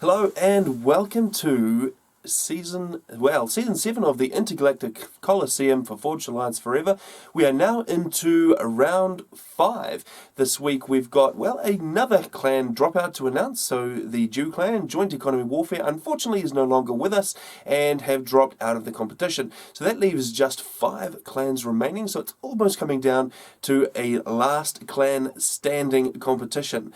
Hello and welcome to season 7 of the Intergalactic Colusseum for Forged Alliance Forever. We are now into round 5. This week we've got, another clan dropout to announce. So the Jew clan, Joint Economy Warfare, unfortunately is no longer with us and have dropped out of the competition. So that leaves just 5 clans remaining, so it's almost coming down to a last clan standing competition.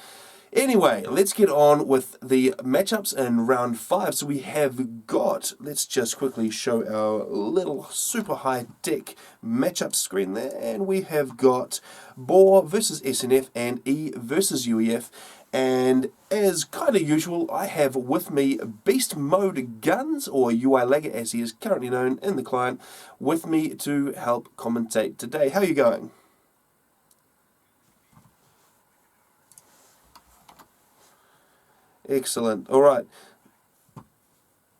Anyway, let's get on with the matchups in round 5. So we have got, let's just quickly show our little super high-tech matchup screen there. And we have got BAW versus SNF and E versus UEF. And as kind of usual, I have with me BeastmodeGuNS, or UI Lagger as he is currently known in the client, with me to help commentate today. How are you going? Excellent. All right.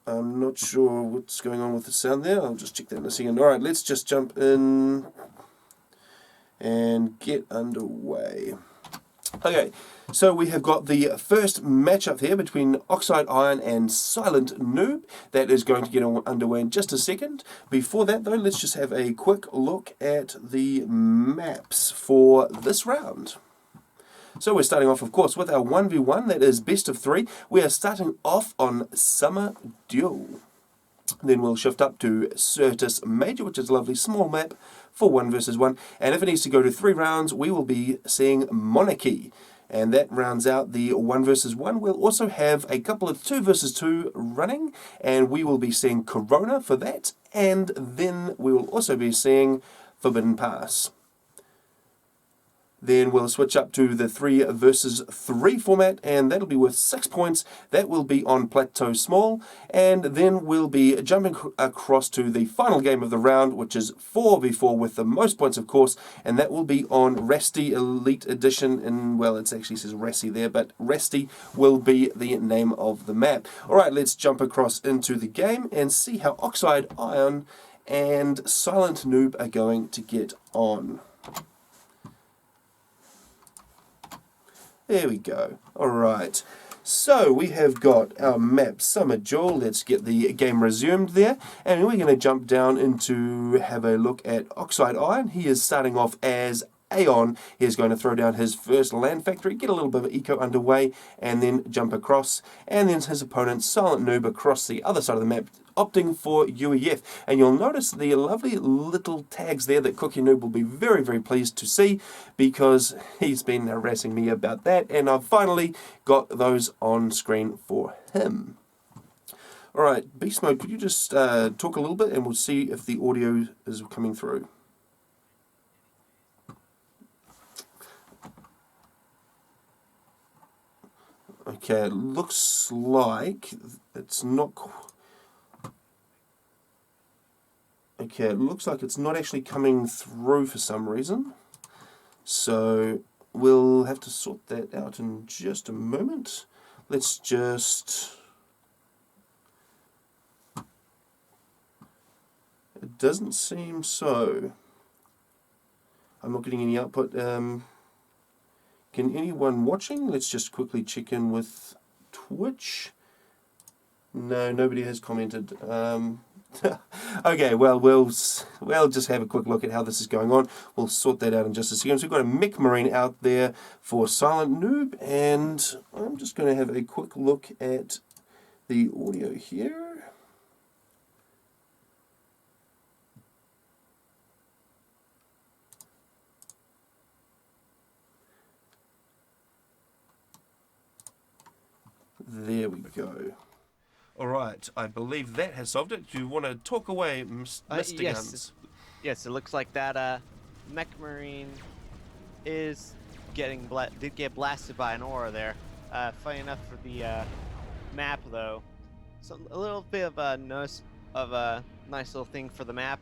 I'm not sure what's going on with the sound there. I'll just check that in a second. All right, let's just jump in and get underway. Okay, so we have got the first matchup here between Oxide Iron and Silent Noob. That is going to get underway in just a second. Before that, though, let's just have a quick look at the maps for this round. So we're starting off, of course, with our 1v1, that is best of 3. We are starting off on Summer Duel. Then we'll shift up to Certus Major, which is a lovely small map for 1 versus 1. And if it needs to go to 3 rounds, we will be seeing Monarchy. And that rounds out the 1 versus 1. We'll also have a couple of 2 versus 2 running, and we will be seeing Corona for that. And then we will also be seeing Forbidden Pass. Then we'll switch up to the 3 versus 3 format, and that'll be worth 6 points. That will be on Plateau Small, and then we'll be jumping across to the final game of the round, which is 4v4 with the most points, of course, and that will be on Rasty Elite Edition, and, well, it actually says Rasty there, but Rasty will be the name of the map. Alright, let's jump across into the game and see how Oxide Iron and Silent Noob are going to get on. There we go. Alright, so we have got our map Summer Duel. Let's get the game resumed there. And we're going to jump down into have a look at Oxide Iron. He is starting off as Aeon. He's going to throw down his first land factory, get a little bit of eco underway, and then jump across. And then his opponent, Silent Noob, across the other side of the map, opting for UEF. And you'll notice the lovely little tags there that Cookie Noob will be very, very pleased to see, because he's been harassing me about that, and I've finally got those on screen for him. Alright, Beast Mode, could you just talk a little bit, and we'll see if the audio is coming through. Okay, it looks like it's not... Okay, it looks like it's not actually coming through for some reason. So we'll have to sort that out in just a moment. Let's just... It doesn't seem so. I'm not getting any output. Can anyone watching? Let's just quickly check in with Twitch. No, nobody has commented. Okay, well, we'll just have a quick look at how this is going on. We'll sort that out in just a second. So we've got a Mech Marine out there for Silent Noob, and I'm just going to have a quick look at the audio here. There we go. Alright, I believe that has solved it. Do you want to talk away, Mr. Guns? Yes, it looks like that Mech Marine is did get blasted by an aura there. Funny enough for the map though, so a little bit of a nice little thing for the map.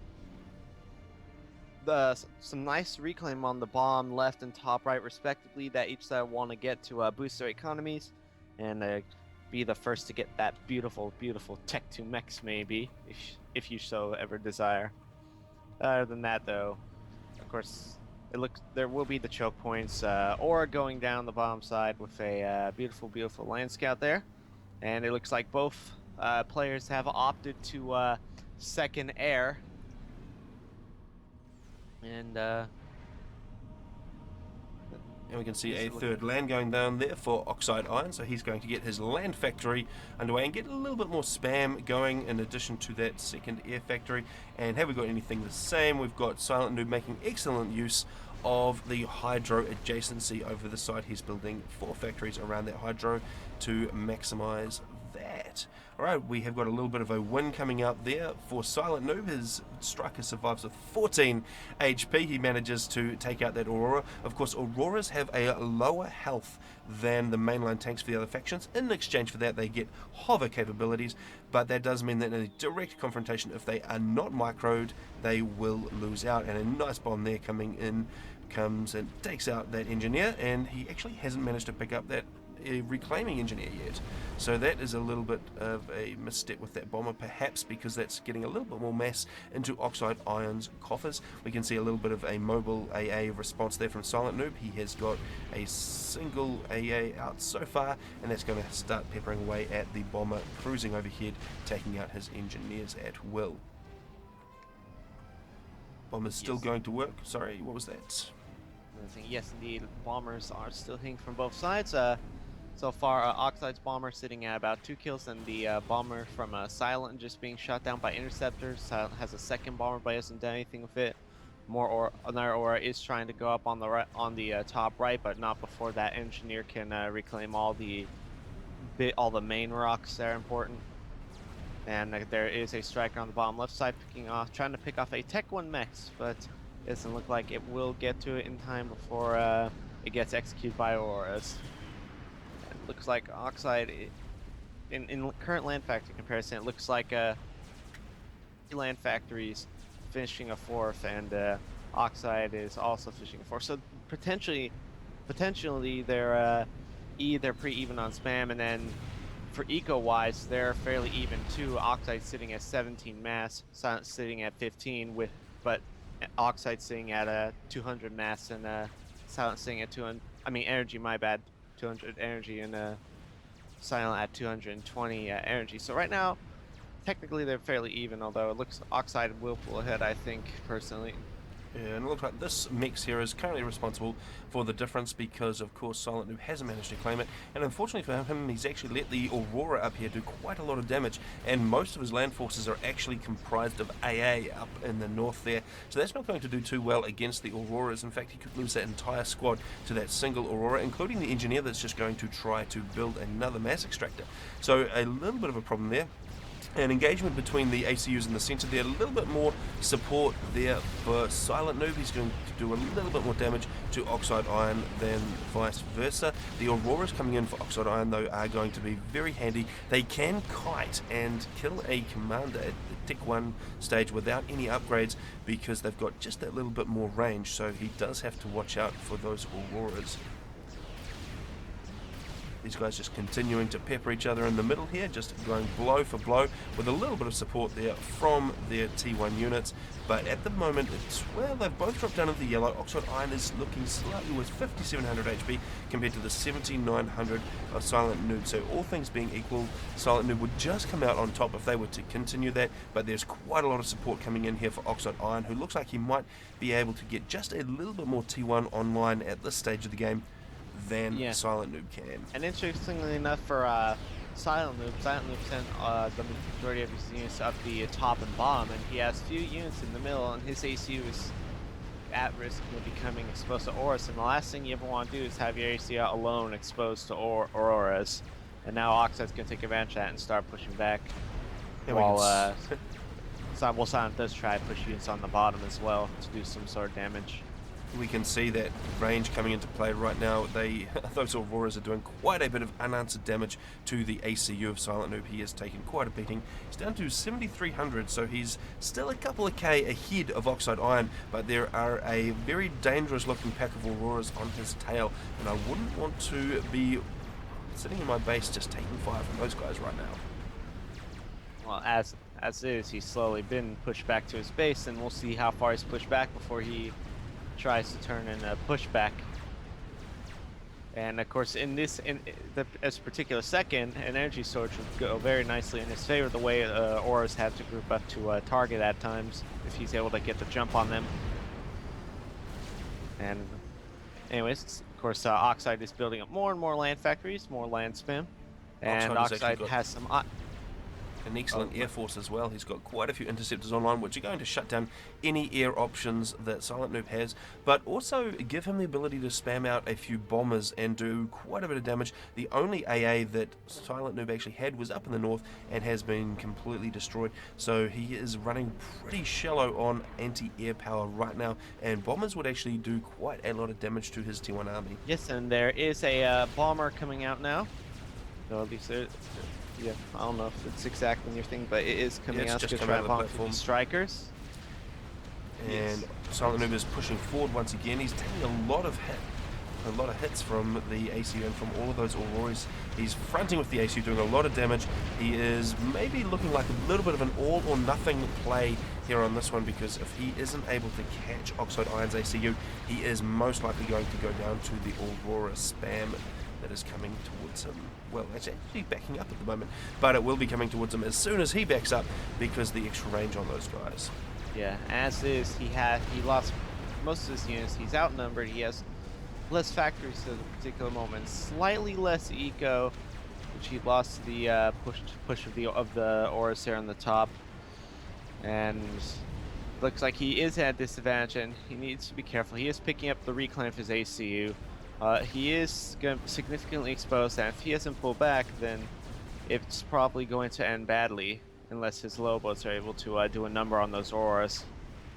Some nice reclaim on the bomb left and top right respectively that each side want to get to boost their economies and be the first to get that beautiful Tech 2 mechs maybe, if you so ever desire. Other than that though, of course, there will be the choke points, or going down the bottom side with a beautiful Land Scout there. And it looks like both players have opted to second air. And And we can see Yes, a it look- third land going down there for Oxide Iron, so he's going to get his land factory underway and get a little bit more spam going in addition to that second air factory. And have we got anything the same? We've got Silent Noob making excellent use of the hydro adjacency over the side. He's building 4 factories around that hydro to maximize that. Alright, we have got a little bit of a win coming out there for Silent Noob. His striker survives with 14 HP. He manages to take out that Aurora. Of course, Auroras have a lower health than the mainline tanks for the other factions. In exchange for that, they get hover capabilities, but that does mean that in a direct confrontation, if they are not microed, they will lose out. And a nice bomb there coming in comes and takes out that engineer, and he actually hasn't managed to pick up that reclaiming engineer yet. So that is a little bit of a misstep with that bomber, perhaps because that's getting a little bit more mass into Oxide Iron's coffers. We can see a little bit of a mobile AA response there from Silent Noob. He has got a single AA out so far, and that's going to start peppering away at the bomber cruising overhead, taking out his engineers at will. Bomber's still Yes. going to work. Sorry, what was that? Yes, indeed, bombers are still hitting from both sides. So far, Oxide's bomber sitting at about 2 kills, and the bomber from Silent just being shot down by interceptors. Silent has a second bomber, but hasn't done anything with it. Another Aura is trying to go up on the right, on the top right, but not before that engineer can reclaim all the main rocks that are important. And there is a striker on the bottom left side trying to pick off a Tech 1 mech, but it doesn't look like it will get to it in time before it gets executed by Auroras. It looks like Oxide, in current land factory comparison, it looks like land factories finishing a 4th, and Oxide is also finishing a 4th. So potentially they're either pretty even on spam, and then for eco-wise, they're fairly even too. Oxide sitting at 17 mass, Silent sitting at 15, but Oxide sitting at 200 mass, and Silent sitting at 200. I mean energy, my bad, 200 energy, and Silent at 220 energy. So right now, technically they're fairly even, although it looks Oxide will pull ahead, I think, personally. Yeah, and it looks like this mix here is currently responsible for the difference because, of course, Silent Noob hasn't managed to claim it. And unfortunately for him, he's actually let the Aurora up here do quite a lot of damage. And most of his land forces are actually comprised of AA up in the north there. So that's not going to do too well against the Auroras. In fact, he could lose that entire squad to that single Aurora, including the engineer that's just going to try to build another mass extractor. So a little bit of a problem there. And engagement between the ACUs in the centre there, a little bit more support there for Silent Noob. He's going to do a little bit more damage to Oxide Iron than vice versa. The Auroras coming in for Oxide Iron, though, are going to be very handy. They can kite and kill a commander at the Tick 1 stage without any upgrades because they've got just that little bit more range, so he does have to watch out for those Auroras. These guys just continuing to pepper each other in the middle here, just going blow for blow with a little bit of support there from their T1 units. But at the moment, they've both dropped down into the yellow. Oxide Iron is looking slightly with 5,700 HP compared to the 7,900 of Silent Noob. So all things being equal, Silent Noob would just come out on top if they were to continue that. But there's quite a lot of support coming in here for Oxide Iron, who looks like he might be able to get just a little bit more T1 online at this stage of the game than Silent Noob can. And interestingly enough, for Silent Noob sent the majority of his units up the top and bottom, and he has few units in the middle, and his ACU is at risk of becoming exposed to Auroras. And the last thing you ever want to do is have your ACU alone exposed to Auroras. And now Oxide's going to take advantage of that and start pushing back. While Silent does try to push units on the bottom as well to do some sort of damage. We can see that range coming into play right now. Those Auroras are doing quite a bit of unanswered damage to the ACU of Silent Noob. He has taken quite a beating. He's down to 7,300, so he's still a couple of K ahead of Oxide Iron, but there are a very dangerous looking pack of Auroras on his tail, and I wouldn't want to be sitting in my base just taking fire from those guys right now. Well, as is, he's slowly been pushed back to his base, and we'll see how far he's pushed back before he tries to turn in a pushback. And of course, this particular second, an energy sword would go very nicely in his favor. The way auras have to group up to target at times, if he's able to get the jump on them. And anyways, of course, Oxide is building up more and more land factories, more land spam, and Oxide has some. An excellent air force as well. He's got quite a few interceptors online, which are going to shut down any air options that Silent Noob has, but also give him the ability to spam out a few bombers and do quite a bit of damage. The only AA that Silent Noob actually had was up in the north and has been completely destroyed, so he is running pretty shallow on anti-air power right now, and bombers would actually do quite a lot of damage to his T1 army. Yes, and there is a bomber coming out now. So at least yeah, I don't know if it's exactly your thing, but it is coming out to try and bomb the strikers. And Silent Noob is pushing forward once again. He's taking a lot of hits from the ACU and from all of those Auroras. He's fronting with the ACU, doing a lot of damage. He is maybe looking like a little bit of an all or nothing play here on this one, because if he isn't able to catch Oxide Iron's ACU, he is most likely going to go down to the Aurora spam that is coming towards him. Well, it's actually backing up at the moment, but it will be coming towards him as soon as he backs up, because the extra range on those guys. Yeah, as is, he lost most of his units. He's outnumbered. He has less factories at a particular moment, slightly less eco, which he lost the push of the auras here on the top, and looks like he is at disadvantage, and he needs to be careful. He is picking up the reclaim of his ACU. He is going to significantly exposed, and if he doesn't pull back, then it's probably going to end badly, unless his low boats are able to do a number on those auras.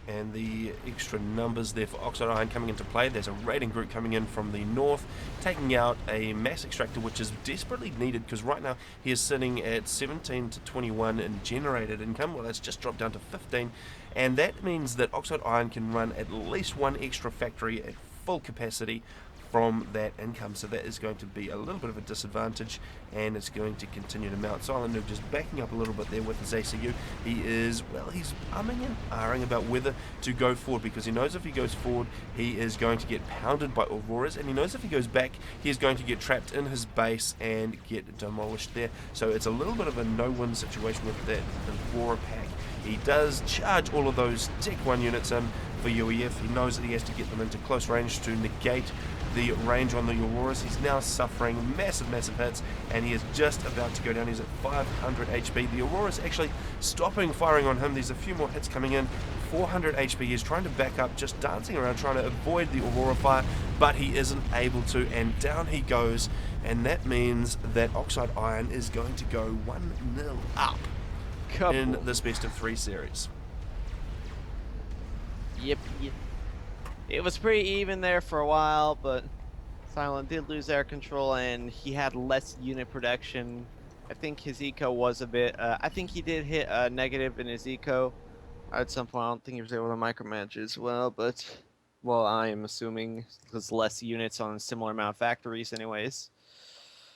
And the extra numbers there for Oxide Iron coming into play. There's a raiding group coming in from the north, taking out a mass extractor, which is desperately needed, because right now he is sitting at 17 to 21 in generated income. Well, that's just dropped down to 15, and that means that Oxide Iron can run at least one extra factory at full capacity from that income, so that is going to be a little bit of a disadvantage, and it's going to continue to mount. Silent Noob just backing up a little bit there with his ACU. He's umming and ahhing about whether to go forward, because he knows if he goes forward he is going to get pounded by Auroras, and he knows if he goes back he is going to get trapped in his base and get demolished there. So it's a little bit of a no-win situation with that Aurora pack. He does charge all of those Tech 1 units in for UEF. He knows that he has to get them into close range to negate the range on the Auroras. He's now suffering massive hits, and he is just about to go down. He's at 500 HP. The Aurora's actually stopping firing on him. There's a few more hits coming in. 400 HP. He's trying to back up, just dancing around, trying to avoid the Aurora fire, but he isn't able to, and down he goes, and that means that Oxide Iron is going to go 1-0 up in this best of 3 series. Yep. It was pretty even there for a while, but Silent did lose air control, and he had less unit production. I think his eco was a bit. I think he did hit a negative in his eco at some point. I don't think he was able to micromanage as well, but well, I am assuming there's less units on a similar amount of factories, anyways.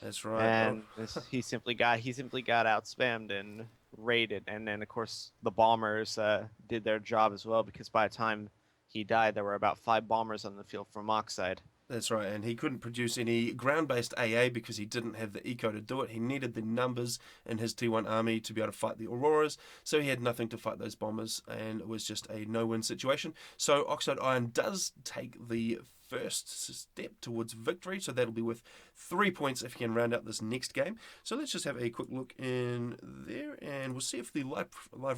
That's right. And he simply got out spammed and raided, and then of course the bombers did their job as well, because by the time he died there were about 5 bombers on the field from Oxide. That's right, and he couldn't produce any ground-based AA because he didn't have the eco to do it. He needed the numbers in his T1 army to be able to fight the Auroras, so he had nothing to fight those bombers, and it was just a no-win situation. So Oxide Iron does take the first step towards victory, so that'll be with 3 points if he can round out this next game. So let's just have a quick look in there, and we'll see if the live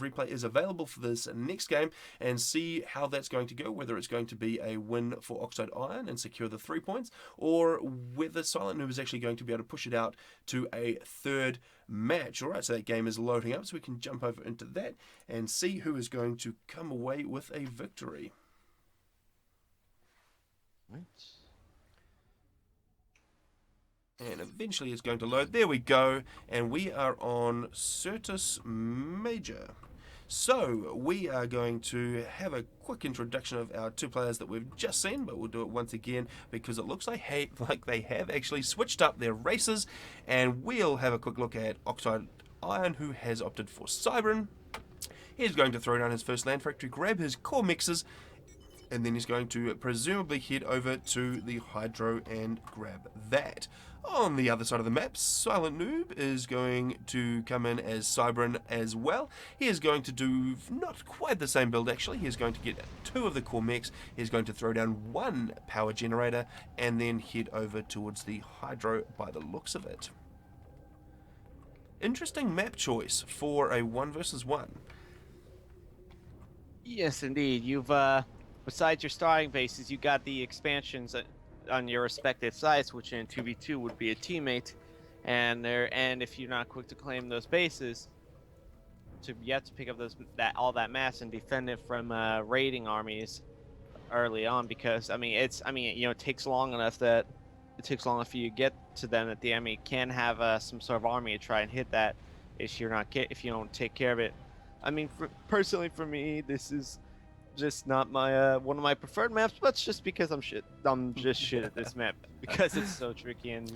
replay is available for this next game, and see how that's going to go, whether it's going to be a win for Oxide Iron and secure the 3 points, or whether Silent Noob is actually going to be able to push it out to a third match. Alright, so that game is loading up, so we can jump over into that and see who is going to come away with a victory. Right. And eventually it's going to load. There we go. And we are on Certus Major. So we are going to have a quick introduction of our 2 players that we've just seen, but we'll do it once again because it looks like they have actually switched up their races. And we'll have a quick look at Oxide Iron, who has opted for Cybran. He's going to throw down his first land factory, grab his core mixers, And then he's going to presumably head over to the Hydro and grab that. On the other side of the map, Silent Noob is going to come in as Cybran as well. He is going to do not quite the same build actually. He is going to get 2 of the core mechs. He's going to throw down 1 power generator and then head over towards the Hydro by the looks of it. Interesting map choice for a 1 versus 1. Yes, indeed. You've besides your starting bases, you got the expansions on your respective sites, which in 2v2 would be a teammate, and if you're not quick to claim those bases, you have to pick up all that mass and defend it from raiding armies early on, because it takes long enough for you to get to them that the enemy can have some sort of army to try and hit that if you don't take care of it. Personally for me, this is just not my one of my preferred maps, but it's just because I'm just shit at this map because it's so tricky and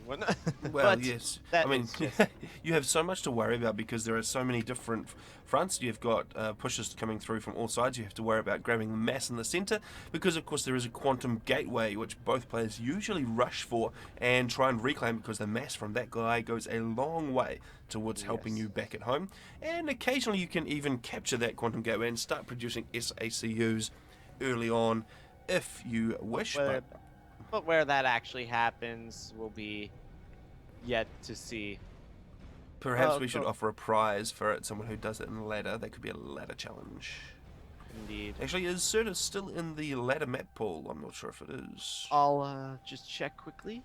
whatnot. Well, But yes. that I mean, is just- you have so much to worry about because there are so many different fronts. You've got pushes coming through from all sides. You have to worry about grabbing the mass in the center because, of course, there is a quantum gateway which both players usually rush for and try and reclaim because the mass from that guy goes a long way towards helping Yes. you back at home. And occasionally you can even capture that quantum gateway and start producing SACUs early on if you wish. But where that actually happens will be yet to see. Perhaps we should offer a prize for it. Someone who does it in ladder. That could be a ladder challenge. Indeed. Actually, is Serta still in the ladder map pool? I'm not sure if it is. I'll just check quickly.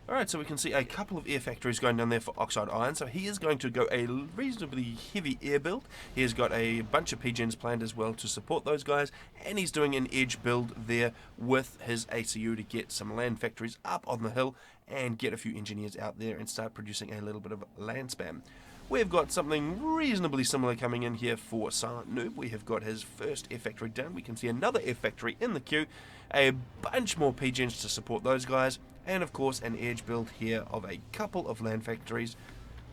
Alright, so we can see a couple of air factories going down there for Oxide Iron. So he is going to go a reasonably heavy air build. He has got a bunch of PGens planned as well to support those guys. And he's doing an edge build there with his ACU to get some land factories up on the hill and get a few engineers out there and start producing a little bit of land spam. We've got something reasonably similar coming in here for Silent Noob. We have got his first air factory done. We can see another air factory in the queue. A bunch more PGens to support those guys. And of course an edge build here of a couple of land factories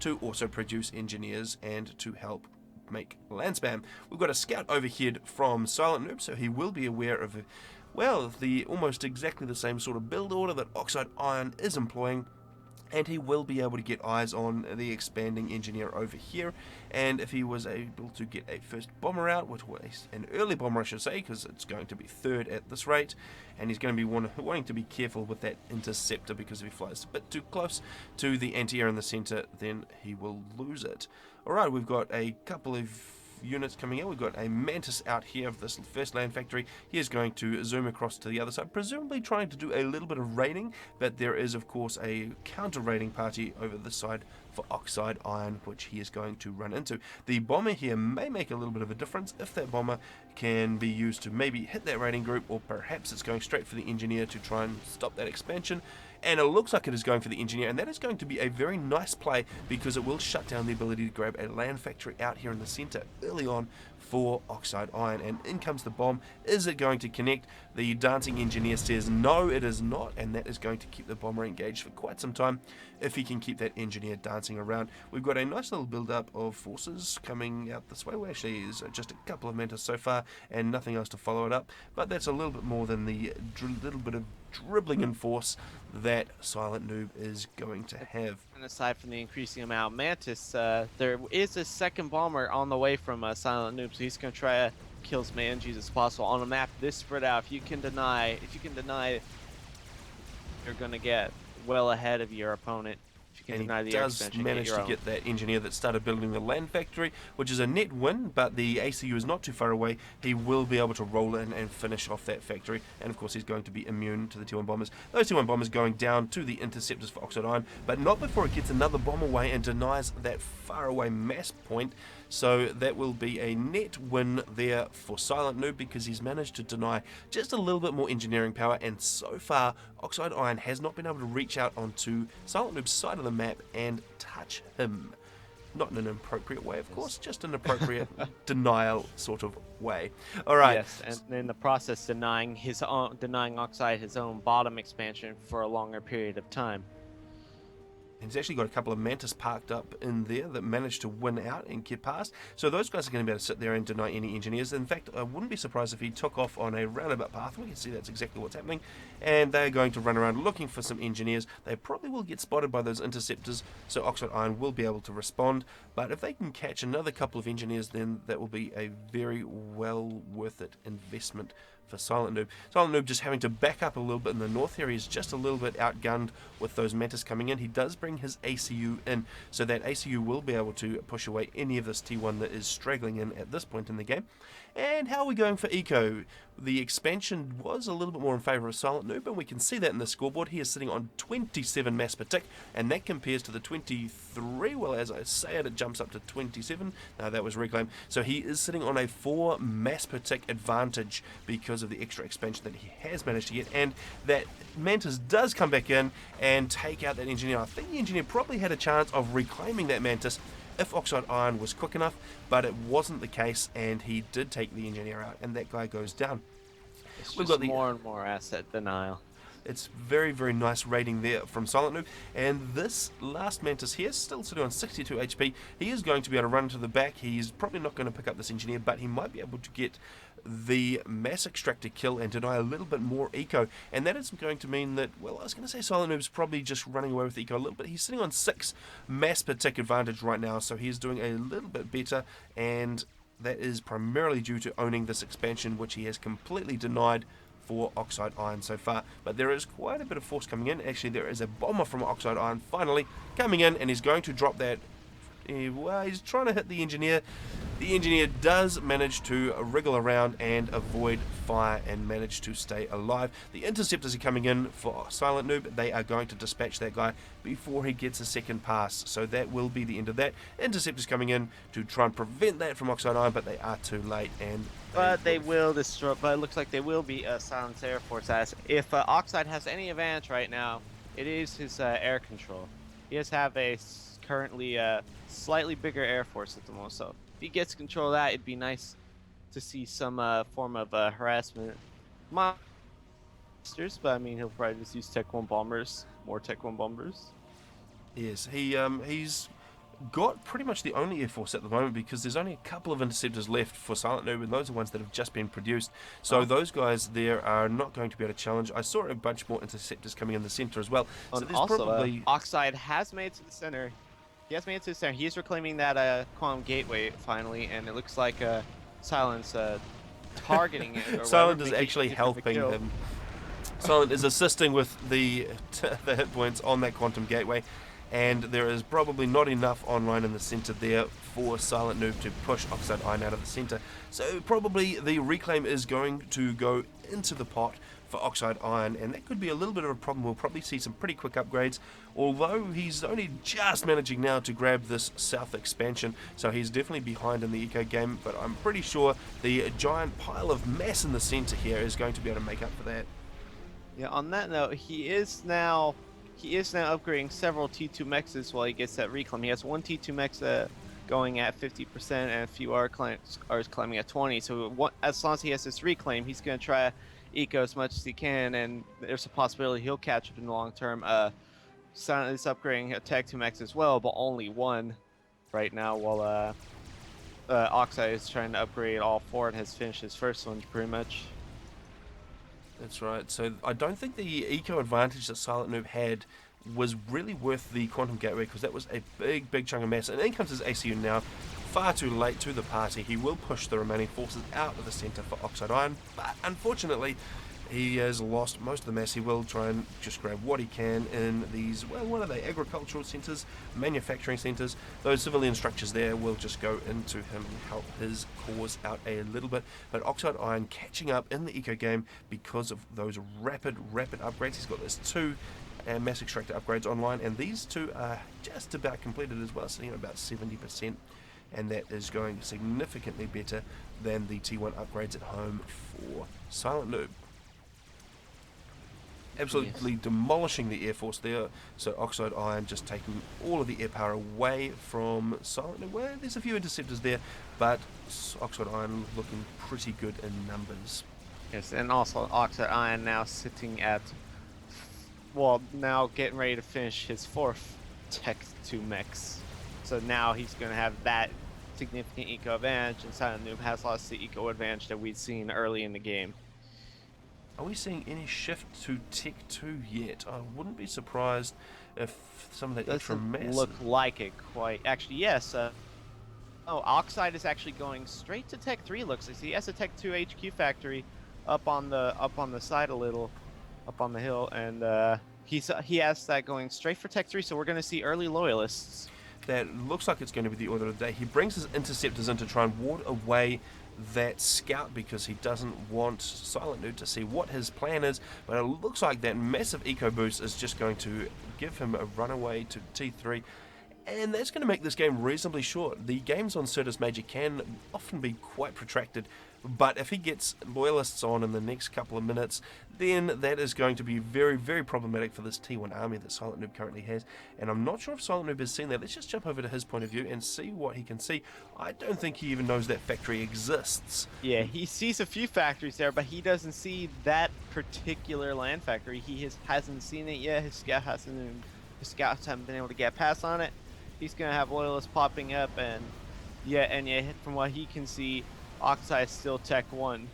to also produce engineers and to help make land spam. We've got a scout overhead from Silent Noob, so he will be aware of, well, the almost exactly the same sort of build order that Oxide Iron is employing. And he will be able to get eyes on the expanding engineer over here. And if he was able to get a first bomber out, which was an early bomber I should say, because it's going to be third at this rate, and he's going to be wanting to be careful with that interceptor, because if he flies a bit too close to the anti-air in the center, then he will lose it. Alright, we've got a couple of units coming in. We've got a Mantis out here of this first land factory. He is going to zoom across to the other side, presumably trying to do a little bit of raiding, but there is of course a counter raiding party over this side for Oxide Iron, which he is going to run into. The bomber here may make a little bit of a difference if that bomber can be used to maybe hit that raiding group, or perhaps it's going straight for the engineer to try and stop that expansion. And it looks like it is going for the engineer, and that is going to be a very nice play because it will shut down the ability to grab a land factory out here in the center early on for Oxide Iron. And in comes the bomb. Is it going to connect? The dancing engineer says no, it is not, and that is going to keep the bomber engaged for quite some time if he can keep that engineer dancing around. We've got a nice little build up of forces coming out this way. Well, actually is just a couple of Mantis so far and nothing else to follow it up, but that's a little bit more than the little bit of dribbling in force that Silent Noob is going to have. And aside from the increasing amount of Mantis, there is a second bomber on the way from Silent Noob, so he's going to try to kill as many NGs as possible on a map this spread out. If you can deny, you're going to get well ahead of your opponent. And he does manage to get that engineer that started building the land factory, which is a net win, but the ACU is not too far away. He will be able to roll in and finish off that factory, and of course he's going to be immune to the T1 bombers. Those T1 bombers going down to the interceptors for Oxide Iron, but not before it gets another bomb away and denies that far away mass point. So that will be a net win there for Silent Noob because he's managed to deny just a little bit more engineering power, and so far Oxide Iron has not been able to reach out onto Silent Noob's side of the map and touch him. Not in an appropriate way, of course, just an appropriate denial sort of way. Alright. Yes, and in the process denying Oxide his own bottom expansion for a longer period of time. And he's actually got a couple of Mantis parked up in there that managed to win out and get past. So those guys are going to be able to sit there and deny any engineers. In fact, I wouldn't be surprised if he took off on a roundabout path. We can see that's exactly what's happening. And they're going to run around looking for some engineers. They probably will get spotted by those interceptors, so Oxide Iron will be able to respond. But if they can catch another couple of engineers, then that will be a very well worth it investment for Silent Noob. Silent Noob just having to back up a little bit in the north here. He's just a little bit outgunned with those Mantis coming in. He does bring his ACU in, so that ACU will be able to push away any of this T1 that is straggling in at this point in the game. And how are we going for Eco? The expansion was a little bit more in favour of Silent Noob, and we can see that in the scoreboard. He is sitting on 27 mass per tick, and that compares to the 23. Well, as I say it jumps up to 27. No, that was Reclaim. So he is sitting on a 4 mass per tick advantage because of the extra expansion that he has managed to get, and that Mantis does come back in and take out that engineer. I think the engineer probably had a chance of reclaiming that Mantis if Oxide Iron was quick enough, but it wasn't the case, and he did take the engineer out, and that guy goes down. It's We've just got more and more asset denial. It's very, very nice rating there from Silent Noob. And this last Mantis here, still sitting on 62 HP. He is going to be able to run to the back. He's probably not going to pick up this engineer, but he might be able to get the mass extractor kill and deny a little bit more eco. And that is going to mean that, well, I was going to say Silent Noob's probably just running away with eco a little bit. He's sitting on 6 mass per tick advantage right now, so he's doing a little bit better, and that is primarily due to owning this expansion, which he has completely denied for Oxide Iron so far. But there is quite a bit of force coming in. Actually, there is a bomber from Oxide Iron finally coming in, and he's going to drop that. Well, he's trying to hit the engineer. The engineer does manage to wriggle around and avoid fire and manage to stay alive. The interceptors are coming in for Silent Noob. They are going to dispatch that guy before he gets a second pass. So that will be the end of that. Interceptors coming in to try and prevent that from Oxide Iron, but they are too late. But they will destroy. But it looks like they will be Silence Air Force. As if Oxide has any advantage right now, it is his air control. He does have a currently slightly bigger Air Force at the moment. So if he gets control of that, it'd be nice to see some form of harassment monsters. But I mean, he'll probably just use Tech 1 bombers, more Tech 1 bombers. Yes, he's got pretty much the only Air Force at the moment, because there's only a couple of interceptors left for Silent Noob, and those are ones that have just been produced. So those guys there are not going to be able to challenge. I saw a bunch more interceptors coming in the center as well. So there's also, probably Oxide has made it to the center. He has made it to the center. He's reclaiming that quantum gateway finally, and it looks like Silence targeting it. Or Silent is actually helping him. Silent is assisting with the hit points on that quantum gateway, and there is probably not enough online in the center there for Silent Noob to push Oxide Iron out of the center. So probably the reclaim is going to go into the pot for Oxide Iron, and that could be a little bit of a problem. We'll probably see some pretty quick upgrades, although he's only just managing now to grab this south expansion, so he's definitely behind in the eco game, but I'm pretty sure the giant pile of mass in the center here is going to be able to make up for that. Yeah, on that note, he is now upgrading several T2 mexes while he gets that reclaim. He has one T2 mex going at 50% and a few are climbing at 20. So as long as he has this reclaim, he's going to try to eco as much as he can, and there's a possibility he'll catch up in the long term. Silent is upgrading a Tech 2 mex as well, but only one right now, while Oxide is trying to upgrade all 4 and has finished his first one pretty much. That's right. So I don't think the eco advantage that Silent Noob had was really worth the quantum gateway, because that was a big chunk of mass. And in comes his ACU now, far too late to the party. He will push the remaining forces out of the center for Oxide Iron, but unfortunately he has lost most of the mass. He will try and just grab what he can in these, well, what are they, agricultural centers, manufacturing centers. Those civilian structures there will just go into him and help his cause out a little bit. But Oxide Iron catching up in the eco game because of those rapid upgrades. He's got this 2 mass extractor upgrades online, and these 2 are just about completed as well, sitting at about 70%. And that is going significantly better than the T1 upgrades at home for Silent Noob. Absolutely demolishing the Air Force there. So Oxide Iron just taking all of the air power away from Silent Noob. Well, there's a few interceptors there, but Oxide Iron looking pretty good in numbers. Yes, and also Oxide Iron now sitting at, well, now getting ready to finish his 4th Tech 2 mechs. So now he's going to have that significant eco advantage, and Silent Noob has lost the eco advantage that we'd seen early in the game. Are we seeing any shift to Tech 2 yet? I wouldn't be surprised if some of that extra mass... Doesn't look like it quite. Actually, yes. Oh, Oxide is actually going straight to Tech 3. Looks like he has a Tech 2 HQ factory up on the side a little, up on the hill, and he has that going straight for Tech 3. So we're going to see early loyalists. That looks like it's going to be the order of the day. He brings his interceptors in to try and ward away that scout because he doesn't want Silent Noob to see what his plan is, but it looks like that massive eco boost is just going to give him a runaway to T3, and that's going to make this game reasonably short. The games on Certus Major can often be quite protracted, but if he gets loyalists on in the next couple of minutes, then that is going to be very, very problematic for this T1 army that Silent Noob currently has. And I'm not sure if Silent Noob has seen that. Let's just jump over to his point of view and see what he can see. I don't think he even knows that factory exists. Yeah, he sees a few factories there, but he doesn't see that particular land factory. He hasn't seen it yet. His scouts haven't been able to get past on it. He's gonna have loyalists popping up, and from what he can see, Oxide is still Tech 1.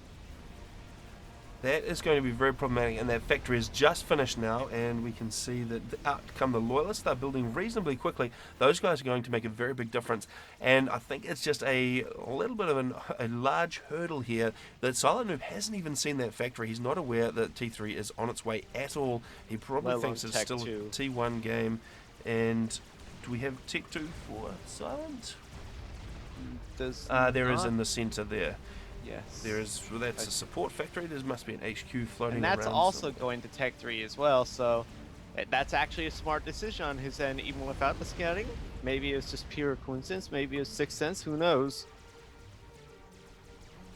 That is going to be very problematic, and that factory is just finished now, and we can see that out come the loyalists. They're building reasonably quickly. Those guys are going to make a very big difference, and I think it's just a little bit of a large hurdle here that Silent Noob hasn't even seen that factory. He's not aware that T3 is on its way at all. He probably thinks it's still a T1 game. And do we have Tech 2 for Silent? There is in the center there. Yes. There is. Well, that's a support factory. There must be an HQ floating around. And that's around also going to Tech 3 as well, so that's actually a smart decision on his end, even without the scouting. Maybe it's just pure coincidence. Maybe it's sixth sense. Who knows?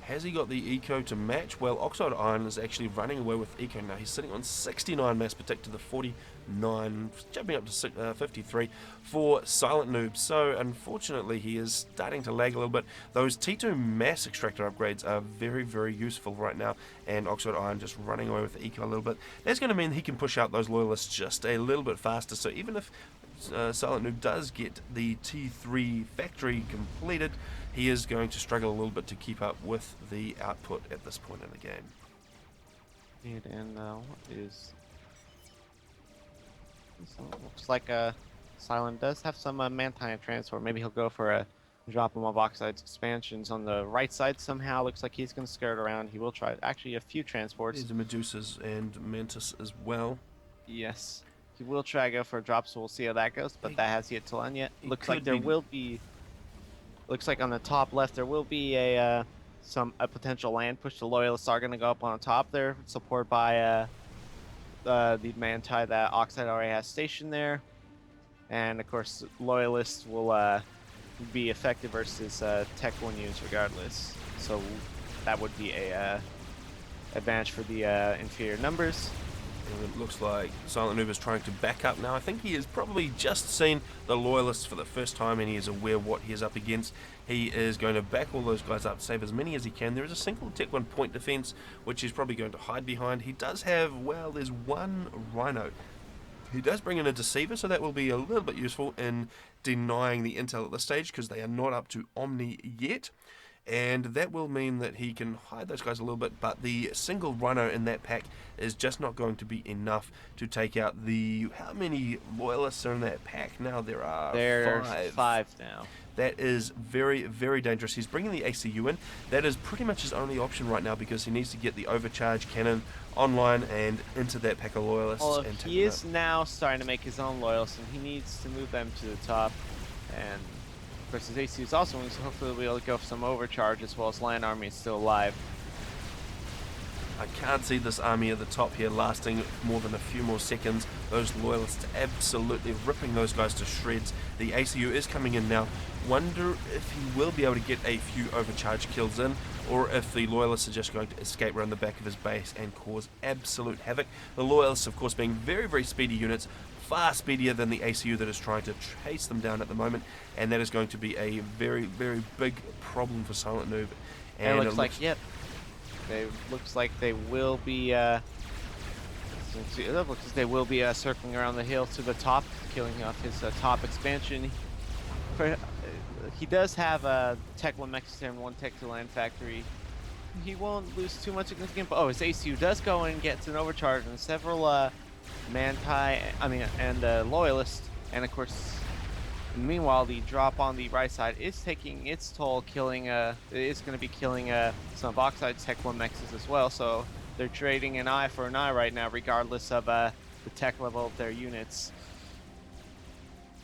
Has he got the eco to match? Well, Oxide Iron is actually running away with eco now. He's sitting on 69 mass protect to the 49, jumping up to 53 for Silent Noob. So unfortunately, he is starting to lag a little bit. Those T2 mass extractor upgrades are very, very useful right now, and Oxide Iron just running away with the eco a little bit. That's going to mean he can push out those loyalists just a little bit faster. So even if Silent Noob does get the T3 factory completed, he is going to struggle a little bit to keep up with the output at this point in the game. And what is... So it looks like Silent does have some Mantine transport. Maybe he'll go for a drop him of Oxide's expansions on the right side somehow. Looks like he's going to skirt around. He will try actually a few transports. There's the Medusas and Mantis as well. Yes. He will try to go for a drop, so we'll see how that goes, but that has yet to land yet. Looks like there will be... Looks like on the top left there will be a potential land push. The loyalists are going to go up on the top there, supported by the Manti that Oxide already has stationed there, and of course loyalists will be effective versus Tech 1 units regardless. So that would be a advantage for the inferior numbers. And it looks like Silent Noob is trying to back up now. I think he has probably just seen the loyalists for the first time, and he is aware what he is up against. He is going to back all those guys up, save as many as he can. There is a single Tech 1 point defense, which he's probably going to hide behind. He does have, well, there's one Rhino. He does bring in a Deceiver, so that will be a little bit useful in denying the intel at this stage, because they are not up to Omni yet. And that will mean that he can hide those guys a little bit, but the single Rhino in that pack is just not going to be enough to take out the... How many loyalists are in that pack now? There are five now. That is very, very dangerous. He's bringing the ACU in. That is pretty much his only option right now, because he needs to get the overcharge cannon online and into that pack of loyalists. Well, he is now starting to make his own loyalists, and he needs to move them to the top. And of course, his AC is also wings, so hopefully we'll be able to go for some overcharge as well as land army is still alive. I can't see this army at the top here lasting more than a few more seconds. Those loyalists absolutely ripping those guys to shreds. The ACU is coming in now. Wonder if he will be able to get a few overcharge kills in, or if the loyalists are just going to escape around the back of his base and cause absolute havoc. The loyalists, of course, being very, very speedy units, far speedier than the ACU that is trying to chase them down at the moment, and that is going to be a very, very big problem for Silent Noob. And it looks like, yep, looks like they will be because they will be circling around the hill to the top, killing off his top expansion. He does have a Tech 1 Mecha and 1 Tech 2 Land Factory. He won't lose too much significant, but his ACU does go in and gets an overcharge and several Manti, and Loyalists, and of course, meanwhile, the drop on the right side is taking its toll, it's going to be killing some of Oxide's Tech 1 Mexes as well, so they're trading an eye for an eye right now, regardless of the tech level of their units.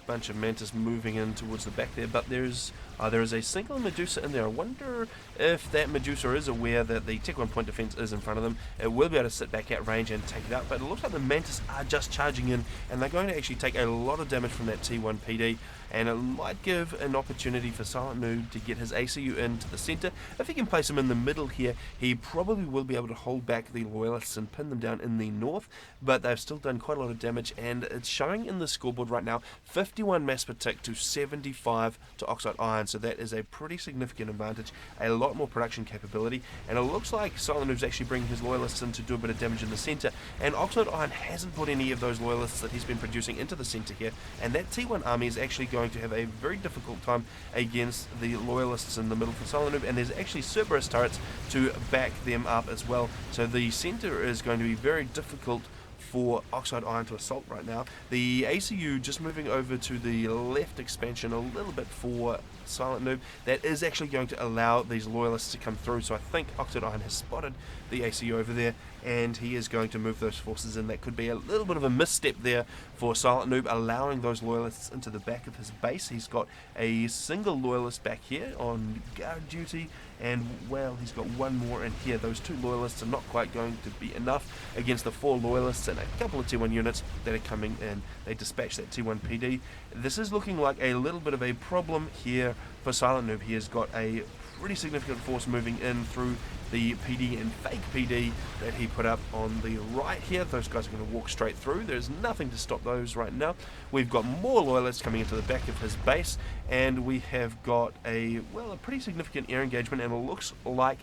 Bunch of Mantis moving in towards the back there, but there is a single Medusa in there. I wonder if that Medusa is aware that the Tech 1 point defense is in front of them. It will be able to sit back at range and take it out, but it looks like the Mantis are just charging in, and they're going to actually take a lot of damage from that T1 PD, and it might give an opportunity for Silent Noob to get his ACU into the center. If he can place him in the middle here, he probably will be able to hold back the Loyalists and pin them down in the north, but they've still done quite a lot of damage, and it's showing in the scoreboard right now 51 mass per tick to 75 to Oxide Iron, so that is a pretty significant advantage, a lot more production capability, and it looks like Silent Noob's actually bringing his Loyalists in to do a bit of damage in the center, and Oxide Iron hasn't put any of those Loyalists that he's been producing into the center here, and that T1 army is actually going to have a very difficult time against the Loyalists in the middle for Silent Noob, and there's actually Cerberus turrets to back them up as well, so the center is going to be very difficult for Oxide Iron to assault right now. The ACU just moving over to the left expansion a little bit for Silent Noob. That is actually going to allow these Loyalists to come through, so I think Oxide Iron has spotted the ACU over there, and he is going to move those forces in. That could be a little bit of a misstep there for Silent Noob, allowing those Loyalists into the back of his base. He's got a single Loyalist back here on guard duty, and well, he's got one more in here. Those two Loyalists are not quite going to be enough against the 4 Loyalists and a couple of T1 units that are coming in. They dispatch that T1 PD. This is looking like a little bit of a problem here for Silent Noob. He has got a pretty significant force moving in through the PD and fake PD that he put up on the right here. Those guys are going to walk straight through. There's nothing to stop those right now. We've got more Loyalists coming into the back of his base, and we have got a pretty significant air engagement, and it looks like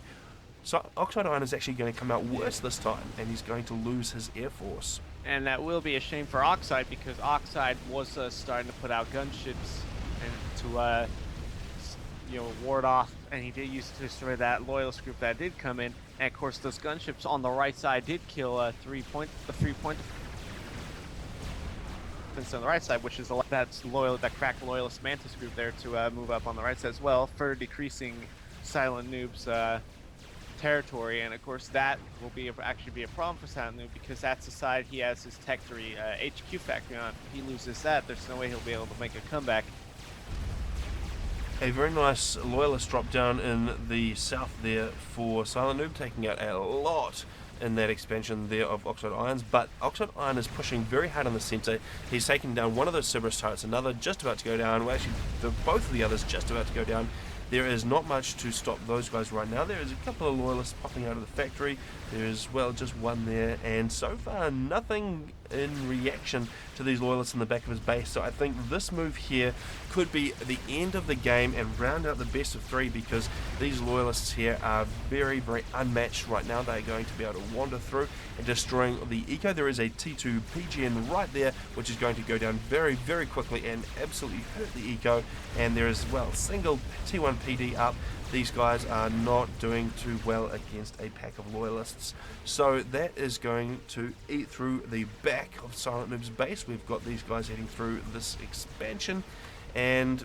Oxide Iron is actually going to come out worse this time, and he's going to lose his air force. And that will be a shame for Oxide, because Oxide was starting to put out gunships and to ward off, and he did use it to destroy that Loyalist group that did come in. And of course, those gunships on the right side did kill the 3-point defense on the right side, which is that cracked Loyalist Mantis group there to move up on the right side as well, further decreasing Silent Noob's territory. And of course, that will actually be a problem for Silent Noob, because that's the side he has his Tech 3 HQ factory on. If he loses that, there's no way he'll be able to make a comeback. A very nice Loyalist drop down in the south there for Silent Noob, taking out a lot in that expansion there of Oxide Irons, but Oxide Iron is pushing very hard in the center. He's taking down one of those Cerberus turrets, another just about to go down. Well, actually, both of the others just about to go down. There is not much to stop those guys right now. There is a couple of Loyalists popping out of the factory. There is, just one there, and so far nothing in reaction to these Loyalists in the back of his base. So I think this move here could be the end of the game and round out the best of 3, because these Loyalists here are very, very unmatched right now. They're going to be able to wander through and destroying the eco. There is a T2 PGN right there, which is going to go down very, very quickly and absolutely hurt the eco. And there is, single T1 PD up. These guys are not doing too well against a pack of Loyalists. So that is going to eat through the back of Silent Noob's base. We've got these guys heading through this expansion, and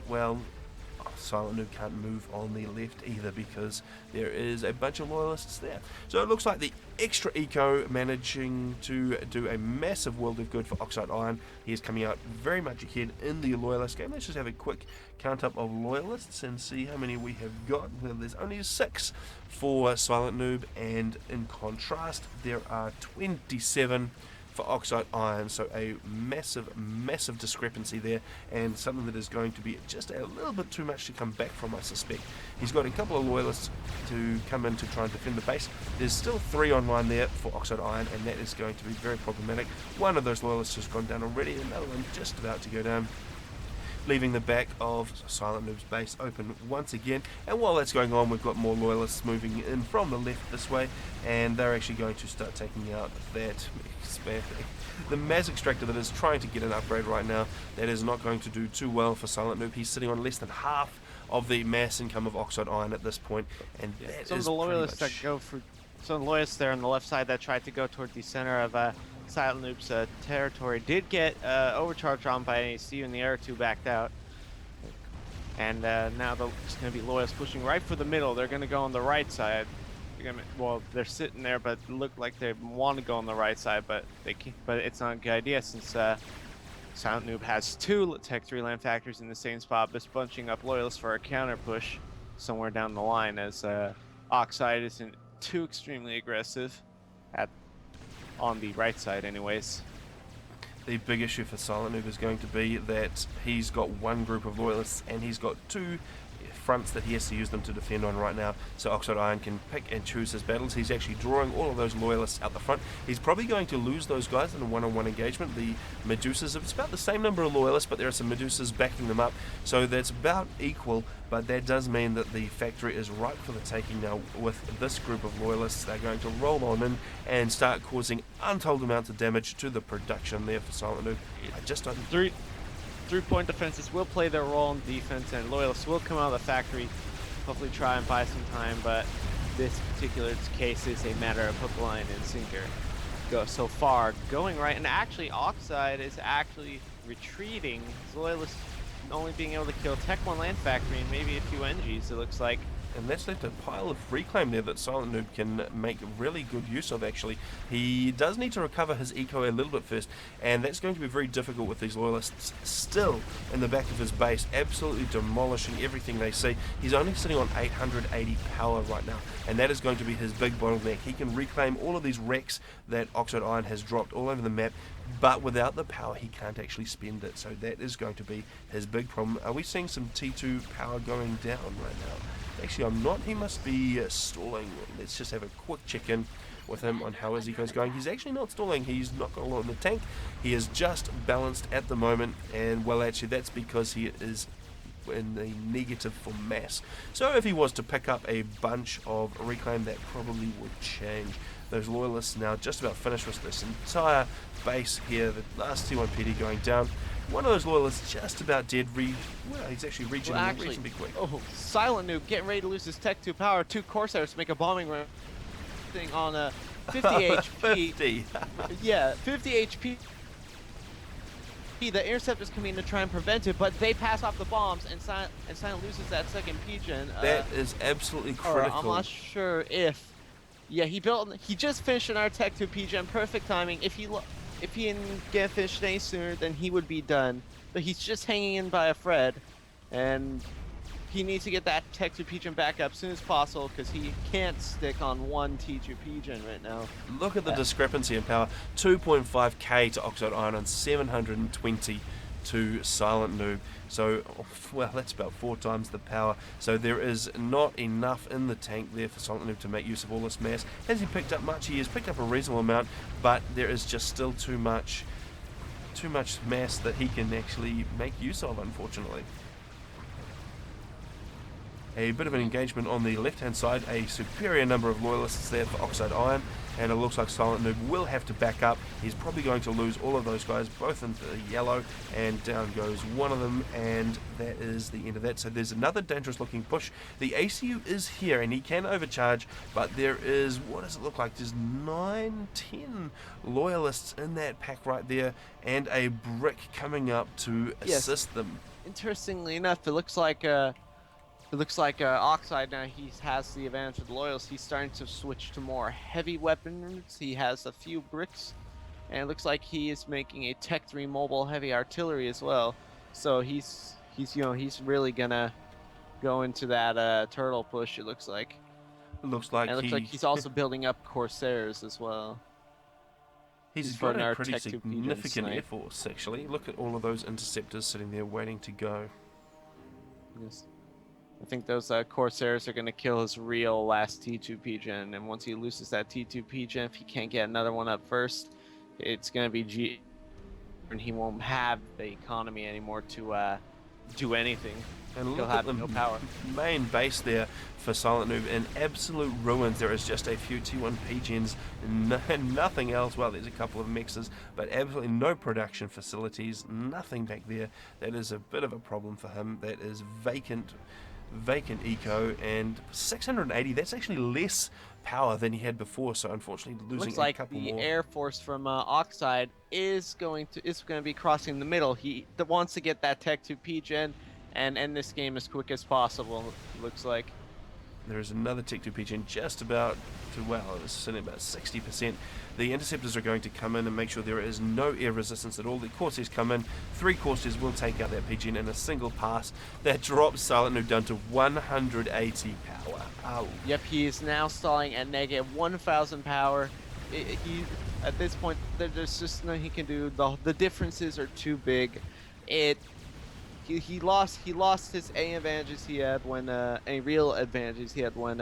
Silent Noob can't move on the left either, because there is a bunch of Loyalists there. So it looks like the extra eco managing to do a massive world of good for Oxide Iron. He is coming out very much ahead in the Loyalist game. Let's just have a quick count up of Loyalists and see how many we have got. Well, there's only 6 for Silent Noob, and in contrast there are 27 for Oxide Iron, so a massive discrepancy there, and something that is going to be just a little bit too much to come back from, I suspect. He's got a couple of Loyalists to come in to try and defend the base. There's still 3 online there for Oxide Iron, and that is going to be very problematic. One of those Loyalists has gone down already, another one just about to go down. leaving the back of Silent Noob's base open once again. And while that's going on, we've got more loyalists moving in from the left this way, and they're actually going to start taking out that the mass extractor that is trying to get an upgrade right now. That is not going to do too well for Silent Noob. He's sitting on less than half of the mass income of Oxide Iron at this point, and that some is of the loyalists pretty much... that go for some loyalists there on the left side that tried to go toward the center of Silent Noob's territory did get overcharged on by an ACU, and the other two backed out. And now it's going to be loyalists pushing right for the middle. They're going to go on the right side. Well, they're sitting there, but look like they want to go on the right side, but they can't, but it's not a good idea since Silent Noob has two Tech 3 land factories in the same spot, just bunching up loyalists for a counter push somewhere down the line, as Oxide isn't too extremely aggressive on the right side anyways. The big issue for Silent Noob is going to be that he's got one group of loyalists and he's got two fronts that he has to use them to defend on right now, so Oxide Iron can pick and choose his battles. He's actually drawing all of those loyalists out the front. He's probably going to lose those guys in a one-on-one engagement. The Medusas, it's about the same number of loyalists, but there are some Medusas backing them up, so that's about equal, but that does mean that the factory is ripe for the taking now. With this group of loyalists, they're going to roll on in and start causing untold amounts of damage to the production there for Silent Noob. I just don't... 3-point defenses will play their role in defense, and loyalists will come out of the factory, hopefully try and buy some time, but this particular case is a matter of hook, line, and sinker. Go so far, going right, and actually Oxide is actually retreating. His loyalists only being able to kill Tech 1 land factory and maybe a few NGs, it looks like. And that's left a pile of reclaim there that Silent Noob can make really good use of, actually. He does need to recover his eco a little bit first, and that's going to be very difficult with these loyalists still in the back of his base, absolutely demolishing everything they see. He's only sitting on 880 power right now, and that is going to be his big bottleneck. He can reclaim all of these wrecks that Oxide Iron has dropped all over the map, but without the power he can't actually spend it, so that is going to be his big problem. Are we seeing some T2 power going down right now? Actually, I'm not. He must be stalling. Let's just have a quick check-in with him on how his eco's going. He's actually not stalling. He's not got a lot in the tank. He is just balanced at the moment, and well, actually, that's because he is in the negative for mass. So if he was to pick up a bunch of reclaim, that probably would change. Those loyalists now just about finished with this entire base here. The last T1 PD going down. One of those loyalists just about dead. Well, he's actually reaching reasonably quick. Oh, Silent Noob getting ready to lose his Tech 2 power. Two Corsairs to make a bombing run thing on a 50 HP. 50. Yeah, 50 HP. The interceptors come in to try and prevent it, but they pass off the bombs, and Silent loses that second P-gen. That is absolutely critical. I'm not sure if... Yeah, he just finished an Tech 2 P-gen, perfect timing. If he didn't get finished any sooner, then he would be done. But he's just hanging in by a thread, and he needs to get that Tech 2 P-gen back up as soon as possible, because he can't stick on one T2 P-gen right now. Look at the discrepancy in power. 2.5k to Oxide Iron and 720 to Silent Noob. So, well, that's about 4 times the power. So there is not enough in the tank there for Silent Noob to make use of all this mass. Has he picked up much? He has picked up a reasonable amount, but there is just still too much mass that he can actually make use of, unfortunately. A bit of an engagement on the left-hand side, a superior number of loyalists there for Oxide Iron, and it looks like Silent Noob will have to back up. He's probably going to lose all of those guys, both into the yellow, and down goes one of them, and that is the end of that. So there's another dangerous-looking push. The ACU is here, and he can overcharge, but there is, what does it look like? There's 9, 10 loyalists in that pack right there, and a brick coming up to assist them. Interestingly enough, it looks like Oxide now he has the advantage of the loyalists. He's starting to switch to more heavy weapons. He has a few bricks, and it looks like he is making a Tech 3 mobile heavy artillery as well. So he's really gonna go into that turtle push. It looks like. It looks like he's also building up Corsairs as well. He's got a pretty significant air force, actually. Look at all of those interceptors sitting there waiting to go. Yes. I think those Corsairs are going to kill his real last T2 P-gen, and once he loses that T2 P-gen, if he can't get another one up first, it's going to be and he won't have the economy anymore to do anything. And He'll look have at the no power. main base there for Silent Noob in absolute ruins. There is just a few T1 PGens and nothing else. Well, there's a couple of mixers, but absolutely no production facilities, nothing back there. That is a bit of a problem for him. That is vacant eco, and 680, that's actually less power than he had before, so unfortunately losing Looks a like couple the more. Air Force from Oxide is going to be crossing the middle. He wants to get that Tech 2 PGen and end this game as quick as possible. Looks like. There is another Tech 2 PGen just about to, well, it's sitting at about 60%. The interceptors are going to come in and make sure there is no air resistance at all. The Corsairs come in, 3 Corsairs will take out that PGen in a single pass. That drops Silent Noob down to 180 power. Oh. Yep, he is now stalling at negative 1,000 power. He at this point, there's just nothing he can do. The differences are too big. He lost his A advantages he had when a real advantages he had when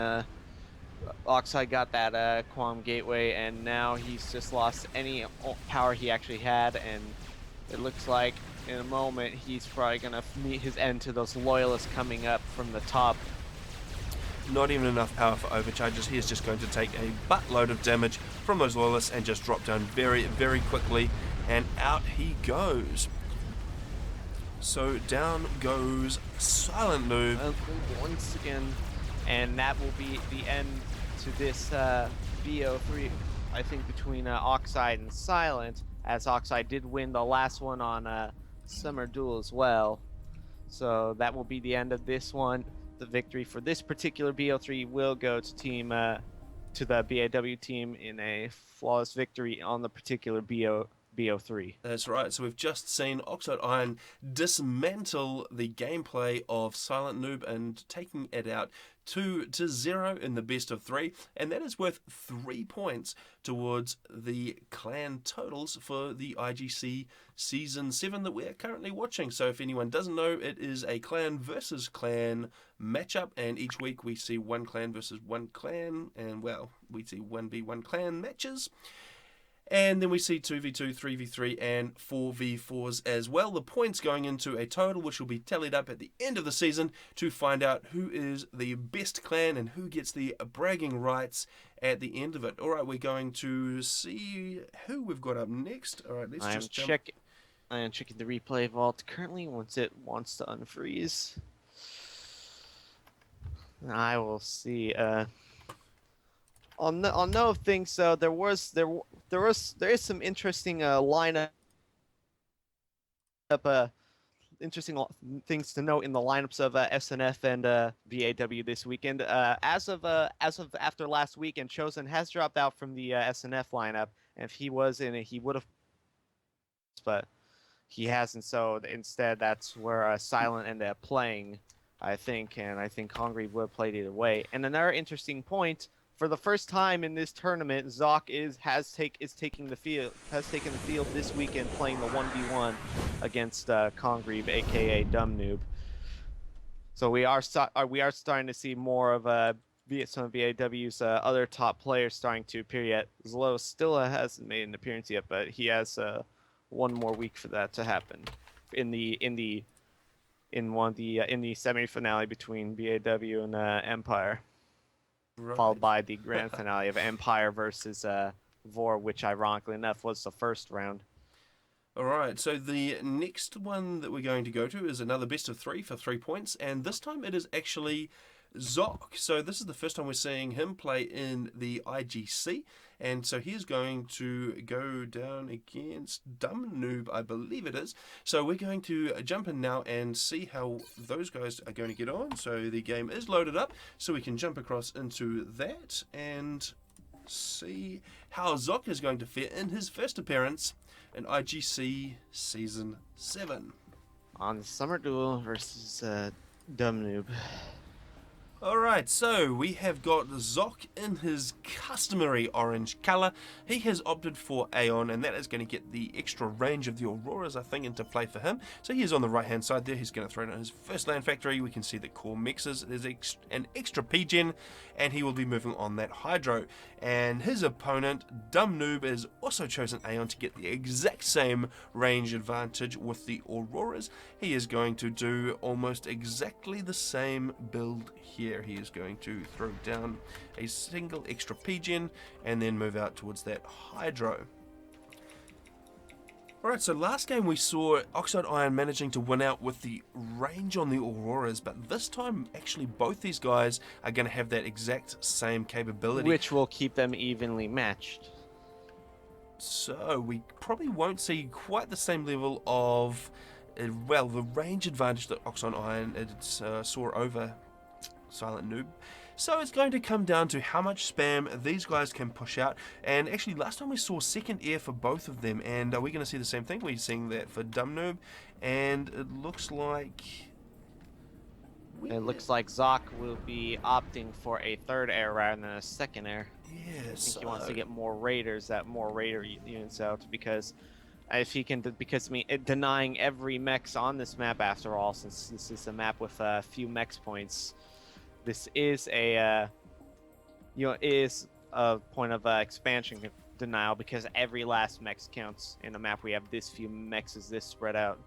Oxide got that Quantum Gateway, and now he's just lost any power he actually had, and it looks like in a moment he's probably gonna meet his end to those loyalists coming up from the top. Not even enough power for overcharges. He is just going to take a buttload of damage from those loyalists and just drop down very, very quickly, and out he goes. So down goes Silent Noob. Once again, and that will be the end to this BO3, I think, between Oxide and Silent, as Oxide did win the last one on Summer Duel as well. So that will be the end of this one. The victory for this particular BO3 will go to to the BAW team in a flawless victory on the particular BO3. That's right, so we've just seen Oxide Iron dismantle the gameplay of Silent Noob and taking it out 2-0 in the best of 3, and that is worth 3 points towards the clan totals for the IGC Season 7 that we're currently watching. So if anyone doesn't know, it is a clan versus clan matchup, and each week we see one clan versus one clan, and well, we see 1v1 clan matches. And then we see 2v2, 3v3, and 4v4s as well. The points going into a total which will be tallied up at the end of the season to find out who is the best clan and who gets the bragging rights at the end of it. All right, we're going to see who we've got up next. All right, let's just jump. I am checking the replay vault currently once it wants to unfreeze. I will see. On no things, so there is some interesting lineup, interesting things to note in the lineups of SNF and BAW this weekend. As of after last weekend, Chosen has dropped out from the SNF lineup, and if he was in it, he would have, but he hasn't. So instead, that's where Silent ended up playing, I think, and I think Hungry would have played either way. And another interesting point. For the first time in this tournament, Zock has taken the field this weekend, playing the 1v1 against Congreve, aka Dumb Noob. So we are starting to see more of some of BAW's other top players starting to appear yet. Zlo still hasn't made an appearance yet, but he has one more week for that to happen in the semi-finale between BAW and Empire. Right. Followed by the grand finale of Empire versus Vor, which ironically enough was the first round. All right, so the next one that we're going to go to is another best of 3 for 3 points, and this time it is actually Zock. So this is the first time we're seeing him play in the IGC, and so he's going to go down against Dumb Noob, I believe it is. So we're going to jump in now and see how those guys are going to get on. So the game is loaded up, so we can jump across into that and see how Zock is going to fare in his first appearance in IGC Season 7. On Summer Duel versus Dumb Noob. Alright, so we have got Zock in his customary orange colour. He has opted for Aeon, and that is going to get the extra range of the Auroras, I think, into play for him. So he is on the right hand side there. He's going to throw down his first land factory. We can see the core mixes. There's an extra P-Gen, and he will be moving on that Hydro. And his opponent, Dumb Noob, has also chosen Aeon to get the exact same range advantage with the Auroras. He is going to do almost exactly the same build here. He is going to throw down a single extra P-Gen and then move out towards that Hydro. Alright, so last game we saw Oxide Iron managing to win out with the range on the Auroras, but this time actually both these guys are going to have that exact same capability. Which will keep them evenly matched. So we probably won't see quite the same level of, well, the range advantage that Oxide Iron saw over Silent Noob. So it's going to come down to how much spam these guys can push out. And actually last time we saw second air for both of them, and are we going to see the same thing? We're seeing that for Dumb Noob, and it looks like Zock will be opting for a third air rather than a second air. Yeah, I think he wants to get more raiders, more raider units out, because if he can, denying every mechs on this map after all, since this is a map with a few mechs points, this is a point of expansion denial, because every last mechs counts in a map. We have this few mechs is this spread out.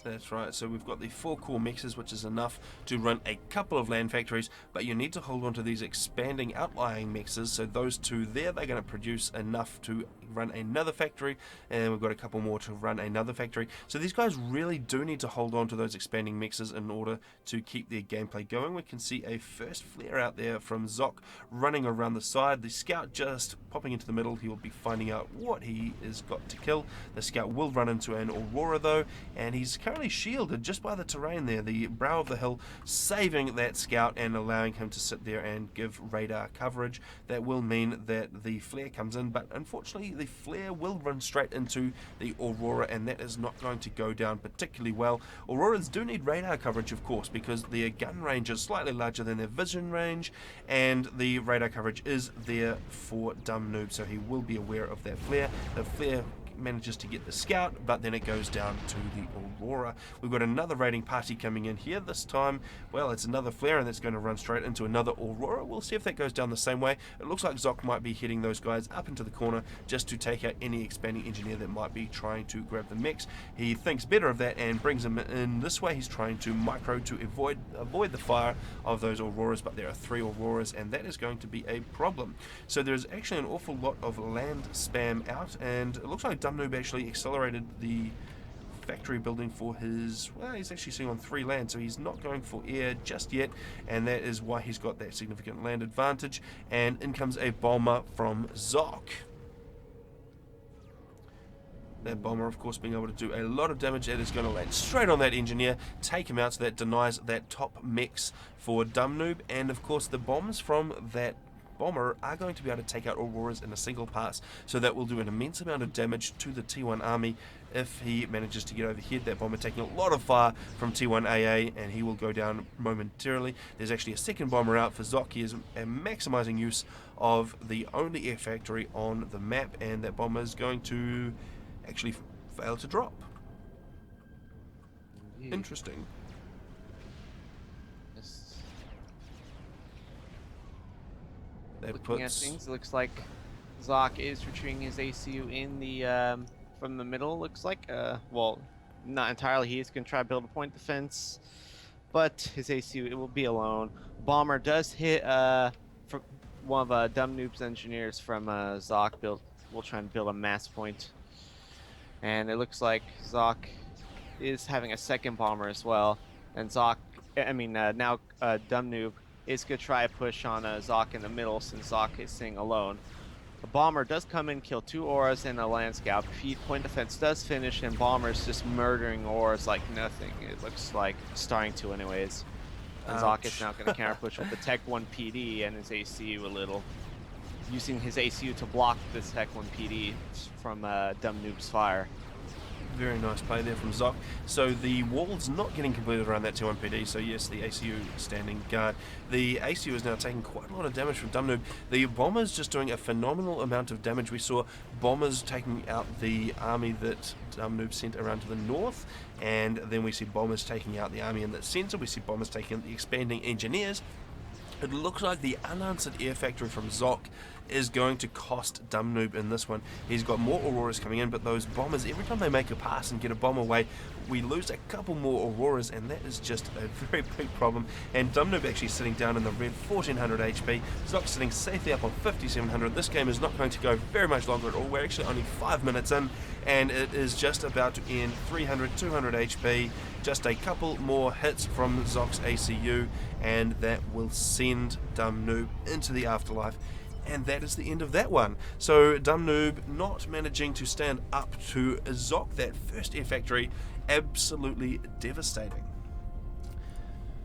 That's right, so we've got the 4 core mixes, which is enough to run a couple of land factories, but you need to hold on to these expanding outlying mixes. So those two there, they're going to produce enough to run another factory, and we've got a couple more to run another factory. So these guys really do need to hold on to those expanding mixes in order to keep their gameplay going. We can see a first flare out there from Zock running around the side. The scout just popping into the middle. He will be finding out what he has got to kill. The scout will run into an Aurora though, and he's currently shielded just by the terrain there. The brow of the hill saving that scout and allowing him to sit there and give radar coverage. That will mean that the flare comes in, but unfortunately the flare will run straight into the Aurora, and that is not going to go down particularly well. Auroras do need radar coverage, of course, because their gun range is slightly larger than their vision range, and the radar coverage is there for Dumb Noob, so he will be aware of that flare. The flare manages to get the scout, but then it goes down to the Aurora. We've got another raiding party coming in here. This time, well, it's another flare, and that's going to run straight into another Aurora. We'll see if that goes down the same way. It looks like Zock might be hitting those guys up into the corner just to take out any expanding engineer that might be trying to grab the mix. He thinks better of that and brings them in this way. He's trying to micro to avoid the fire of those Auroras, but there are 3 Auroras, and that is going to be a problem. So there's actually an awful lot of land spam out, and it looks like Dumb Noob actually accelerated the factory building for his, well, he's actually sitting on 3 land, so he's not going for air just yet, and that is why he's got that significant land advantage. And in comes a bomber from Zock. That bomber, of course, being able to do a lot of damage. It is going to land straight on that engineer, take him out, so that denies that top mix for Dumb Noob. And of course the bombs from that bomber are going to be able to take out Auroras in a single pass, so that will do an immense amount of damage to the T1 army if he manages to get overhead. That bomber taking a lot of fire from T1 AA, and he will go down momentarily. There's actually a second bomber out for Zock. He is maximizing use of the only air factory on the map, and that bomber is going to actually fail to drop. Interesting. Looking at things, it looks like Zock is retreating his ACU in the from the middle. Looks like, well, not entirely. He is going to try to build a point defense, but his ACU, it will be alone. Bomber does hit for one of Dumb Noob's engineers from Zock. We'll try and build a mass point, and it looks like Zock is having a second bomber as well. And Zock, now Dumb Noob is going to try to push on Zock in the middle, since Zock is sitting alone. The bomber does come in, kill 2 auras and a land scout. Point defense does finish, and bomber's just murdering auras like nothing. It looks like starting to anyways. And Zock is now going to counter push with the Tech 1 PD and his ACU a little, using his ACU to block this Tech 1 PD from Dumb Noob's fire. Very nice play there from Zock. So the wall's not getting completed around that T1 PD, so yes, the ACU standing guard. The ACU is now taking quite a lot of damage from Dumnoob. The Bomber's just doing a phenomenal amount of damage. We saw Bombers taking out the army that Dumnoob sent around to the north, and then we see Bombers taking out the army in the centre. We see Bombers taking out the expanding engineers. It looks like the unanswered air factory from Zock is going to cost Dumnoob in this one. He's got more Auroras coming in, but those bombers, every time they make a pass and get a bomb away, we lose a couple more Auroras, and that is just a very big problem. And Dumnoob actually sitting down in the red, 1400 HP. Zock sitting safely up on 5700. This game is not going to go very much longer at all. We're actually only 5 minutes in, and it is just about to end. 300, 200 HP. Just a couple more hits from Zock's ACU, and that will send Dumnoob into the afterlife. And that is the end of that one. So Dumnoob not managing to stand up to Zock, that first air factory, absolutely devastating.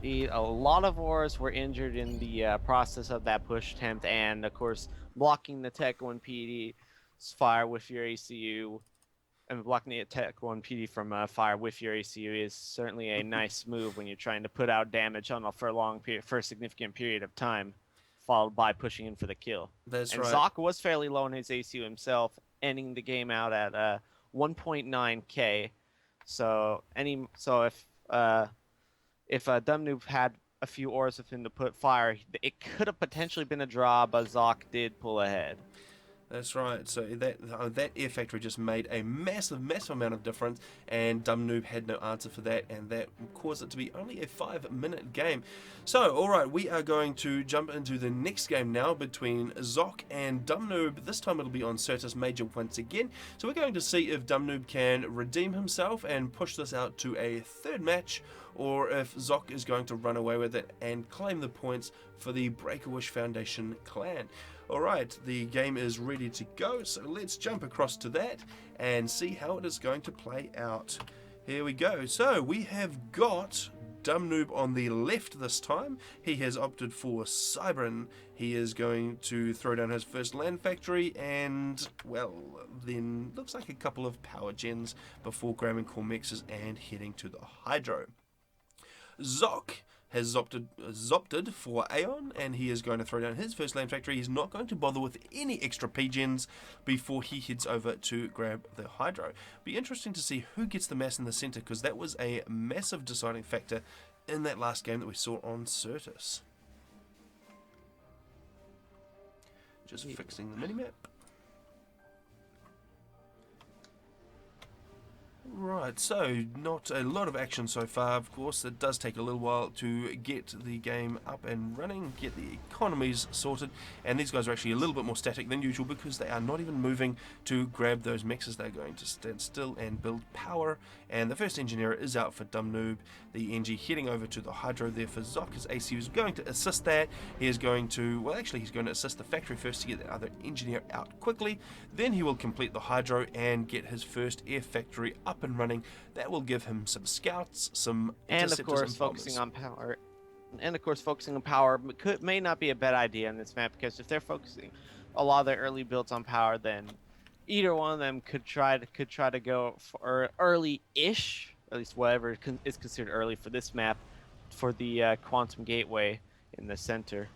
A lot of wars were injured in the process of that push attempt, and of course blocking the Tech 1 PD's fire with your ACU, and blocking the Tech 1 PD from fire with your ACU is certainly a nice move when you're trying to put out damage on for a significant period of time, followed by pushing in for the kill. That's and right. Zock was fairly low on his ACU himself, ending the game out at 1.9k. So if Dumnoob had a few auras with him to put fire, it could have potentially been a draw, but Zock did pull ahead. That's right. So that air factory just made a massive amount of difference, and Dumnoob had no answer for that, and that caused it to be only a 5-minute game. So, all right, we are going to jump into the next game now between Zock and Dumnoob. This time it'll be on Certus Major once again. So we're going to see if Dumnoob can redeem himself and push this out to a third match, or if Zock is going to run away with it and claim the points for the Break-A-Wish Foundation clan. Alright, the game is ready to go, so let's jump across to that and see how it is going to play out. Here we go. So we have got Dumnoob on the left this time. He has opted for Cybran. He is going to throw down his first land factory and, well, then looks like a couple of power gens before grabbing Cormexes and heading to the Hydro. Zock has opted for Aeon, and he is going to throw down his first land factory. He's not going to bother with any extra P-gens before he heads over to grab the Hydro. Be interesting to see who gets the mass in the centre, because that was a massive deciding factor in that last game that we saw on Certus. Just fixing the minimap. Right, so not a lot of action so far. Of course, it does take a little while to get the game up and running, get the economies sorted, and these guys are actually a little bit more static than usual because they are not even moving to grab those mexes. They're going to stand still and build power, and the first engineer is out for Dumnoob. The NG heading over to the Hydro there for Zock. His ACU is going to assist that. He is going to, well, actually he's going to assist the factory first to get the other engineer out quickly. Then he will complete the Hydro and get his first air factory up and running. That will give him some scouts, some interceptors, and of course focusing on power. And of course, focusing on power may not be a bad idea on this map, because if they're focusing a lot of their early builds on power, then either one of them could try to go for early-ish, at least whatever is considered early for this map, for the Quantum Gateway in the center.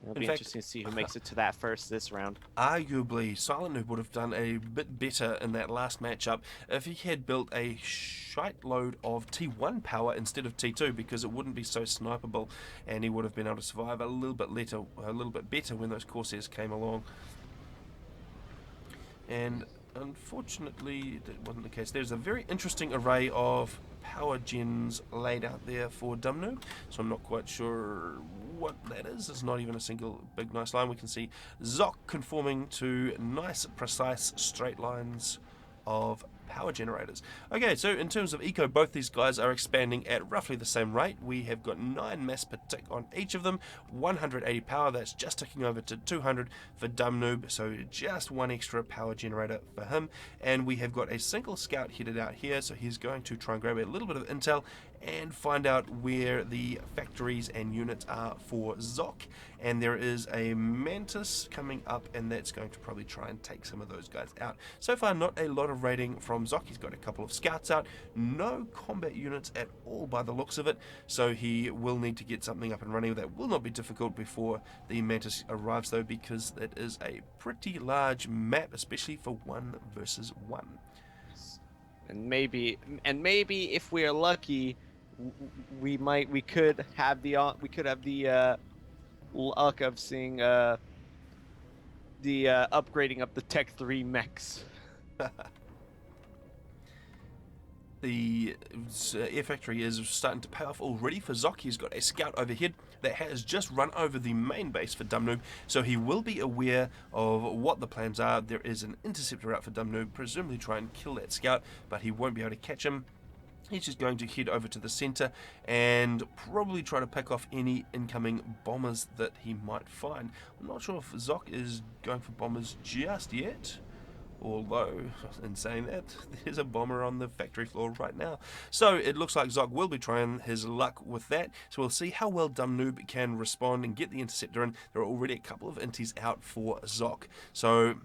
It'll be interesting to see who makes it to that first this round. Arguably, Silent Noob would have done a bit better in that last matchup if he had built a shite load of T1 power instead of T2, because it wouldn't be so snipeable, and he would have been able to survive a little bit better when those Corsairs came along. And unfortunately, that wasn't the case. There's a very interesting array of power gens laid out there for Dumnoob, so I'm not quite sure what that is. It's not even a single big nice line. We can see Zock conforming to nice precise straight lines of power generators. Okay, so in terms of eco, both these guys are expanding at roughly the same rate. We have got 9 mass per tick on each of them, 180 power. That's just ticking over to 200 for Dumnoob, so just 1 extra power generator for him. And we have got a single scout headed out here, so he's going to try and grab a little bit of intel and find out where the factories and units are for Zock. And there is a Mantis coming up, and that's going to probably try and take some of those guys out. So far, not a lot of raiding from Zock. He's got a couple of scouts out, no combat units at all by the looks of it, so he will need to get something up and running. That will not be difficult before the Mantis arrives, though, because it is a pretty large map, especially for 1 versus 1. And maybe if we're lucky, we could have the luck of seeing the upgrading of the Tech 3 mechs. The air factory is starting to pay off already for Zock. He's got a scout overhead that has just run over the main base for Dumnoob, so he will be aware of what the plans are. There is an interceptor out for Dumnoob, presumably try and kill that scout, but he won't be able to catch him. He's just going to head over to the center and probably try to pick off any incoming bombers that he might find. I'm not sure if Zock is going for bombers just yet, although, in saying that, there's a bomber on the factory floor right now. So it looks like Zock will be trying his luck with that. So we'll see how well Dumnoob can respond and get the interceptor in. There are already a couple of inties out for Zock, so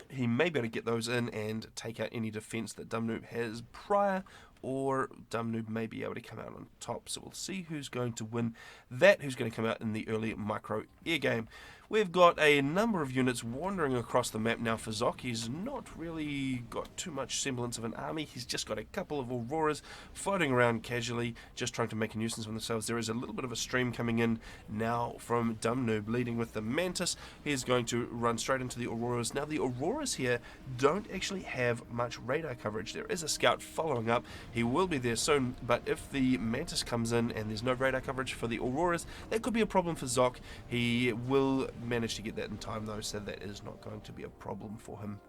he may be able to get those in and take out any defense that Dumnoob has prior, or Dumnoob may be able to come out on top. So we'll see who's going to win that, who's going to come out in the early micro air game. We've got a number of units wandering across the map now for Zock. He's not really got too much semblance of an army. He's just got a couple of Auroras floating around casually, just trying to make a nuisance of themselves. There is a little bit of a stream coming in now from Dumnoob, leading with the Mantis. He's going to run straight into the Auroras. Now, the Auroras here don't actually have much radar coverage. There is a scout following up. He will be there soon, but if the Mantis comes in and there's no radar coverage for the Auroras, that could be a problem for Zock. He will manage to get that in time, though, so that is not going to be a problem for him.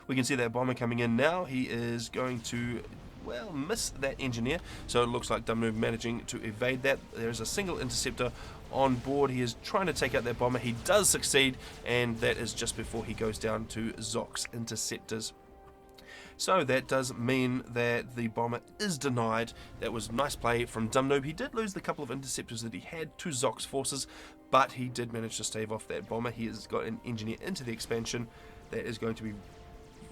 We can see that bomber coming in now. He is going to, well, miss that engineer, so it looks like Dumnoob managing to evade that. There's a single interceptor on board. He is trying to take out that bomber. He does succeed, and that is just before he goes down to Zock's interceptors. So that does mean that the bomber is denied. That was nice play from Dumnoob. He did lose the couple of interceptors that he had to Zock's forces, but he did manage to stave off that bomber. He has got an engineer into the expansion. That is going to be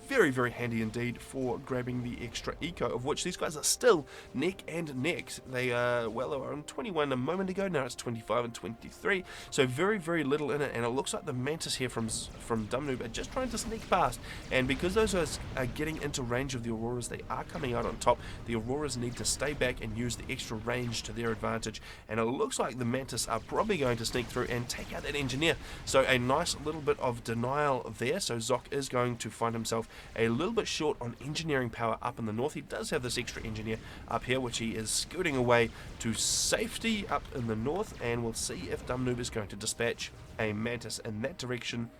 very, very handy indeed for grabbing the extra eco, of which these guys are still neck and neck. They are, well, they were on 21 a moment ago, now it's 25 and 23, so very, very little in it, and it looks like the Mantis here from Dumnoob are just trying to sneak past, and because those guys are getting into range of the Auroras, they are coming out on top. The Auroras need to stay back and use the extra range to their advantage, and it looks like the Mantis are probably going to sneak through and take out that engineer. So a nice little bit of denial there, so Zock is going to find himself a little bit short on engineering power up in the north. He does have this extra engineer up here, which he is scooting away to safety up in the north, and we'll see if Dumnoob is going to dispatch a Mantis in that direction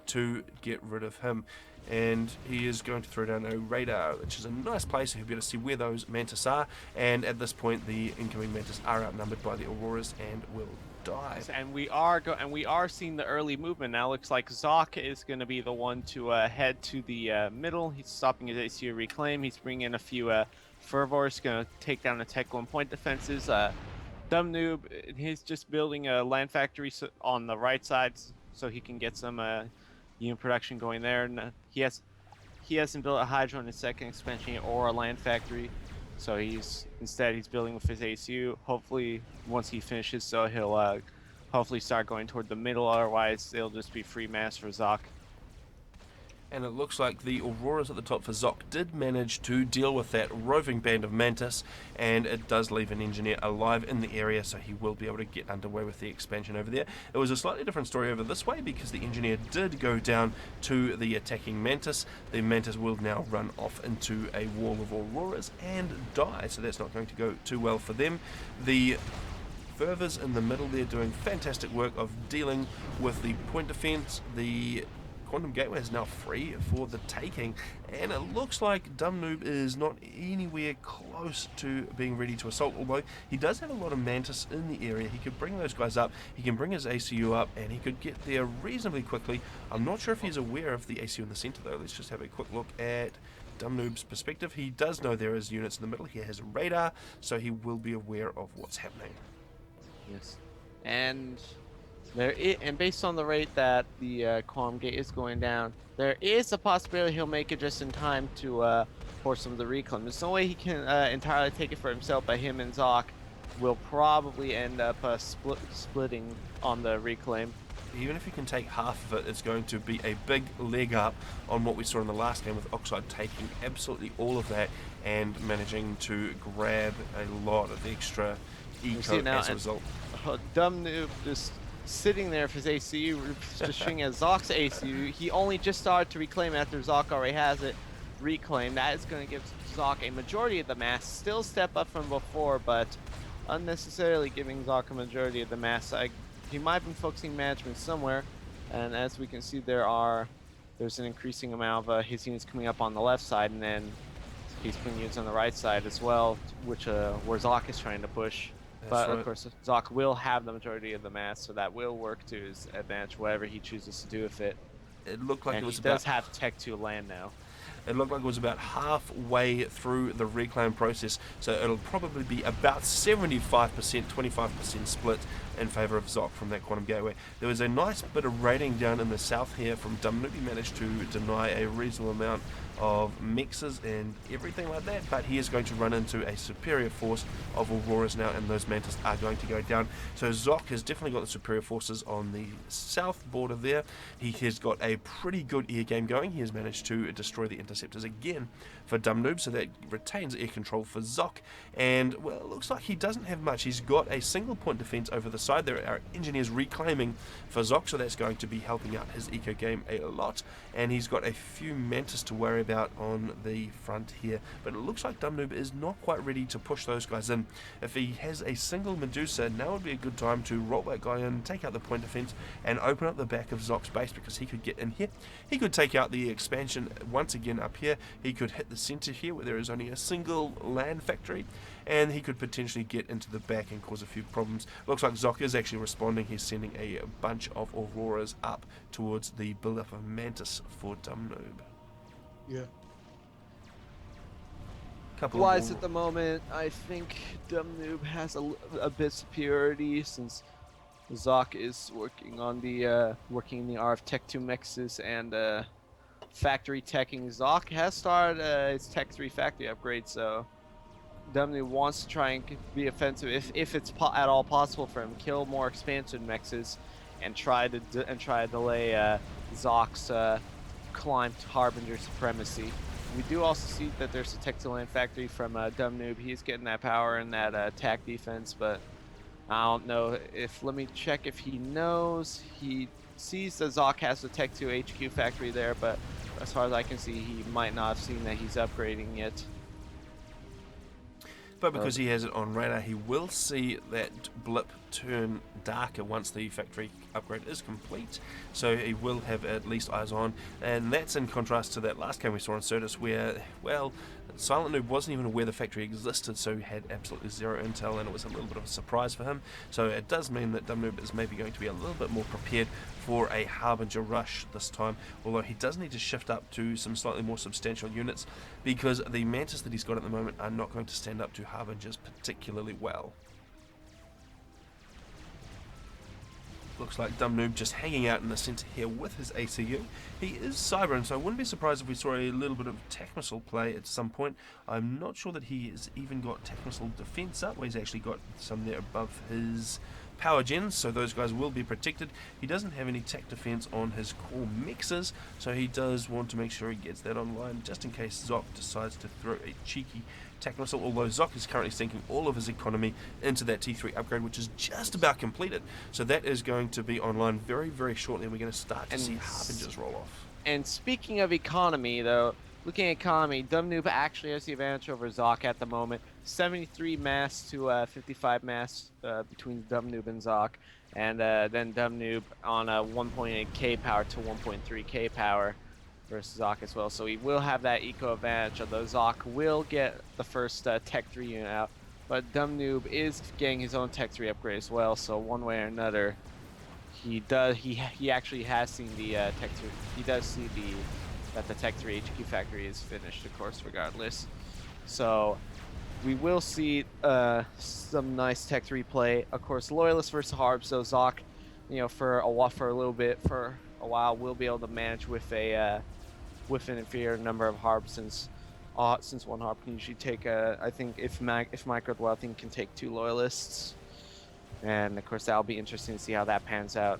to get rid of him. And he is going to throw down a radar, which is a nice place, so he'll be able to see where those Mantis are, and at this point the incoming Mantis are outnumbered by the Auroras and will die. And we are seeing the early movement now. Looks like Zock is going to be the one to head to the middle. He's stopping his ACU reclaim. He's bringing in a few fervors, going to take down the Tech 1 point defenses. Dumnoob, he's just building a land factory on the right side so he can get some unit production going there. And he hasn't built a Hydro in his second expansion or a land factory, so he's building with his ACU. Hopefully, once he finishes, so he'll hopefully start going toward the middle. Otherwise, it'll just be free mass for Zock. And it looks like the Auroras at the top for Zock did manage to deal with that roving band of Mantis, and it does leave an engineer alive in the area, so he will be able to get underway with the expansion over there. It was a slightly different story over this way because the engineer did go down to the attacking Mantis. The Mantis will now run off into a wall of Auroras and die, so that's not going to go too well for them. The Fervors in the middle there doing fantastic work of dealing with the point defense. The Quantum Gateway is now free for the taking, and it looks like Dumnoob is not anywhere close to being ready to assault, although he does have a lot of Mantis in the area. He could bring those guys up, he can bring his ACU up, and he could get there reasonably quickly. I'm not sure if he's aware of the ACU in the centre though. Let's just have a quick look at Dumnoob's perspective. He does know there is units in the middle. He has a radar, so he will be aware of what's happening. Yes, and and based on the rate that the quantum gate is going down, there is a possibility he'll make it just in time to force some of the reclaim. There's no way he can entirely take it for himself, but him and Zock will probably end up splitting on the reclaim. Even if you can take half of it, it's going to be a big leg up on what we saw in the last game, with Oxide taking absolutely all of that and managing to grab a lot of extra eco as a result. Dumnoob just sitting there for his ACU, just shooting at Zock's ACU. He only just started to reclaim after Zock already has it reclaimed. That is going to give Zock a majority of the mass. Still step up from before, but unnecessarily giving Zock a majority of the mass. He might have been focusing management somewhere, and as we can see, there's an increasing amount of his units coming up on the left side, and then he's putting units on the right side as well, which where Zock is trying to push. But of course, Zock will have the majority of the mass, so that will work to his advantage, whatever he chooses to do with it. It looked like and it was he does have Tech 2 land now. It looked like it was about halfway through the reclaim process, so it'll probably be about 75%, 25% split in favour of Zock from that Quantum Gateway. There was a nice bit of raiding down in the south here from Dumnoob. He managed to deny a reasonable amount of mexes and everything like that, but he is going to run into a superior force of Auroras now, and those Mantis are going to go down. So Zock has definitely got the superior forces on the south border there. He has got a pretty good air game going. He has managed to destroy the interceptors again for Dumnoob, so that retains air control for Zock. And well, it looks like he doesn't have much. He's got a single point defense over the side. There are engineers reclaiming for Zock, so that's going to be helping out his eco game a lot. And he's got a few Mantis to worry about on the front here, but it looks like Dumnoob is not quite ready to push those guys in. If he has a single Medusa, now would be a good time to roll that guy in, take out the point defense, and open up the back of Zock's base, because he could get in here. He could take out the expansion once again up here. He could hit the center here where there is only a single land factory, and he could potentially get into the back and cause a few problems. Looks like Zock is actually responding. He's sending a bunch of Auroras up towards the build-up of Mantis for Dumnoob. Yeah. Wise at the moment, I think Dumnoob has a bit superiority, since Zock is working on the working in the RF Tech 2 mexes and factory teching. Zock has started his Tech 3 factory upgrade, so Dumnoob wants to try and be offensive if it's at all possible for him. Kill more expansion mexes and try to delay Zock's climb to Harbinger supremacy. We do also see that there's a Tech 2 land factory from Dumnoob. He's getting that power and that attack defense, but I don't know if. Let me check if he knows. He sees that Zock has the Tech 2 HQ factory there, but as far as I can see, he might not have seen that he's upgrading yet. But because he has it on radar, he will see that blip turn darker once the factory upgrade is complete. So he will have at least eyes on. And that's in contrast to that last game we saw in Certus, where, well, Silent Noob wasn't even aware the factory existed, so he had absolutely zero intel, and it was a little bit of a surprise for him. So it does mean that Dumnoob is maybe going to be a little bit more prepared for a Harbinger rush this time, although he does need to shift up to some slightly more substantial units, because the Mantis that he's got at the moment are not going to stand up to Harbingers particularly well. Looks like Dumnoob just hanging out in the centre here with his ACU. He is Cybern, so I wouldn't be surprised if we saw a little bit of tech missile play at some point. I'm not sure that he has even got tech missile defense up. Well, he's actually got some there above his power gens, so those guys will be protected. He doesn't have any tech defense on his core mixers, so he does want to make sure he gets that online just in case Zock decides to throw a cheeky tech missile, although Zock is currently sinking all of his economy into that T3 upgrade, which is just about completed. So that is going to be online very, very shortly, and we're going to start to see Harbingers roll off. And speaking of economy, though, looking at economy, Dumnoob actually has the advantage over Zock at the moment. 73 mass to 55 mass between Dumnoob and Zock. and then Dumb Noob on a 1.8k power to 1.3k power versus Zock as well. So he will have that eco advantage, although Zock will get the first Tech 3 unit out. But Dumb Noob is getting his own Tech 3 upgrade as well, so one way or another, he actually has seen the Tech 3. He does see that the Tech 3 HQ factory is finished, of course, regardless. So we will see some nice Tech 3 play. Of course, Loyalist versus Harb, so Zock, for a while, will be able to manage with an inferior number of Harbs since one Harb can usually take I think if microed well, I think can take 2 Loyalists. And of course, that'll be interesting to see how that pans out.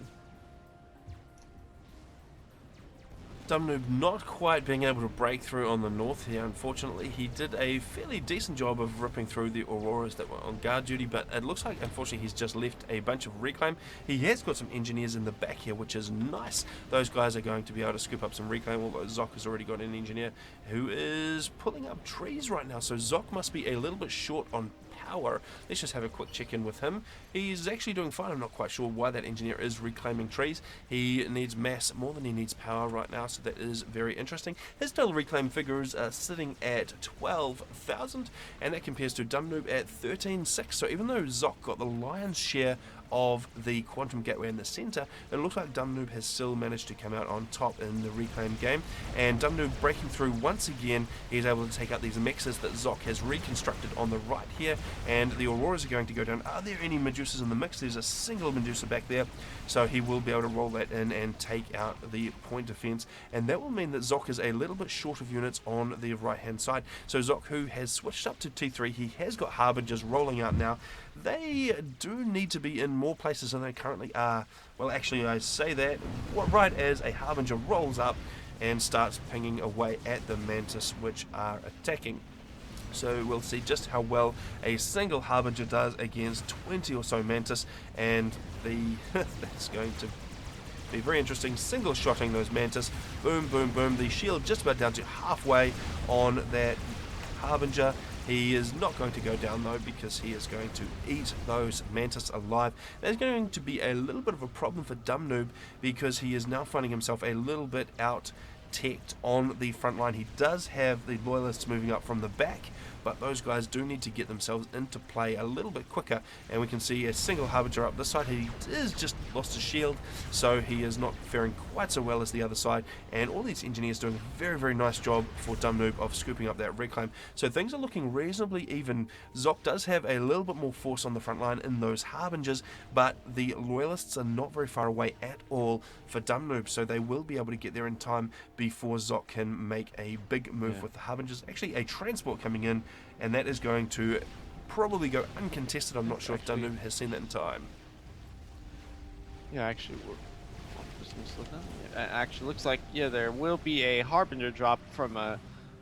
Dumb Noob not quite being able to break through on the north here, unfortunately. He did a fairly decent job of ripping through the Auroras that were on guard duty, but it looks like, unfortunately, he's just left a bunch of reclaim. He has got some engineers in the back here, which is nice. Those guys are going to be able to scoop up some reclaim, although Zock has already got an engineer who is pulling up trees right now, so Zock must be a little bit short on power. Let's just have a quick check in with him. He's actually doing fine. I'm not quite sure why that engineer is reclaiming trees. He needs mass more than he needs power right now, so that is very interesting. His total reclaim figures are sitting at 12,000, and that compares to Dumb Noob at 13,600. So even though Zock got the lion's share of the quantum gateway in the center, it looks like Dumb Noob has still managed to come out on top in the reclaim game, and Dumb Noob breaking through once again. He's able to take out these mexes that Zock has reconstructed on the right here, and the Auroras are going to go down. Are there any Medusas in the mix? There's a single Medusa back there, so he will be able to roll that in and take out the point defense, and that will mean that Zock is a little bit short of units on the right hand side. So Zock, who has switched up to T3, he has got Harbingers rolling out now. They do need to be in more places than they currently are. Well, actually, I say that right as a Harbinger rolls up and starts pinging away at the Mantis, which are attacking. So we'll see just how well a single Harbinger does against 20 or so Mantis, and that's going to be very interesting. Single shotting those Mantis. Boom, boom, boom. The shield just about down to halfway on that Harbinger. He is not going to go down though, because he is going to eat those Mantis alive. That's going to be a little bit of a problem for Dumb Noob, because he is now finding himself a little bit out-teched on the front line. He does have the Loyalists moving up from the back, but those guys do need to get themselves into play a little bit quicker, and we can see a single Harbinger up this side. He is just lost his shield, so he is not faring quite so well as the other side, and all these engineers doing a very, very nice job for Dumb Noob of scooping up that reclaim. So things are looking reasonably even. Zock does have a little bit more force on the front line in those Harbingers, but the Loyalists are not very far away at all for Dumb Noob, so they will be able to get there in time before Zock can make a big move with the Harbingers. Actually, a transport coming in, and that is going to probably go uncontested. I'm not sure if Dumb Noob has seen that in time. Yeah, actually, actually looks like there will be a Harbinger drop from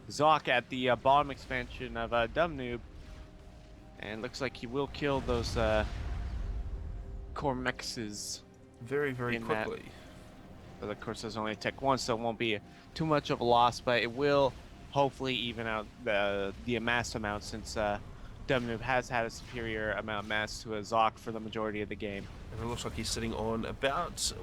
Zock at the bottom expansion of Dumb Noob, and looks like he will kill those Cormexes very, very quickly. But of course, there's only Tech 1, so it won't be too much of a loss, but it will hopefully even out the mass amount, since Dumb Noob has had a superior amount of mass to a Zock for the majority of the game. And it looks like he's sitting on about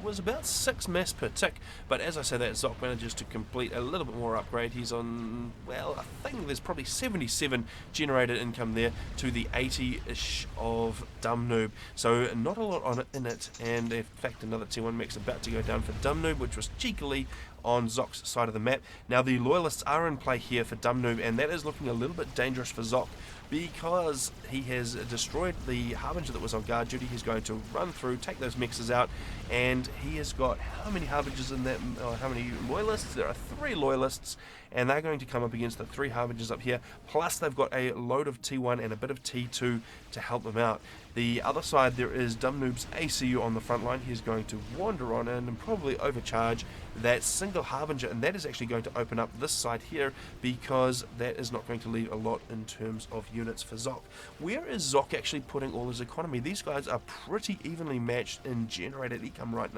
6 mass per tick, but as I say that, Zock manages to complete a little bit more upgrade. He's on, well, I think there's probably 77 generated income there to the 80-ish of Dumb Noob, so not a lot on it in it. And in fact, another T1 mech's about to go down for Dumb Noob, which was cheekily on Zock's side of the map. Now the Loyalists are in play here for Dumb Noob, and that is looking a little bit dangerous for Zock, because he has destroyed the Harbinger that was on guard duty. He's going to run through, take those mexes out, and he has got how many Harbingers in that, how many Loyalists? There are 3 Loyalists, and they're going to come up against the 3 Harbingers up here, plus they've got a load of T1 and a bit of T2 to help them out. The other side, there is Dumb Noob's ACU on the front line. He's going to wander on in and probably overcharge that single Harbinger, and that is actually going to open up this side here, because that is not going to leave a lot in terms of units for Zock. Where is Zock actually putting all his economy? These guys are pretty evenly matched in generated income right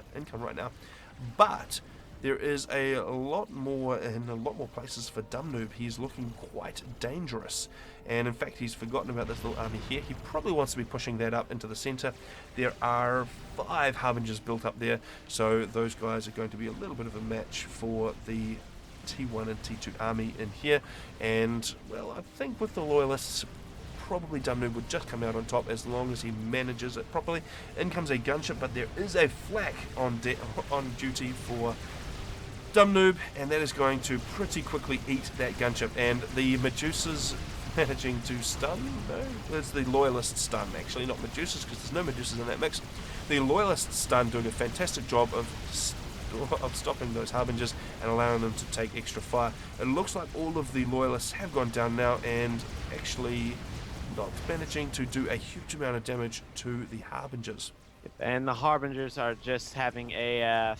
now, but there is a lot more in a lot more places for Dumnoob. He's looking quite dangerous. And in fact, he's forgotten about this little army here. He probably wants to be pushing that up into the center. There are 5 Harbingers built up there, so those guys are going to be a little bit of a match for the T1 and T2 army in here. And, well, I think with the Loyalists, probably Dumnoob would just come out on top as long as he manages it properly. In comes a gunship, but there is a flak on duty for Dumnoob, and that is going to pretty quickly eat that gunship. And the Medusas managing to stun? No, it's the Loyalist stun, actually, not Medusas, because there's no Medusas in that mix. The Loyalist stun doing a fantastic job of stopping those Harbingers and allowing them to take extra fire. It looks like all of the Loyalists have gone down now, and actually not managing to do a huge amount of damage to the Harbingers. And the Harbingers are just having a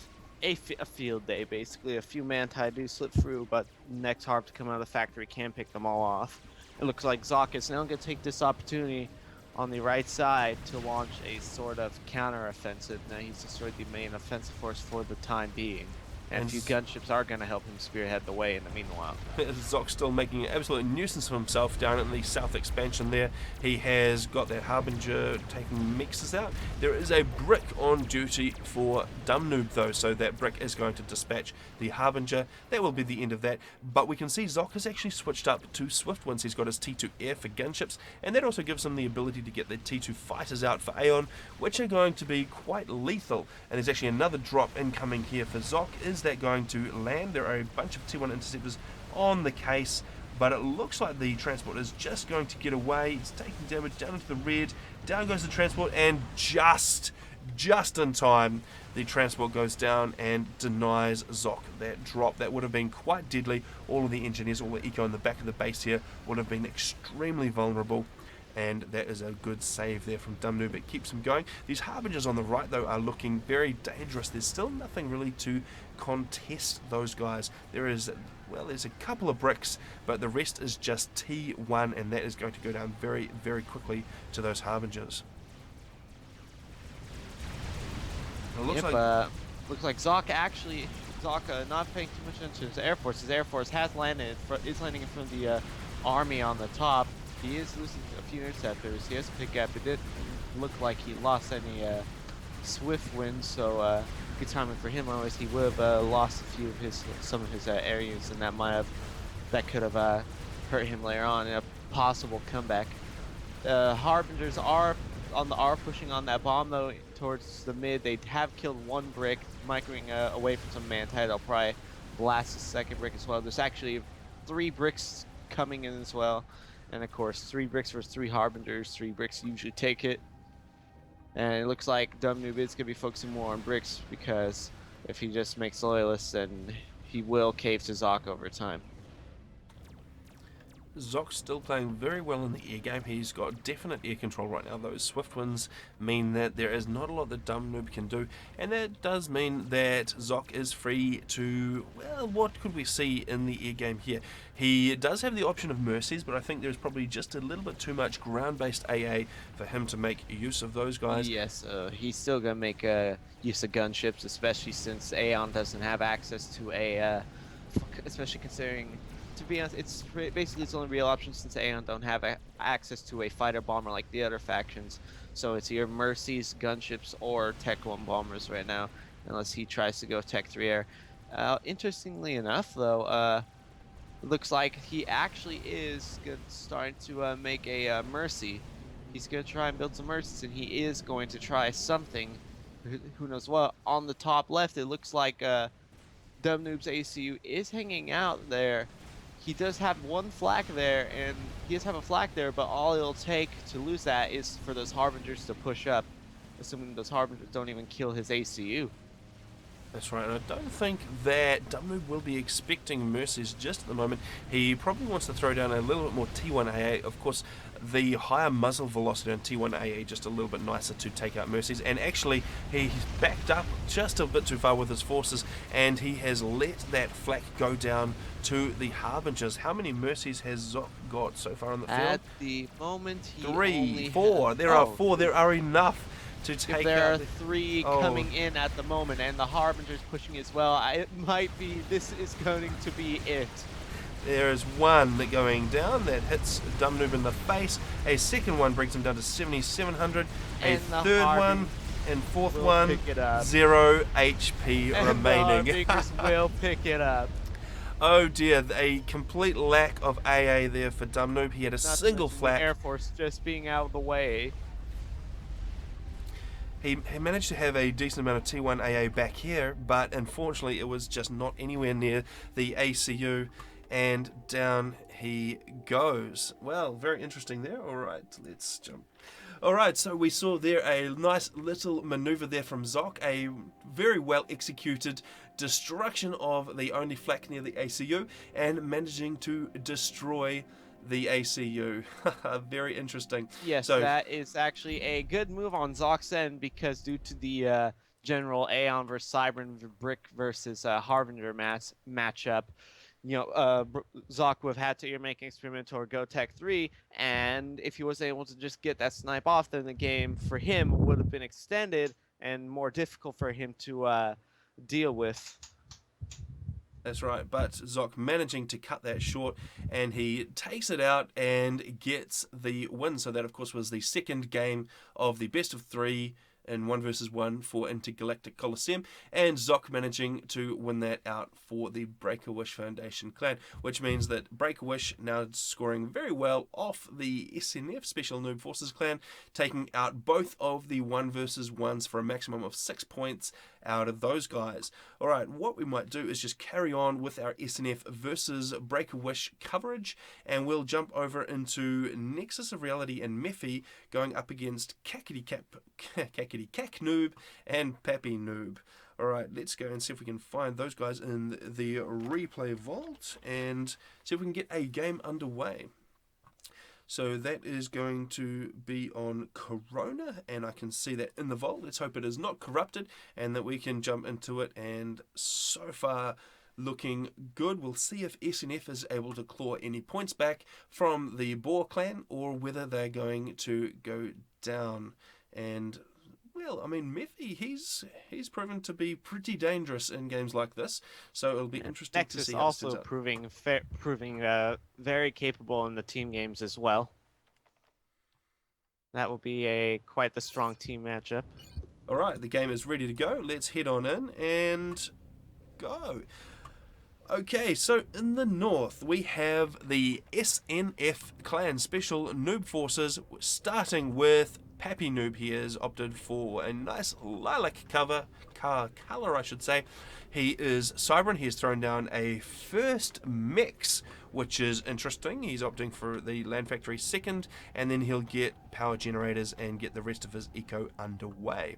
field day, basically. A few Manti do slip through, but next Harp to come out of the factory can pick them all off. It looks like Zock is now going to take this opportunity on the right side to launch a sort of counter-offensive. Now he's destroyed the main offensive force for the time being. And a few gunships are going to help him spearhead the way in the meanwhile. Zock's still making an absolute nuisance of himself down in the south expansion there. He has got that Harbinger taking mixes out. There is a brick on duty for Dumnoob though, so that brick is going to dispatch the Harbinger. That will be the end of that. But we can see Zock has actually switched up to Swift once he's got his T2 Air for gunships, and that also gives him the ability to get the T2 fighters out for Aeon, which are going to be quite lethal. And there's actually another drop incoming here for Zock. Is that going to land? There are a bunch of T1 interceptors on the case, but it looks like the transport is just going to get away. It's taking damage down into the red. Down goes the transport, and just in time, the transport goes down and denies Zock that drop. That would have been quite deadly. All of the engineers, all the eco in the back of the base here would have been extremely vulnerable. And that is a good save there from Dumnoob. It keeps him going. These Harbingers on the right, though, are looking very dangerous. There's still nothing really to contest those guys. There's a couple of bricks, but the rest is just T1, and that is going to go down very, very quickly to those Harbingers. It looks like Zock not paying too much attention to his Air Force. His Air Force has landing in front of the army on the top. He is losing a few interceptors. He has a pickup. It didn't look like he lost any swift wins, so good timing for him. Otherwise, he would have lost some of his areas, and that could have hurt him later on in a possible comeback. Harbingers are pushing on that bomb though towards the mid. They have killed one brick, microing away from some Manti. They'll probably blast the second brick as well. There's actually 3 bricks coming in as well. And of course, 3 bricks versus 3 Harbingers. 3 bricks usually take it. And it looks like Dumnoob is going to be focusing more on bricks, because if he just makes Loyalists, then he will cave to Zock over time. Zock's still playing very well in the air game. He's got definite air control right now. Those swift wins mean that there is not a lot that Dumnoob can do, and that does mean that Zock is free to, well, what could we see in the air game here? He does have the option of Mercies, but I think there's probably just a little bit too much ground-based AA for him to make use of those guys. Yes, he's still going to make use of gunships, especially since Aeon doesn't have access to especially considering, to be honest, it's basically its only real option since Aeon don't have access to a fighter bomber like the other factions. So it's either Mercies, gunships, or Tech 1 bombers right now, unless he tries to go Tech 3 air. Interestingly enough, though, it looks like he actually is starting to make a Mercy. He's going to try and build some Mercies, and he is going to try something. Who knows what? On the top left, it looks like Dumnoob's ACU is hanging out there. He does have 1 flak there, and he does have a flak there, but all it'll take to lose that is for those Harbingers to push up, assuming those Harbingers don't even kill his ACU. That's right, and I don't think that Dumnoob will be expecting Mercies just at the moment. He probably wants to throw down a little bit more T1 AA. Of course, the higher muzzle velocity on T1 AA just a little bit nicer to take out Mercies, and actually he's backed up just a bit too far with his forces, and he has let that flak go down to the Harbingers. How many Mercies has Zock got so far on the field? At the moment, he 3, only 4. has... There are 4. There are enough to if take there out are the... 3 Oh. coming in at the moment, and the Harbinger's pushing as well, this is going to be it. There is one going down that hits Dumb Noob in the face. A second one brings him down to 7,700. A And the third Harbin one and fourth will one, pick it up. 0 HP And remaining. the Harbingers will pick it up. Oh dear, a complete lack of AA there for Dumb Noob. He had a Not to single mention the flak. Air Force just being out of the way. He managed to have a decent amount of T1 AA back here, but unfortunately it was just not anywhere near the ACU, and down he goes. Well, very interesting there. Alright, let's jump. Alright, so we saw there a nice little maneuver there from Zock, a very well executed destruction of the only flak near the ACU, and managing to destroy the ACU. Very interesting. Yes, so, that is actually a good move on Zock's end, because due to the general Aeon versus Cybern Brick versus Harbinger matchup, Zock would have had to either make an experiment or go Tech 3, and if he was able to just get that snipe off, then the game for him would have been extended and more difficult for him to deal with. That's right, but Zock managing to cut that short, and he takes it out and gets the win. So that, of course, was the second game of the best of 3 in 1 versus 1 for Intergalactic Colusseum, and Zock managing to win that out for the Break-A-Wish Foundation clan, which means that Break-A-Wish now scoring very well off the SNF Special Noob Forces clan, taking out both of the 1 versus 1s for a maximum of 6 points out of those guys. Alright, what we might do is just carry on with our SNF versus Break-A-Wish coverage, and we'll jump over into Nexus of Reality and Mephi going up against Cackety Cack Noob and Pappy Noob. Alright, let's go and see if we can find those guys in the replay vault and see if we can get a game underway. So that is going to be on Corona, and I can see that in the vault. Let's hope it is not corrupted and that we can jump into it, and so far looking good. We'll see if SNF is able to claw any points back from the BAW clan or whether they're going to go down. And well, I mean, Mephi, he's proven to be pretty dangerous in games like this, so it'll be interesting Nexus to see how this also turns out. proving very capable in the team games as well. That will be quite the strong team matchup. Alright, the game is ready to go. Let's head on in and go. Okay, so in the north we have the SNF clan Special Noob Forces, starting with Pappy Noob. He has opted for a nice lilac color, I should say. He is Cybern. He has thrown down a first mix, which is interesting. He's opting for the Land Factory second, and then he'll get power generators and get the rest of his eco underway.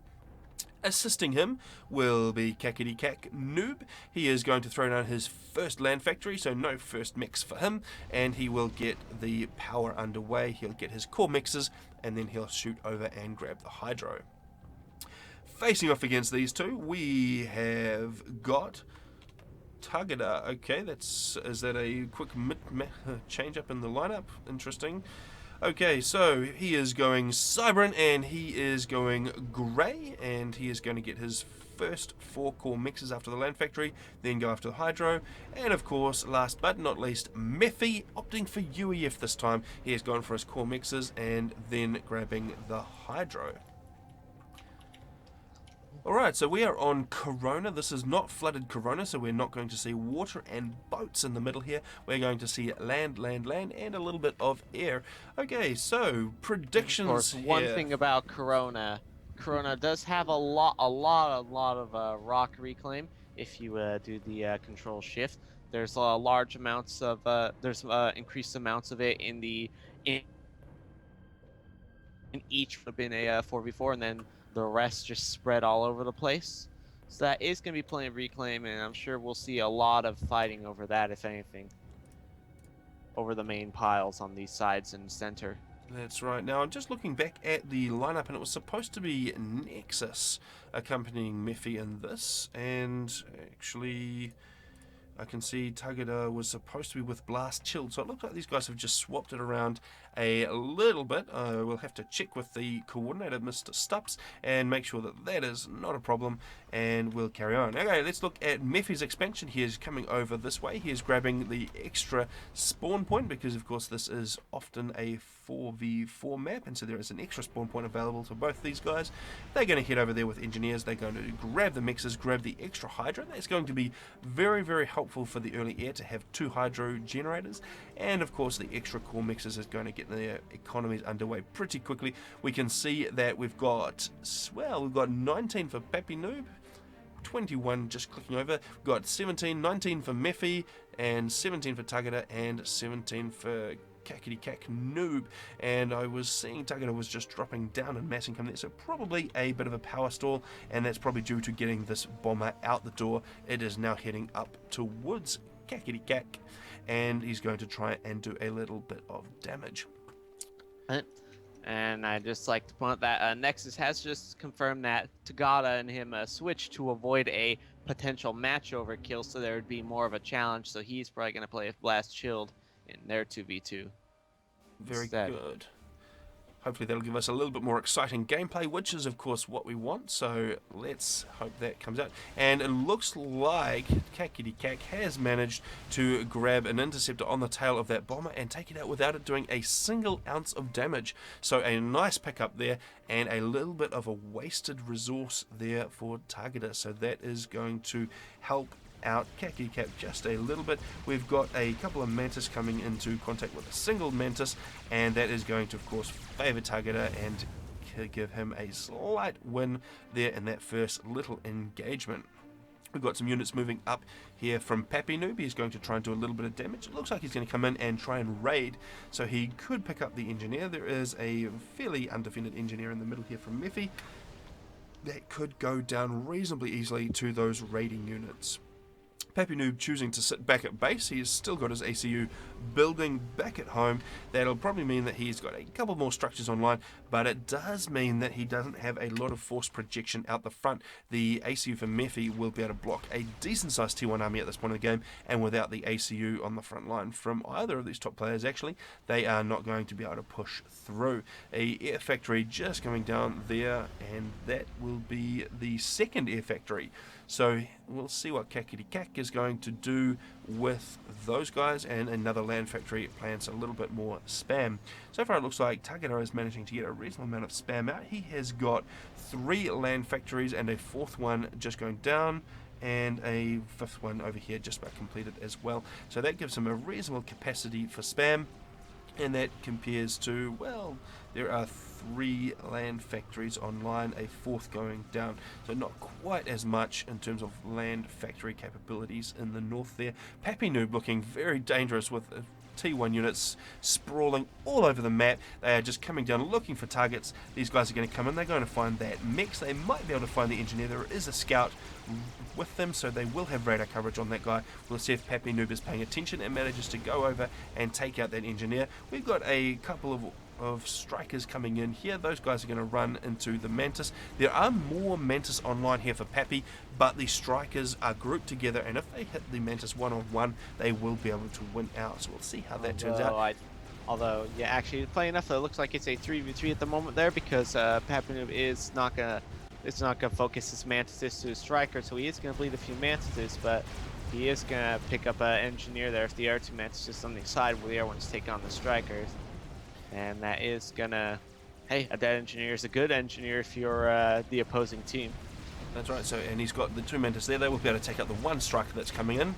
Assisting him will be Cackety Cack Noob. He is going to throw down his first Land Factory, so no first mix for him, and he will get the power underway. He'll get his core mixes, and then he'll shoot over and grab the Hydro. Facing off against these two, we have got Tagada. Okay, is that a quick change up in the lineup? Interesting. Okay, so he is going Cybern, and he is going Grey, and he is going to get his first 4 core mixes after the Land Factory, then go after the Hydro, and of course, last but not least, Mephi, opting for UEF this time. He has gone for his core mixes, and then grabbing the Hydro. Alright, so we are on Corona. This is not flooded Corona, so we're not going to see water and boats in the middle here. We're going to see land, and a little bit of air. Okay, so predictions. Of course, one thing about Corona does have a lot of rock reclaim. If you do the control shift, there's large amounts of increased amounts of it in each would have been a 4v4, and then the rest just spread all over the place. So that is going to be plenty of reclaim, and I'm sure we'll see a lot of fighting over that, if anything, over the main piles on these sides and center. That's right. Now, I'm just looking back at the lineup, and it was supposed to be Nexus accompanying Mephi in this, and actually, I can see Tagada was supposed to be with Blast Chilled, so it looks like these guys have just swapped it around a little bit. We'll have to check with the coordinator, Mr. Stups, and make sure that that is not a problem, and we'll carry on. Okay, let's look at Mephi's expansion. He is coming over this way. He is grabbing the extra spawn point, because of course this is often a 4v4 map, and so there is an extra spawn point available to both these guys. They're going to head over there with engineers. They're going to grab the mixers, grab the extra hydro. That's going to be very, very helpful for the early air to have 2 hydro generators, and of course the extra core mixers is going to get the economies underway pretty quickly. We can see that we've got 19 for Pappy Noob, 21 just clicking over. We've got 17, 19 for Mephi, and 17 for Tagada, and 17 for Cackety Cack Noob. And I was seeing Tagada was just dropping down and mass income there, so probably a bit of a power stall, and that's probably due to getting this bomber out the door. It is now heading up towards Cackety Cack, and he's going to try and do a little bit of damage. And I'd just like to point out that Nexus has just confirmed that Tagada and him switched to avoid a potential match overkill, so there would be more of a challenge, so he's probably going to play with Blast Chilled in their 2v2. Very instead. good. Hopefully that'll give us a little bit more exciting gameplay, which is of course what we want, so let's hope that comes out. And it looks like Cackety Cack has managed to grab an interceptor on the tail of that bomber and take it out without it doing a single ounce of damage. So a nice pickup there, and a little bit of a wasted resource there for Tagada, so that is going to help out Cackety Cack just a little bit. We've got a couple of Mantis coming into contact with a single Mantis, and that is going to of course favour Tagada and give him a slight win there in that first little engagement. We've got some units moving up here from Pappy Noob. He's going to try and do a little bit of damage. It looks like he's going to come in and try and raid, so he could pick up the engineer. There is a fairly undefended engineer in the middle here from Mephi. That could go down reasonably easily to those raiding units. Pappy Noob choosing to sit back at base. He's still got his ACU building back at home. That'll probably mean that he's got a couple more structures online, but it does mean that he doesn't have a lot of force projection out the front. The ACU for Mephi will be able to block a decent sized T1 army at this point in the game, and without the ACU on the front line from either of these top players, actually, they are not going to be able to push through. A air factory just coming down there, and that will be the second air factory. So we'll see what Cackety Cack is going to do with those guys, and another land factory plants a little bit more spam. So far it looks like Tagada is managing to get a reasonable amount of spam out. He has got 3 land factories and a 4th one just going down, and a 5th one over here just about completed as well. So that gives him a reasonable capacity for spam, and that compares to, well, there are 3 land factories online, a 4th going down, so not quite as much in terms of land factory capabilities in the north there. Pappy Noob looking very dangerous with T1 units sprawling all over the map. They are just coming down looking for targets. These guys are going to come in, they're going to find that mix, they might be able to find the engineer. There is a scout with them, so they will have radar coverage on that guy. We'll see if Pappy Noob is paying attention and manages to go over and take out that engineer. We've got a couple of strikers coming in here. Those guys are going to run into the Mantis. There are more Mantis online here for Pappy, but the strikers are grouped together, and if they hit the Mantis one-on-one, they will be able to win out. So we'll see how that turns out. Although, yeah, actually, funny enough, it looks like it's a 3v3 at the moment there, because Pappy Noob is not gonna focus his Mantises to his striker, so he is gonna bleed a few Mantises, but he is gonna pick up an engineer there if the R2 Mantises on the side where the R1s take on the strikers. And that is gonna, hey, a dead engineer is a good engineer if you're the opposing team. That's right, so, and he's got the 2 Mantis there. They will be able to take out the 1 striker that's coming in.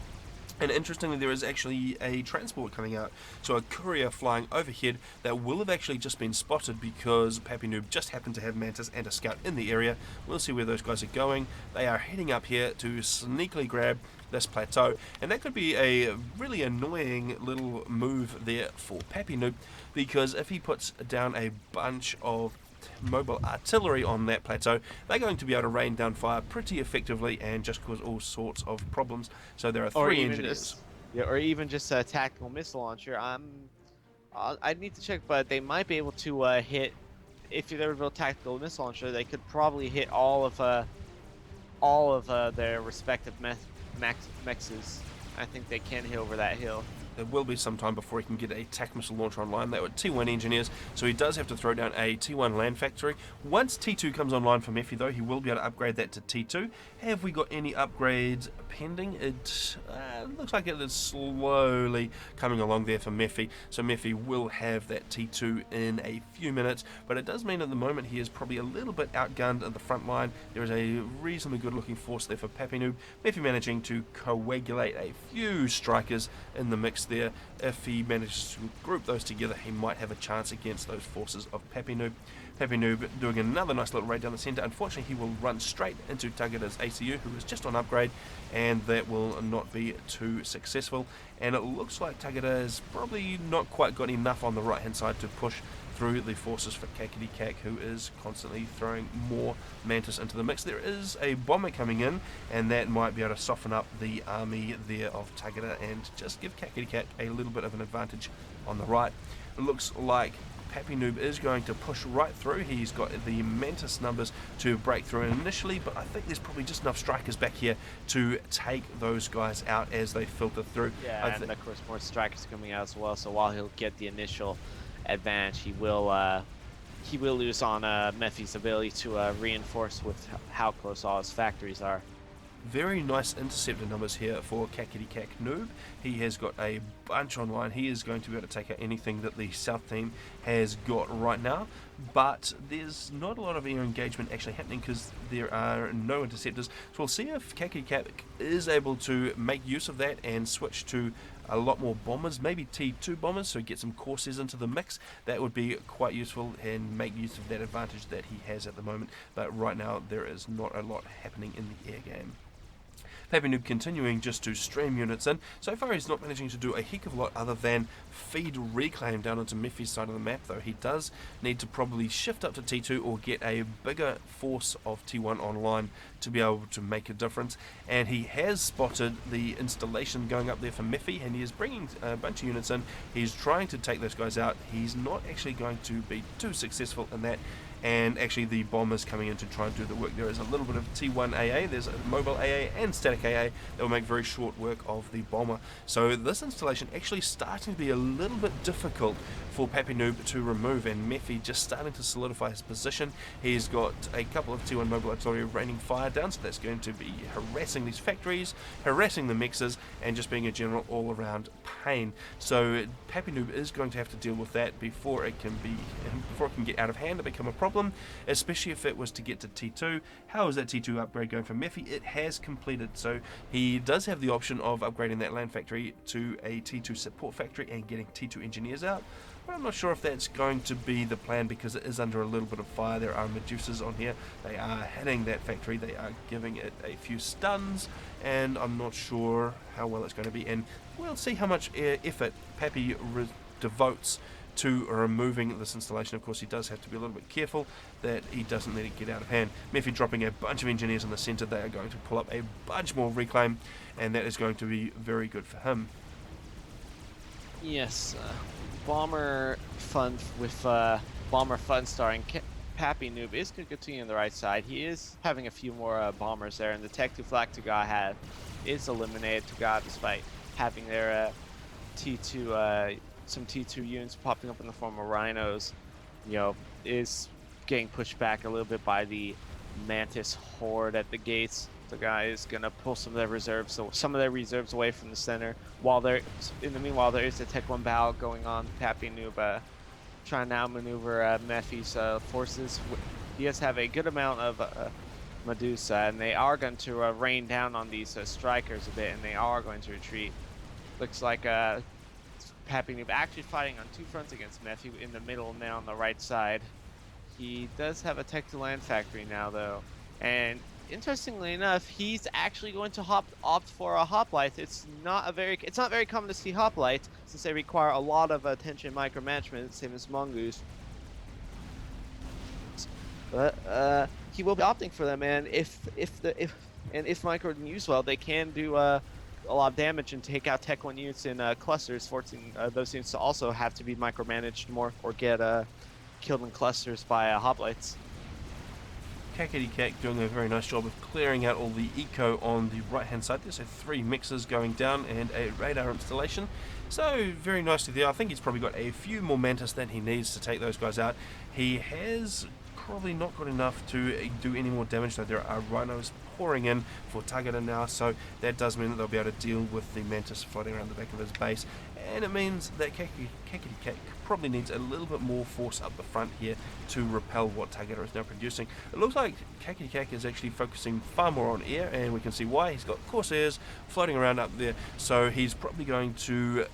And interestingly, there is actually a transport coming out, so a courier flying overhead that will have actually just been spotted because Pappy Noob just happened to have Mantis and a scout in the area. We'll see where those guys are going. They are heading up here to sneakily grab this plateau, and that could be a really annoying little move there for Pappy Noob, because if he puts down a bunch of mobile artillery on that plateau, they're going to be able to rain down fire pretty effectively and just cause all sorts of problems. So there are 3 engineers. Or even just a tactical missile launcher. I need to check, but they might be able to hit, if they're a real tactical missile launcher, they could probably hit all of their respective mexes. I think they can hit over that hill. There will be some time before he can get a TAC missile launcher online. They were T1 engineers, so he does have to throw down a T1 land factory. Once T2 comes online for Mephi, though, he will be able to upgrade that to T2. Have we got any upgrades pending? It looks like it is slowly coming along there for Mephi, so Mephi will have that T2 in a few minutes, but it does mean at the moment he is probably a little bit outgunned at the front line. There is a reasonably good looking force there for Pappy Noob. Mephi managing to coagulate a few strikers in the mix there. If he manages to group those together, he might have a chance against those forces of Pappy Noob. Pappy Noob doing another nice little raid down the centre. Unfortunately, he will run straight into Tagada's ACU, who is just on upgrade, and that will not be too successful. And it looks like Tagada has probably not quite got enough on the right hand side to push through the forces for Kakity Kak, who is constantly throwing more Mantis into the mix. There is a bomber coming in, and that might be able to soften up the army there of Tagada and just give Kakity Kak a little bit of an advantage on the right. It looks like Pappy Noob is going to push right through. He's got the Mantis numbers to break through initially, but I think there's probably just enough strikers back here to take those guys out as they filter through. Yeah, and of course more strikers coming out as well, so while he'll get the initial advantage, he will lose on Mephi's ability to reinforce with how close all his factories are. Very nice interceptor numbers here for Kakity Kak Noob. He has got a bunch online. He is going to be able to take out anything that the South team has got right now, but there's not a lot of air engagement actually happening because there are no interceptors. So we'll see if Kakity Kak is able to make use of that and switch to a lot more bombers, maybe T2 bombers, so get some Corsairs into the mix. That would be quite useful and make use of that advantage that he has at the moment. But right now there is not a lot happening in the air game. Pappy Noob continuing just to stream units in. So far he's not managing to do a heck of a lot other than feed reclaim down onto Mephi's side of the map, though he does need to probably shift up to T2 or get a bigger force of T1 online to be able to make a difference. And he has spotted the installation going up there for Mephi, and he is bringing a bunch of units in. He's trying to take those guys out. He's not actually going to be too successful in that. And actually the bombers coming in to try and do the work. There is a little bit of T1 AA, there's a mobile AA and static AA that will make very short work of the bomber. So this installation actually starting to be a little bit difficult for Pappy Noob to remove, and Mephi just starting to solidify his position. He's got a couple of T1 mobile artillery raining fire down, so that's going to be harassing these factories, harassing the mixers, and just being a general all-around pain. So Pappy Noob is going to have to deal with that before it can get out of hand and become a problem, especially if it was to get to T2. How is that T2 upgrade going for Mephi? It has completed, so he does have the option of upgrading that land factory to a T2 support factory and getting T2 engineers out. But I'm not sure if that's going to be the plan because it is under a little bit of fire. There are Medusas on here. They are hitting that factory. They are giving it a few stuns, and I'm not sure how well it's going to be. And we'll see how much effort Pappy devotes to removing this installation. Of course, he does have to be a little bit careful that he doesn't let it get out of hand. Mephi dropping a bunch of engineers in the centre. They are going to pull up a bunch more reclaim, and that is going to be very good for him. Yes, Bomber Fun with Bomber Fun starring Pappy Noob is going to continue on the right side. He is having a few more bombers there, and the Tech 2 Flak Tuga is eliminated. Tuga, despite having their T2 some T2 units popping up in the form of rhinos, is getting pushed back a little bit by the Mantis horde at the gates. The guy is gonna pull some of their reserves away from the center. While in the meanwhile, there is a Tech 1 BAW going on. Pappy Noob trying to now maneuver Mephi's forces. He does have a good amount of Medusa, and they are going to rain down on these strikers a bit, and they are going to retreat. Looks like Pappy Noob actually fighting on two fronts against Mephi in the middle now on the right side. He does have a Tech 2 land factory now, though, and interestingly enough, he's actually going to opt for a hoplite. It's not very common to see hoplites since they require a lot of attention micromanagement, same as mongoose. But he will be opting for them, and if micro used well, they can do a lot of damage and take out Tech 1 units in clusters, forcing those units to also have to be micromanaged more or get killed in clusters by hoplites. Kakity doing a very nice job of clearing out all the eco on the right hand side there, so 3 mixers going down and a radar installation. So very nicely there. I think he's probably got a few more Mantis than he needs to take those guys out. He has probably not got enough to do any more damage, though there are rhinos pouring in for Tagata now, so that does mean that they'll be able to deal with the Mantis floating around the back of his base, and it means that Kakity probably needs a little bit more force up the front here to repel what Tagata is now producing. It looks like Kakity is actually focusing far more on air, and we can see why. He's got Corsairs floating around up there, so he's probably going to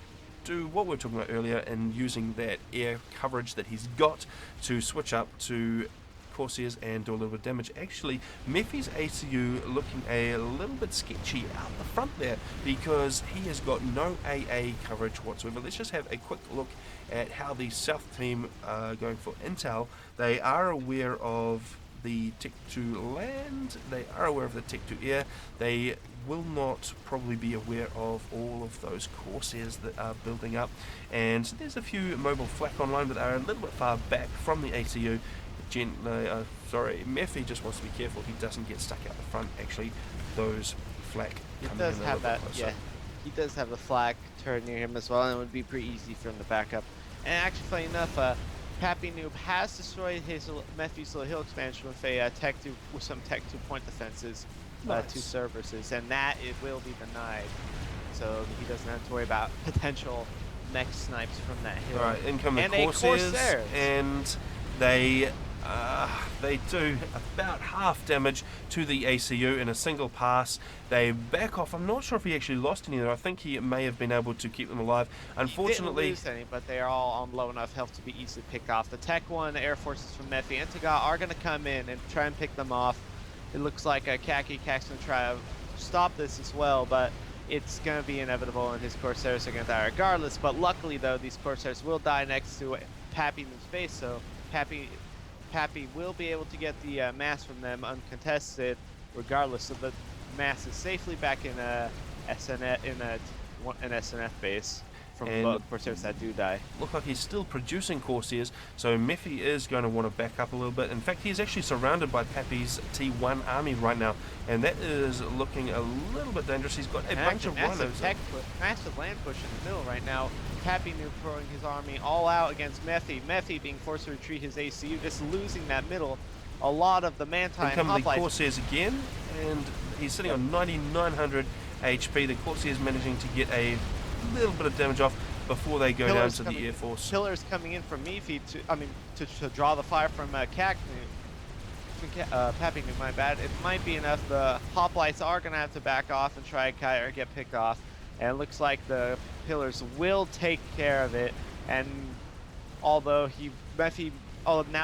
do what we were talking about earlier and using that air coverage that he's got to switch up to Corsairs and do a little bit of damage. Actually, Mephi's ACU looking a little bit sketchy out the front there because he has got no AA coverage whatsoever. Let's just have a quick look at how the South team are going for intel. They are aware of the tech to land, they are aware of the tech to air, they will not probably be aware of all of those Corsairs that are building up, and so there's a few mobile flak online but are a little bit far back from the ACU. Mephi just wants to be careful he doesn't get stuck out the front. Actually, those flak He does have that, yeah. He does have the flak turret near him as well, and it would be pretty easy for him to back up. And actually, funny enough, Pappy Noob has destroyed his Mephi's little hill expansion with a some tech 2 point defenses to Cerberuses, and that it will be denied. So he doesn't have to worry about potential mech snipes from that hill. Alright, in come the Corsairs, and they do about half damage to the ACU in a single pass. They back off. I'm not sure if he actually lost any there. I think he may have been able to keep them alive. Unfortunately, he didn't lose any, but they are all on low enough health to be easily picked off. The Tech 1 Air Forces from Mephi and Taga are going to come in and try and pick them off. It looks like Kakicak's going to try to stop this as well, but it's going to be inevitable, and his Corsairs are going to die regardless. But luckily, though, these Corsairs will die next to Pappy Noob's base, so Pappy will be able to get the mass from them uncontested regardless, so the mass is safely back in a SNF, an SNF base from the Corsairs that do die. Look like he's still producing Corsairs, so Mephi is going to want to back up a little bit. In fact, he's actually surrounded by Pappy's T1 army right now, and that is looking a little bit dangerous. He's got a bunch of rhinos. Massive land push in the middle right now. Pappy Noob throwing his army all out against Mephi. Mephi being forced to retreat his ACU, just losing that middle. A lot of the Mantine and come the Corsairs again, and he's sitting on 9,900 HP. The Corsairs managing to get a little bit of damage off before they go down to the Air Force. Pillars coming in from Mephi to draw the fire from Pappy Noob, my bad. It might be enough. The hoplites are going to have to back off and try to get picked off. And it looks like the pillars will take care of it. And although now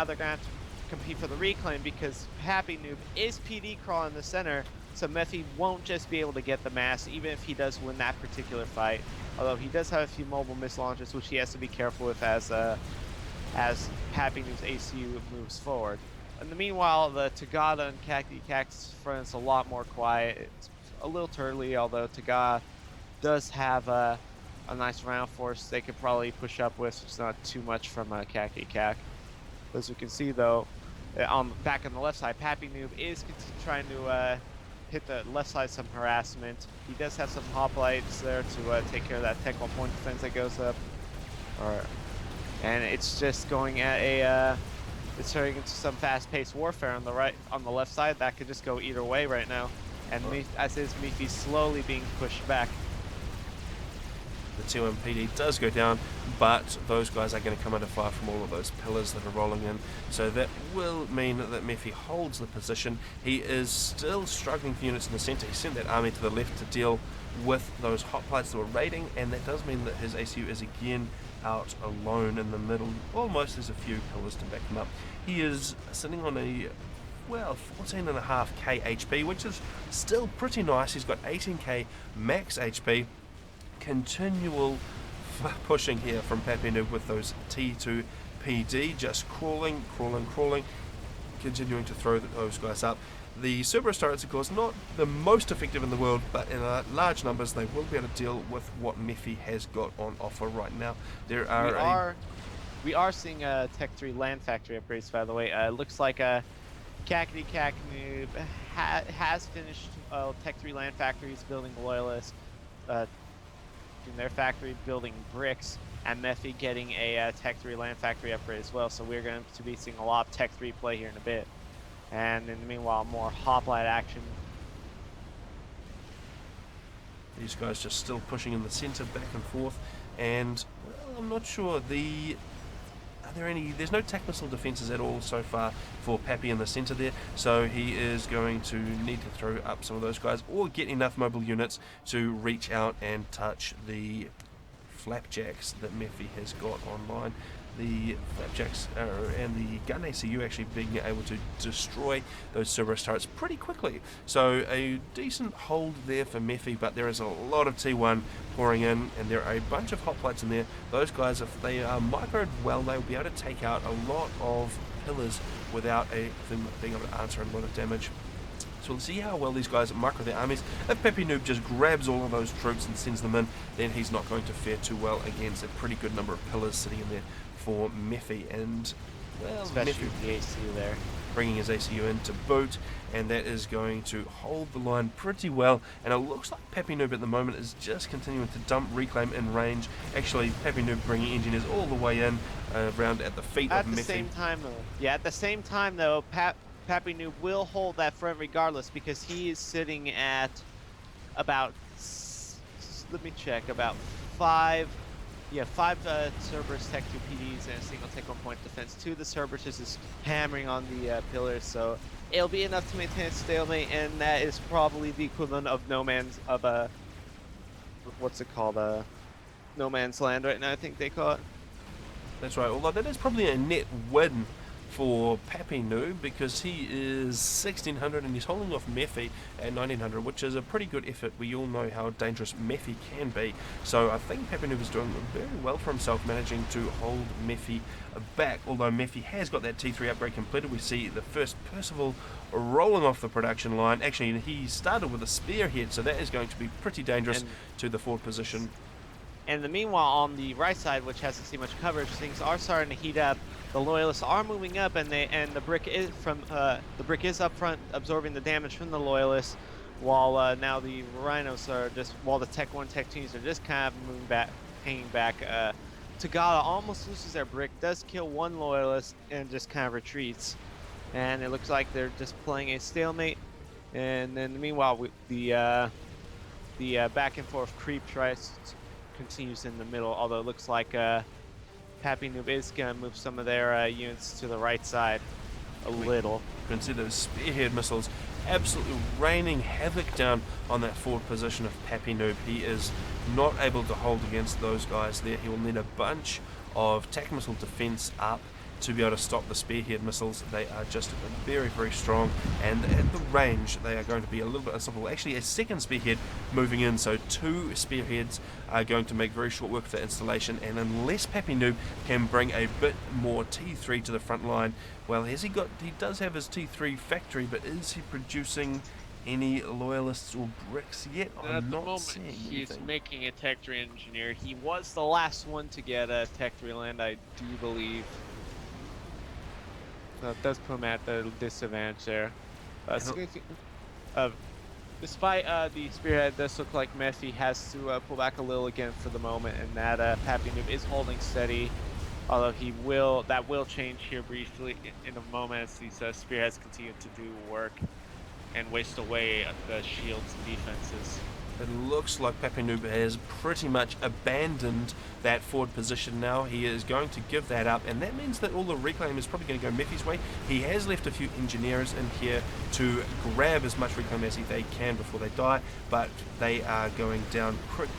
they're going to have to compete for the reclaim because Pappy Noob is PD crawling in the center. So Mephi won't just be able to get the mass, even if he does win that particular fight. Although he does have a few mobile missile launchers, which he has to be careful with as Pappy Noob's ACU moves forward. In the meanwhile, the Tagada and Kakicak's front is a lot more quiet. It's a little turtly, although Tagada does have a nice round force they could probably push up with. It's not too much from Kakicak. As we can see, though, back on the left side, Pappy Noob is trying to hit the left side some harassment. He does have some hoplites there to take care of that tech 1 point defense that goes up. And it's just going at it's turning into some fast-paced warfare on the left side. That could just go either way right now. And as is Mephi slowly being pushed back. The T1 PD does go down, but those guys are going to come under fire from all of those pillars that are rolling in. So that will mean that Mephi holds the position. He is still struggling for units in the center. He sent that army to the left to deal with those hoplites that were raiding, and that does mean that his ACU is again out alone in the middle. Almost there's a few pillars to back him up. He is sitting on a 14.5k HP, which is still pretty nice. He's got 18k max HP. Continual pushing here from Pappy Noob with those T2 PD, just crawling, continuing to throw those guys up. The Cerberus turrets, of course, not the most effective in the world, but in large numbers they will be able to deal with what Mephi has got on offer right now. We are seeing Tech 3 land factory upgrades, by the way. It looks like Cackety Cacknoob has finished Tech 3 Land Factories building Loyalists, in their factory building bricks, and Mephi getting a Tech 3 Land Factory upgrade as well. So we're going to be seeing a lot of Tech 3 play here in a bit. And in the meanwhile, more hoplite action. These guys just still pushing in the centre, back and forth, and well, I'm not sure there's no tac missile defences at all so far for Pappy in the centre there, so he is going to need to throw up some of those guys or get enough mobile units to reach out and touch the flapjacks that Mephi has got online. The flapjacks and the gun ACU actually being able to destroy those Cerberus turrets pretty quickly. So a decent hold there for Mephi, but there is a lot of T1 pouring in, and there are a bunch of hoplites in there. Those guys, if they are microed well, they'll be able to take out a lot of pillars without them being able to answer a lot of damage. So we'll see how well these guys micro their armies. If Peppy Noob just grabs all of those troops and sends them in, then he's not going to fare too well against a pretty good number of pillars sitting in there for Mephi. And, well, especially Mephi with the ACU there. Bringing his ACU in to boot, and that is going to hold the line pretty well. And it looks like Peppy Noob at the moment is just continuing to dump reclaim in range. Actually, Peppy Noob bringing engineers all the way in around at the feet of Mephi. At the same time though, Pappy Noob will hold that front regardless, because he is sitting at about, let me check, about five Cerberus Tech 2 PDs and a single Tech 1 point defense. 2 of the Cerberus is hammering on the pillars, so it'll be enough to maintain a stalemate, and that is probably the equivalent of No Man's No Man's Land right now, I think they call it. That's right, although that is probably a net win for Pappy Noob, because he is 1600 and he's holding off Mephi at 1900, which is a pretty good effort. We all know how dangerous Mephi can be, so I think Pappy Noob is doing very well for himself, managing to hold Mephi back. Although Mephi has got that T3 upgrade completed, we see the first Percival rolling off the production line. Actually, he started with a spearhead, so that is going to be pretty dangerous to the forward position. And meanwhile, on the right side, which hasn't seen much coverage, things are starting to heat up. The Loyalists are moving up, and the brick is up front, absorbing the damage from the Loyalists, while now the Rhinos are while the Tech 1, Tech 2s are just kind of moving back, hanging back. Tagada almost loses their brick, does kill one Loyalist, and just kind of retreats. And it looks like they're just playing a stalemate. And then meanwhile, the back and forth creep continues in the middle, although it looks like Pappy Noob is going to move some of their units to the right side a little. You can see those spearhead missiles absolutely raining havoc down on that forward position of Pappy Noob. He is not able to hold against those guys there. He will need a bunch of tac missile defense up to be able to stop the spearhead missiles. They are just very, very strong, and at the range they are going to be a little bit unstoppable. Actually, a second spearhead moving in, so 2 spearheads are going to make very short work of the installation, and unless Pappy Noob can bring a bit more T3 to the front line, well, he does have his T3 factory, but is he producing any Loyalists or bricks yet? At the moment, he's making a Tech 3 engineer. He was the last one to get a Tech 3 land, I do believe. That does put him at the disadvantage there. Despite the spearhead, it does look like Mephi has to pull back a little again for the moment, and that Pappy Noob is holding steady. Although that will change here briefly in a moment as these spearheads continue to do work and waste away the shields and defenses. It looks like Pappy Noob has pretty much abandoned that forward position now. He is going to give that up, and that means that all the reclaim is probably going to go Mephi's way. He has left a few engineers in here to grab as much reclaim as they can before they die, but they are going down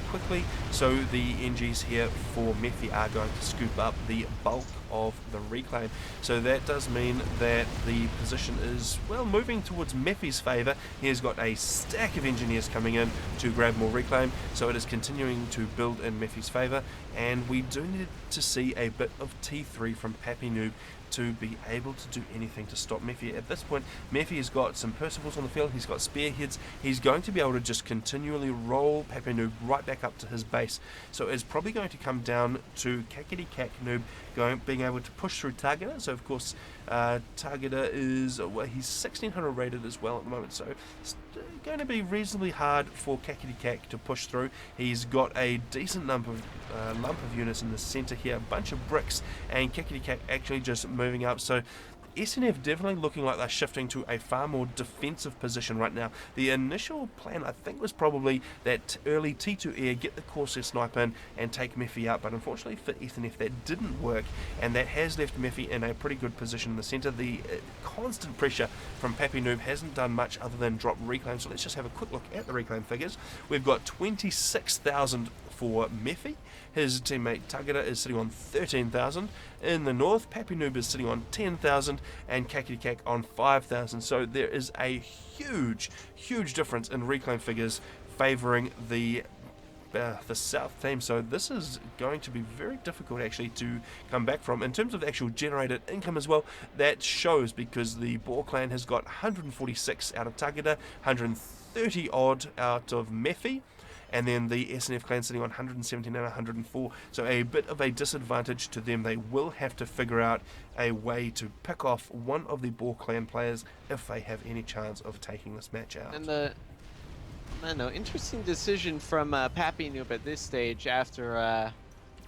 quickly, so the NGs here for Mephi are going to scoop up the bulk of the reclaim. So that does mean that the position is, well, moving towards Mephi's favour. He has got a stack of engineers coming in to to grab more reclaim, so it is continuing to build in Mephi's favour, and we do need to see a bit of T3 from Pappy Noob to be able to do anything to stop Mephi. At this point, Mephi has got some Percivals on the field, he's got Spearheads, he's going to be able to just continually roll Pappy Noob right back up to his base. So it's probably going to come down to Kakity Kak Noob being able to push through Targeter. So of course, Targeter is, well, he's 1600 rated as well at the moment, so it's going to be reasonably hard for Kakity Kak to push through. He's got a decent lump of units in the centre here, a bunch of bricks, and Kakity Kak actually just moving up. So SNF definitely looking like they're shifting to a far more defensive position right now. The initial plan, I think, was probably that early T2 air, get the Corsair snipe in and take Mephi out, but unfortunately for SNF that didn't work, and that has left Mephi in a pretty good position in the centre. The constant pressure from Pappy Noob hasn't done much other than drop reclaim, so let's just have a quick look at the reclaim figures. We've got 26,000 for Mephi. His teammate Targeter is sitting on 13,000. In the north, Pappy Noob is sitting on 10,000 and Kakity Kak on 5,000. So there is a huge difference in reclaim figures favouring the south team. So this is going to be very difficult actually to come back from. In terms of actual generated income as well, that shows because the BAW clan has got 146 out of Targeter, 130 odd out of Mephi, and then the SNF clan sitting on 117 and 104, so a bit of a disadvantage to them. They will have to figure out a way to pick off one of the BAW clan players if they have any chance of taking this match out. And I don't know, interesting decision from Pappy Noob at this stage after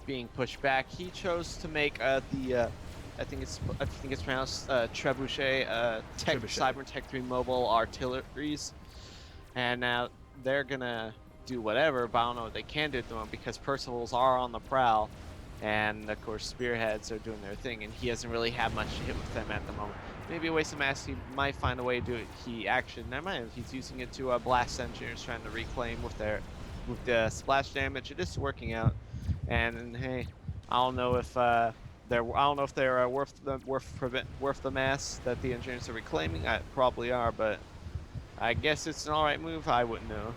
being pushed back. He chose to make I think it's pronounced Trebuchet, Cyber Tech 3 mobile artilleries, and now they're gonna do whatever, but I don't know what they can do to them because Percivals are on the prowl, and of course Spearheads are doing their thing, and he hasn't really had much to hit with them at the moment. Maybe a waste of mass, he might find a way to do it. He actually, never mind, he's using it to blast engineers, trying to reclaim with the splash damage. It is working out, and hey, I don't know if they're worth the mass that the engineers are reclaiming. Probably are, but I guess it's an alright move. I wouldn't know.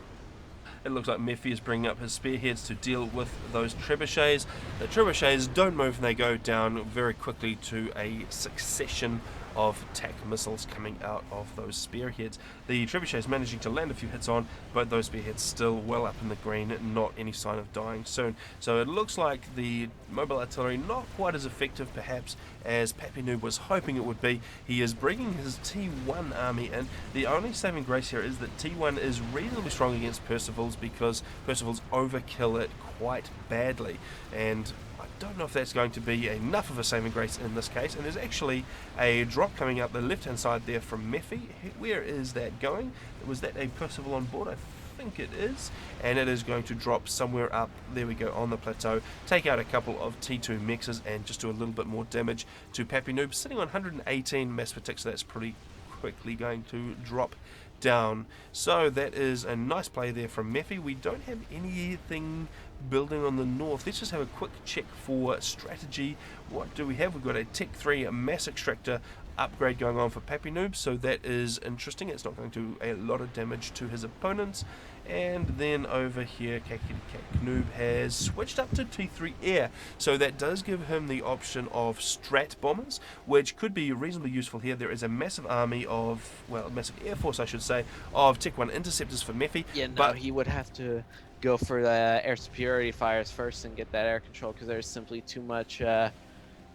It looks like Mephi is bringing up his Spearheads to deal with those Trebuchets. The Trebuchets don't move and they go down very quickly to a succession of attack missiles coming out of those Spearheads. The Trebuchets managing to land a few hits on, but those Spearheads still well up in the green, not any sign of dying soon. So it looks like the mobile artillery not quite as effective perhaps as Pappy Noob was hoping it would be. He is bringing his T1 army in. The only saving grace here is that T1 is reasonably strong against Percivals because Percivals overkill it quite badly, and I don't know if that's going to be enough of a saving grace in this case. And there's actually a drop coming up the left hand side there from Mephi. Where is that going? Was that a Percival on board? I think it is, and it is going to drop somewhere up, there we go, on the plateau, take out a couple of T2 mexes and just do a little bit more damage to Pappy Noob, sitting on 118 mass fatigue, so that's pretty quickly going to drop down. So that is a nice play there from Mephi. We don't have anything building on the north. Let's just have a quick check for strategy. What do we have? We've got a Tech 3 mass extractor upgrade going on for Pappy Noob, so that is interesting. It's not going to do a lot of damage to his opponents. And then over here, Kakity Kak Noob has switched up to T3 Air, so that does give him the option of strat bombers, which could be reasonably useful here. There is a massive army of, well, a massive air force, I should say, of Tech 1 interceptors for Mephi. Yeah, no, but he would have to go for the air superiority fires first and get that air control, because there's simply too much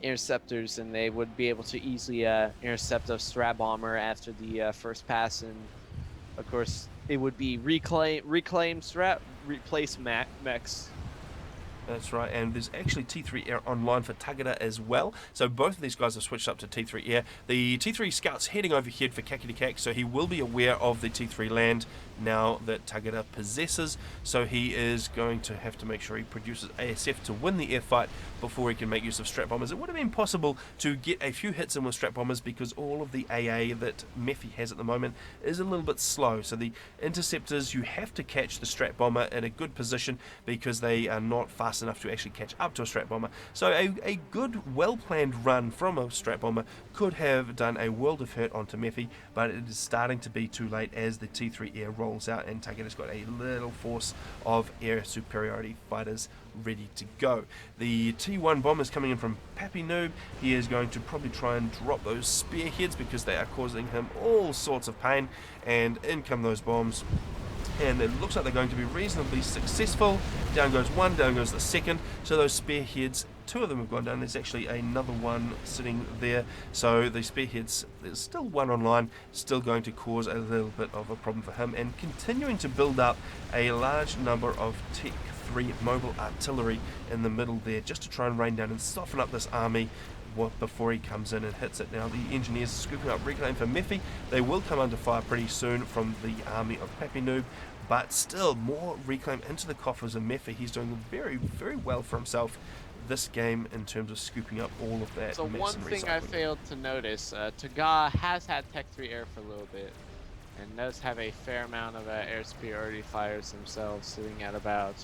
interceptors, and they would be able to easily intercept a strat bomber after the first pass, and of course it would be reclaim strat, replace mechs. That's right, and there's actually T3 Air online for Targeter as well, so both of these guys have switched up to T3 Air. The T3 Scout's heading overhead for Kakity Kak, so he will be aware of the T3 land now that Targeter possesses, so he is going to have to make sure he produces ASF to win the air fight before he can make use of strat bombers. It would have been possible to get a few hits in with strat bombers because all of the AA that Mephi has at the moment is a little bit slow, so the interceptors, you have to catch the strat bomber in a good position because they are not fast fast enough to actually catch up to a Strat Bomber. So a good, well-planned run from a Strat Bomber could have done a world of hurt onto Mephi, but it is starting to be too late as the T3 air rolls out and Tageta's got a little force of air superiority fighters ready to go. The T1 bomb is coming in from Pappy Noob. He is going to probably try and drop those spearheads because they are causing him all sorts of pain, and in come those bombs. And it looks like they're going to be reasonably successful. Down goes one, down goes the second. So those spearheads, two of them have gone down. There's actually another one sitting there. So the spearheads, there's still one online, still going to cause a little bit of a problem for him. And continuing to build up a large number of Tech 3 mobile artillery in the middle there, just to try and rain down and soften up this army before he comes in and hits it. Now the engineers are scooping up reclaim for Mephi. They will come under fire pretty soon from the army of Pappy Noob, but still more reclaim into the coffers of Mephi. He's doing very, very well for himself this game in terms of scooping up all of that. So one thing I failed to notice, Taga has had Tech 3 air for a little bit and does have a fair amount of air superiority fighters themselves, sitting at about,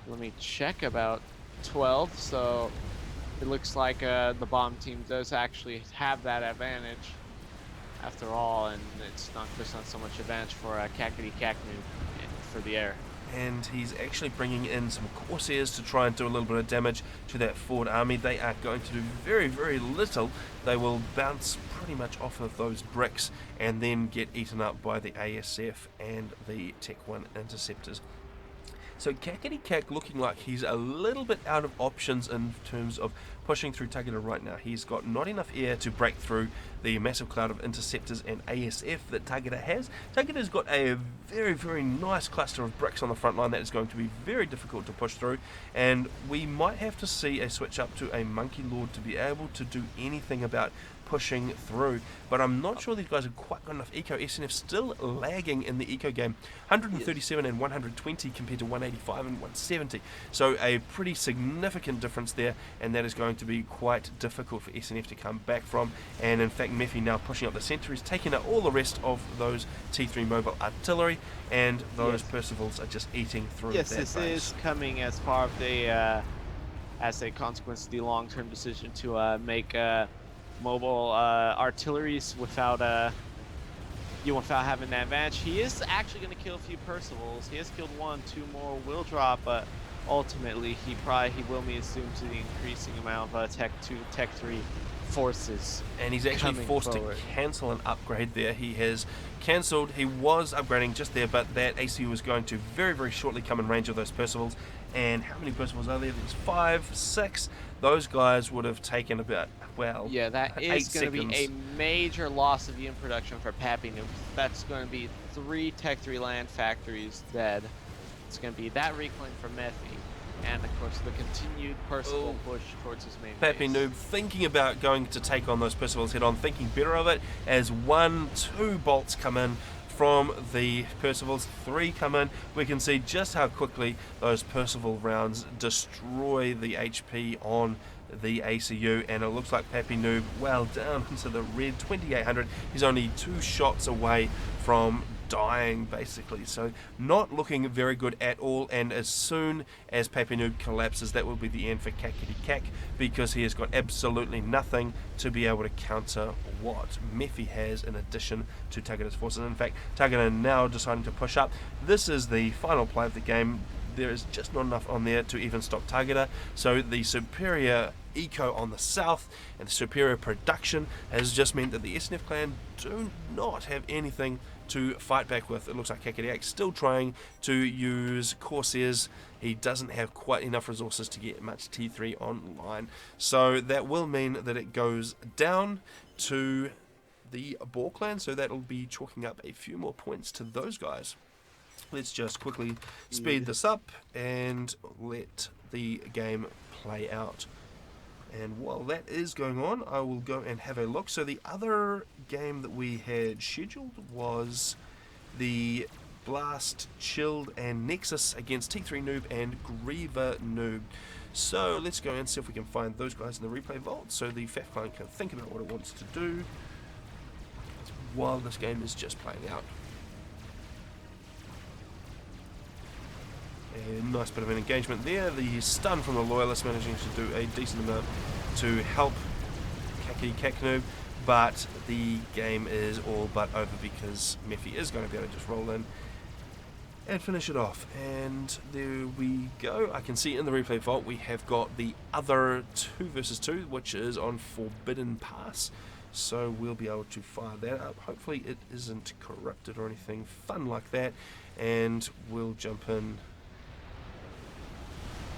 let me check, about 12. So it looks like the bomb team does actually have that advantage after all, and there's not so much advantage for Kakety Kaknu for the air. And he's actually bringing in some Corsairs to try and do a little bit of damage to that forward army. They are going to do very, very little. They will bounce pretty much off of those bricks and then get eaten up by the ASF and the Tech 1 interceptors. So Kakety Kak looking like he's a little bit out of options in terms of pushing through Tageta right now. He's got not enough air to break through the massive cloud of interceptors and ASF that Tageta has. Tageta's got a very, very nice cluster of bricks on the front line that is going to be very difficult to push through, and we might have to see a switch up to a Monkey Lord to be able to do anything about pushing through, but I'm not sure these guys have quite got enough eco. SNF still lagging in the eco game, 137 and 120 compared to 185 and 170, so a pretty significant difference there, and that is going to be quite difficult for SNF to come back from. And in fact Mephi now pushing up the centre, he's taking out all the rest of those T3 mobile artillery, and those Percivals are just eating through that this base. is coming as part of the as a consequence of the long-term decision to make mobile artilleries without having that advantage. He is actually going to kill a few Percivals. He has killed one, two more will drop, but ultimately he will be assumed to the increasing amount of Tech 2, Tech 3 forces. And he's actually forced to cancel an upgrade there. He has cancelled, he was upgrading just there, but that ACU is going to very, very shortly come in range of those Percivals. And how many Percivals are there? There's 5, 6. Those guys would have taken about, well, yeah, that is going to be a seconds. major loss of unit production for Pappy Noob. That's going to be 3 Tech 3 land factories dead. It's going to be that reclaim for Mephi, and of course the continued Percival push towards his main Pappy base. Noob thinking about going to take on those Percivals head on, thinking better of it as 1, 2 bolts come in from the Percivals, 3 come in. We can see just how quickly those Percival rounds destroy the HP on the ACU, and it looks like Pappy Noob well down into the red, 2800. He's only 2 shots away from dying basically, so not looking very good at all. And as soon as Pappy Noob collapses, that will be the end for Kakety Kak, because he has got absolutely nothing to be able to counter what Mephi has in addition to Tageta's forces. In fact, Tageta now deciding to push up. This is the final play of the game. There is just not enough on there to even stop Tageta, so the superior eco on the south and the superior production has just meant that the SNF clan do not have anything to fight back with. It looks like Kakety Kak still trying to use Corsairs. He doesn't have quite enough resources to get much T3 online, so that will mean that it goes down to the BAW clan, so that'll be chalking up a few more points to those guys. Let's just quickly speed this up and let the game play out. And while that is going on, I will go and have a look. So the other game that we had scheduled was the Blast, Chilled and Nexus against T3 Noob and Griever Noob. So let's go and see if we can find those guys in the replay vault so the FAF client can think about what it wants to do while this game is just playing out. A nice bit of an engagement there. The stun from the Loyalist managing to do a decent amount to help Kaknoob, but the game is all but over because Mephi is going to be able to just roll in and finish it off. And there we go. I can see in the replay vault we have got the other 2 versus 2, which is on Forbidden Pass. So we'll be able to fire that up. Hopefully it isn't corrupted or anything fun like that. And we'll jump in.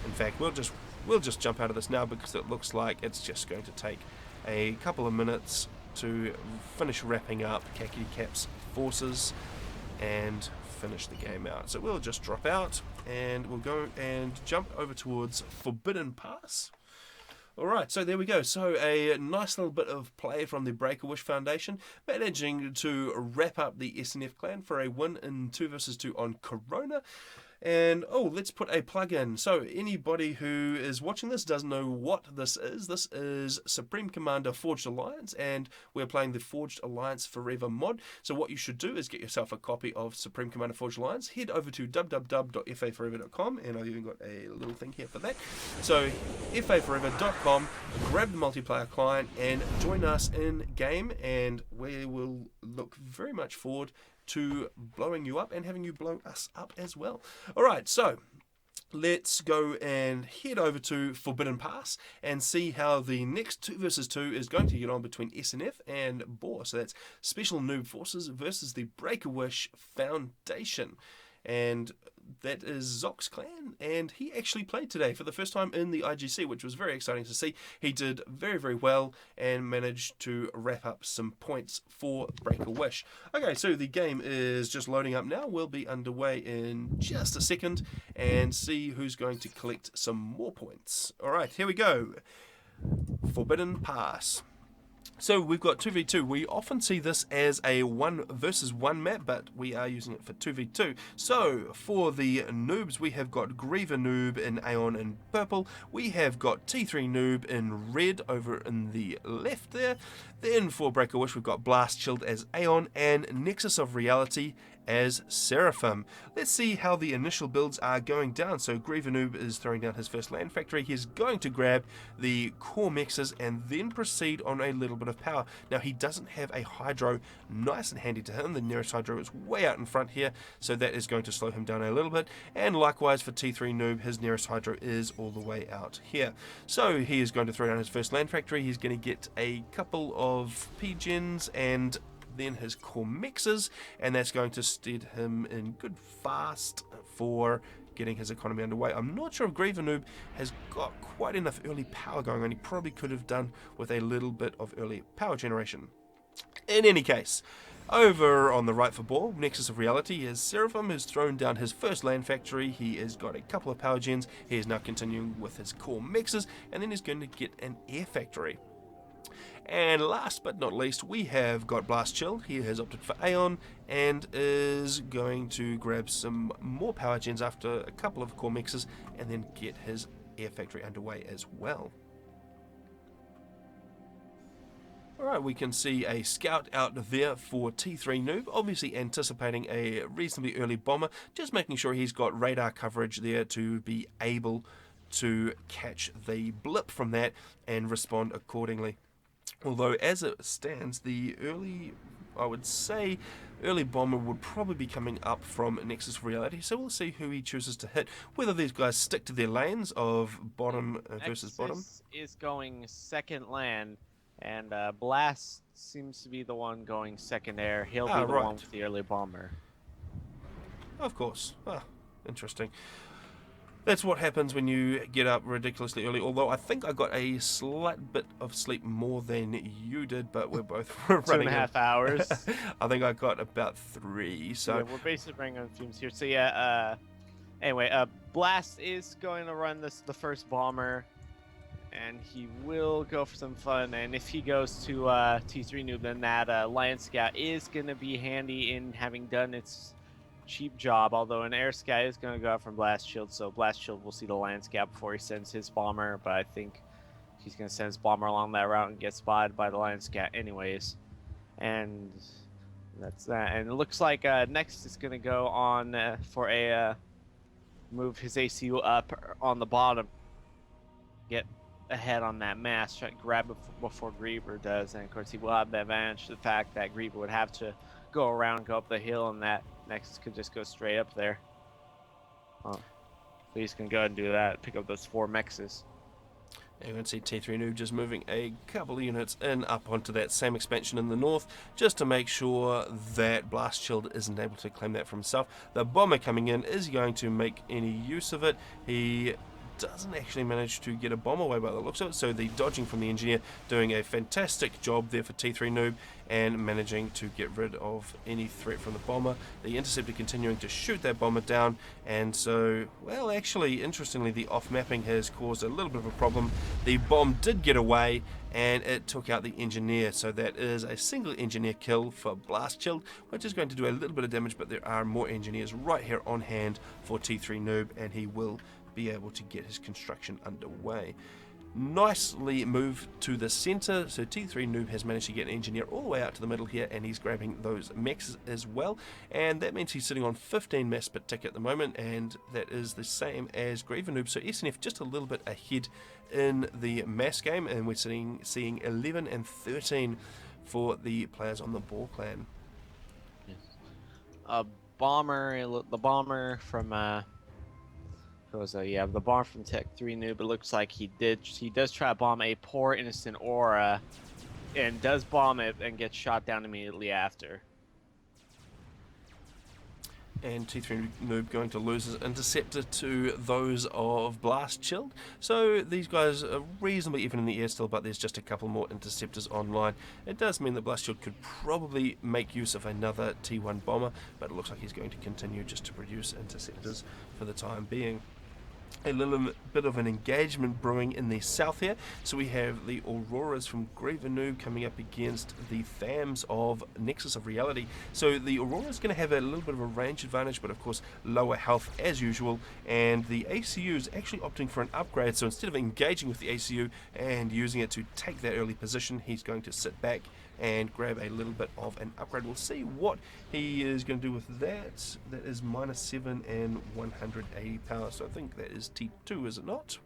In fact, we'll just jump out of this now because it looks like it's just going to take a couple of minutes to finish wrapping up Khaki Cap's forces and finish the game out. So we'll just drop out and we'll go and jump over towards Forbidden Pass. Alright, so there we go. So a nice little bit of play from the Break-A-Wish Foundation, managing to wrap up the SNF clan for a win in 2 versus 2 on Corona. And, oh, let's put a plug in. So anybody who is watching this doesn't know what this is. This is Supreme Commander Forged Alliance, and we're playing the Forged Alliance Forever mod. So what you should do is get yourself a copy of Supreme Commander Forged Alliance. Head over to www.faforever.com, and I've even got a little thing here for that. So faforever.com, grab the multiplayer client, and join us in game, and we will look very much forward to blowing you up and having you blow us up as well. Alright, so let's go and head over to Forbidden Pass and see how the next 2 versus 2 is going to get on between SNF and BAW. So that's Special Noob Forces versus the Break-A-Wish Foundation. And that is Zock's clan, and he actually played today for the first time in the IGC, which was very exciting to see. He did very, very well and managed to wrap up some points for Break-A-Wish. Okay, so the game is just loading up now. We'll be underway in just a second and see who's going to collect some more points. Alright, here we go. Forbidden Pass. So we've got 2v2. We often see this as a 1 versus 1 map, but we are using it for 2v2. So for the noobs, we have got Griever Noob in Aeon in purple. We have got T3 Noob in red over in the left there. Then for Break-A-Wish, we've got Blast Chilled as Aeon and Nexus of Reality as Seraphim. Let's see how the initial builds are going down. So Griever Noob is throwing down his first land factory. He's going to grab the core mexes and then proceed on a little bit of power. Now he doesn't have a hydro nice and handy to him. The nearest hydro is way out in front here, so that is going to slow him down a little bit. And likewise for T3 Noob, his nearest hydro is all the way out here. So he is going to throw down his first land factory. He's going to get a couple of P-gens and then his core mexes, and that's going to stead him in good fast for getting his economy underway. I'm not sure if Griever Noob has got quite enough early power going on. He probably could have done with a little bit of early power generation. In any case, over on the right for BAW, Nexus of Reality, is Seraphim, who's thrown down his first land factory. He has got a couple of power gens. He is now continuing with his core mexes, and then he's going to get an air factory. And last but not least, we have got Blast Chill. He has opted for Aeon and is going to grab some more power gens after a couple of core mexes and then get his air factory underway as well. Alright, we can see a scout out there for T3 Noob, obviously anticipating a reasonably early bomber, just making sure he's got radar coverage there to be able to catch the blip from that and respond accordingly. Although, as it stands, the early, I would say, early bomber would probably be coming up from Nexus of Reality, so we'll see who he chooses to hit. Whether these guys stick to their lanes of bottom versus bottom. Is going second land, and Blast seems to be the one going second air. He'll be the one with the early bomber. Of course. Ah, interesting. That's what happens when you get up ridiculously early, although I think I got a slight bit of sleep more than you did, but we're both running 2.5 hours. I think I got about 3, so... Yeah, we're basically running on fumes here. So yeah, anyway, Blast is going to run the first bomber, and he will go for some fun, and if he goes to T3 Noob, then that Lion Scout is going to be handy in having done its cheap job, although an air scout is going to go out from Blast Shield, so Blast Shield will see the Lion Scout before he sends his bomber, but I think he's going to send his bomber along that route and get spotted by the Lion Scout anyways. And that's that. And it looks like next is going to go on for a move his ACU up on the bottom, get ahead on that mass, try to grab it before Griever does, and of course he will have the advantage of the fact that Griever would have to go around, go up the hill, and that Nexus could just go straight up there. So he's gonna go ahead and do that, pick up those 4 mexes. And you can see T3 Noob just moving a couple of units in up onto that same expansion in the north, just to make sure that Blast Shield isn't able to claim that for himself. The bomber coming in is going to make any use of it. He doesn't actually manage to get a bomb away by the looks of it, so the dodging from the engineer doing a fantastic job there for T3 Noob and managing to get rid of any threat from the bomber. The interceptor continuing to shoot that bomber down, and so, well, actually, interestingly, the off-mapping has caused a little bit of a problem. The bomb did get away and it took out the engineer, so that is a single engineer kill for Blast Shield, which is going to do a little bit of damage, but there are more engineers right here on hand for T3 Noob, and he will be able to get his construction underway. Nicely moved to the center, so T3 Noob has managed to get an engineer all the way out to the middle here, and he's grabbing those mechs as well, and that means he's sitting on 15 mass per tick at the moment, and that is the same as Griever Noob, so SNF just a little bit ahead in the mass game, and we're seeing 11 and 13 for the players on the BAW clan. Yes. The bomber from the bomb from Tech 3 Noob. It looks like he does try to bomb a poor innocent aura, and does bomb it and gets shot down immediately after. And T3 Noob going to lose his interceptor to those of Blast Shield. So these guys are reasonably even in the air still, but there's just a couple more interceptors online. It does mean that Blast Shield could probably make use of another T1 bomber, but it looks like he's going to continue just to produce interceptors for the time being. A little bit of an engagement brewing in the south here. So we have the Auroras from Griever Noob coming up against the Thams of Nexus of Reality. So the Aurora is going to have a little bit of a range advantage, but of course lower health as usual. And the ACU is actually opting for an upgrade. So instead of engaging with the ACU and using it to take that early position, he's going to sit back and grab a little bit of an upgrade. We'll see what he is going to do with that. That is -7 and 180 power, so I think that is T2, is it not?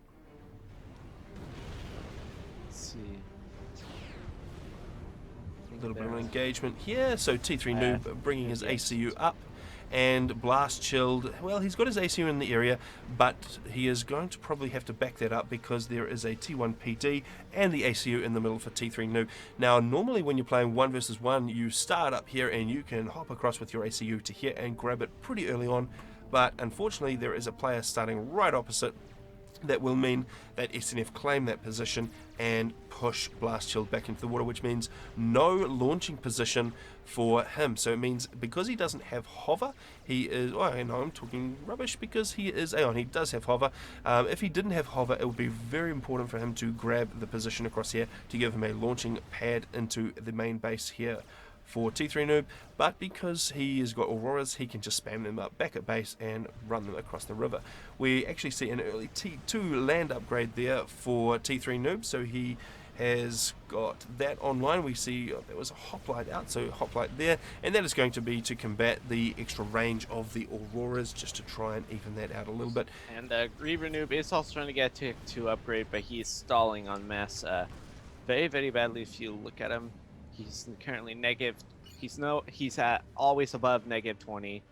Let's see. A little bit of an engagement here, so T3 Noob bringing his ACU up, and Blast Shield, well, he's got his ACU in the area, but he is going to probably have to back that up because there is a T1 PD and the ACU in the middle for T3 Noob. Now, normally when you're playing 1 versus 1, you start up here and you can hop across with your ACU to here and grab it pretty early on, but unfortunately there is a player starting right opposite. That will mean that SNF claim that position and push Blast Shield back into the water, which means no launching position for him. So it means because he doesn't have hover, he is, oh, I know I'm talking rubbish because he is Aeon. He does have hover. If he didn't have hover, it would be very important for him to grab the position across here to give him a launching pad into the main base here for T3 Noob, but because he has got Auroras, he can just spam them up back at base and run them across the river. We actually see an early T2 land upgrade there for T3 Noob, so he has got that online. We see there was a hoplite out, so hoplite there, and that is going to be to combat the extra range of the Auroras, just to try and even that out a little bit. And Griever Noob is also trying to get to upgrade, but he's stalling on mass very, very badly. If you look at him, he's currently negative. He's at always above -20.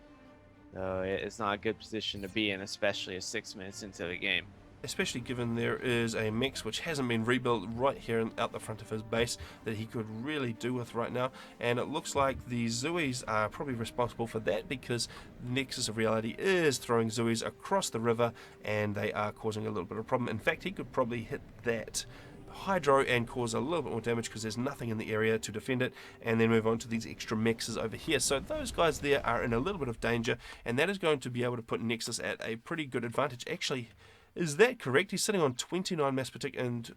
So it's not a good position to be in, especially 6 minutes into the game. Especially given there is a mix which hasn't been rebuilt right here out the front of his base that he could really do with right now, and it looks like the Zois are probably responsible for that because Nexus of Reality is throwing Zois across the river and they are causing a little bit of a problem. In fact, he could probably hit that Hydro and cause a little bit more damage because there's nothing in the area to defend it, and then move on to these extra mexes over here. So those guys there are in a little bit of danger, and that is going to be able to put Nexus at a pretty good advantage. Actually, is that correct? He's sitting on 29 mass per tick and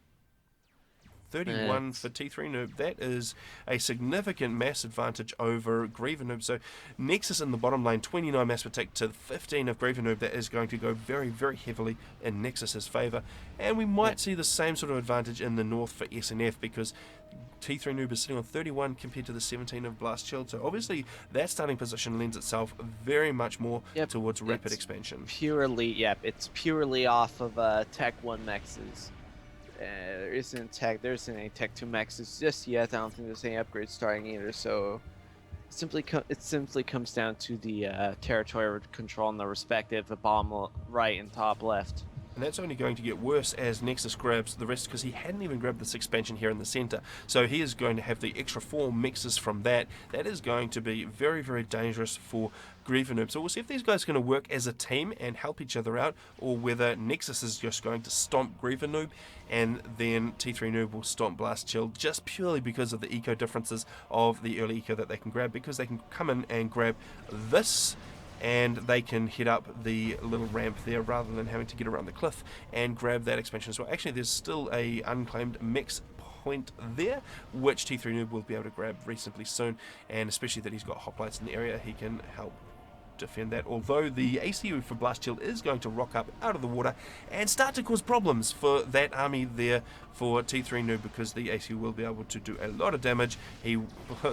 31 for T3 Noob. That is a significant mass advantage over Griever Noob. So Nexus in the bottom lane, 29 mass per tick to 15 of Griever Noob. That is going to go very, very heavily in Nexus's favour. And we might see the same sort of advantage in the north for SNF, because T3 Noob is sitting on 31 compared to the 17 of Blast Shield. So obviously that starting position lends itself very much more towards rapid expansion. It's purely off of Tech 1 mexes. There isn't any Tech 2 mexes just yet. I don't think there's any upgrades starting either. So it simply comes down to the territory control on the respective bomb right and top left. And that's only going to get worse as Nexus grabs the rest, because he hadn't even grabbed this expansion here in the center. So he is going to have the extra 4 mixes from that. That is going to be very, very dangerous for Griever Noob. So we'll see if these guys are going to work as a team and help each other out, or whether Nexus is just going to stomp Griever Noob and then T3 Noob will stomp Blast Shield, just purely because of the eco differences of the early eco that they can grab, because they can come in and grab this, and they can hit up the little ramp there rather than having to get around the cliff and grab that expansion as well. Actually, there's still a unclaimed mix point there, which T3 Noob will be able to grab reasonably soon, and especially that he's got hoplites in the area, he can help defend that. Although the ACU for Blast Shield is going to rock up out of the water and start to cause problems for that army there for T3 Noob, because the ACU will be able to do a lot of damage. T3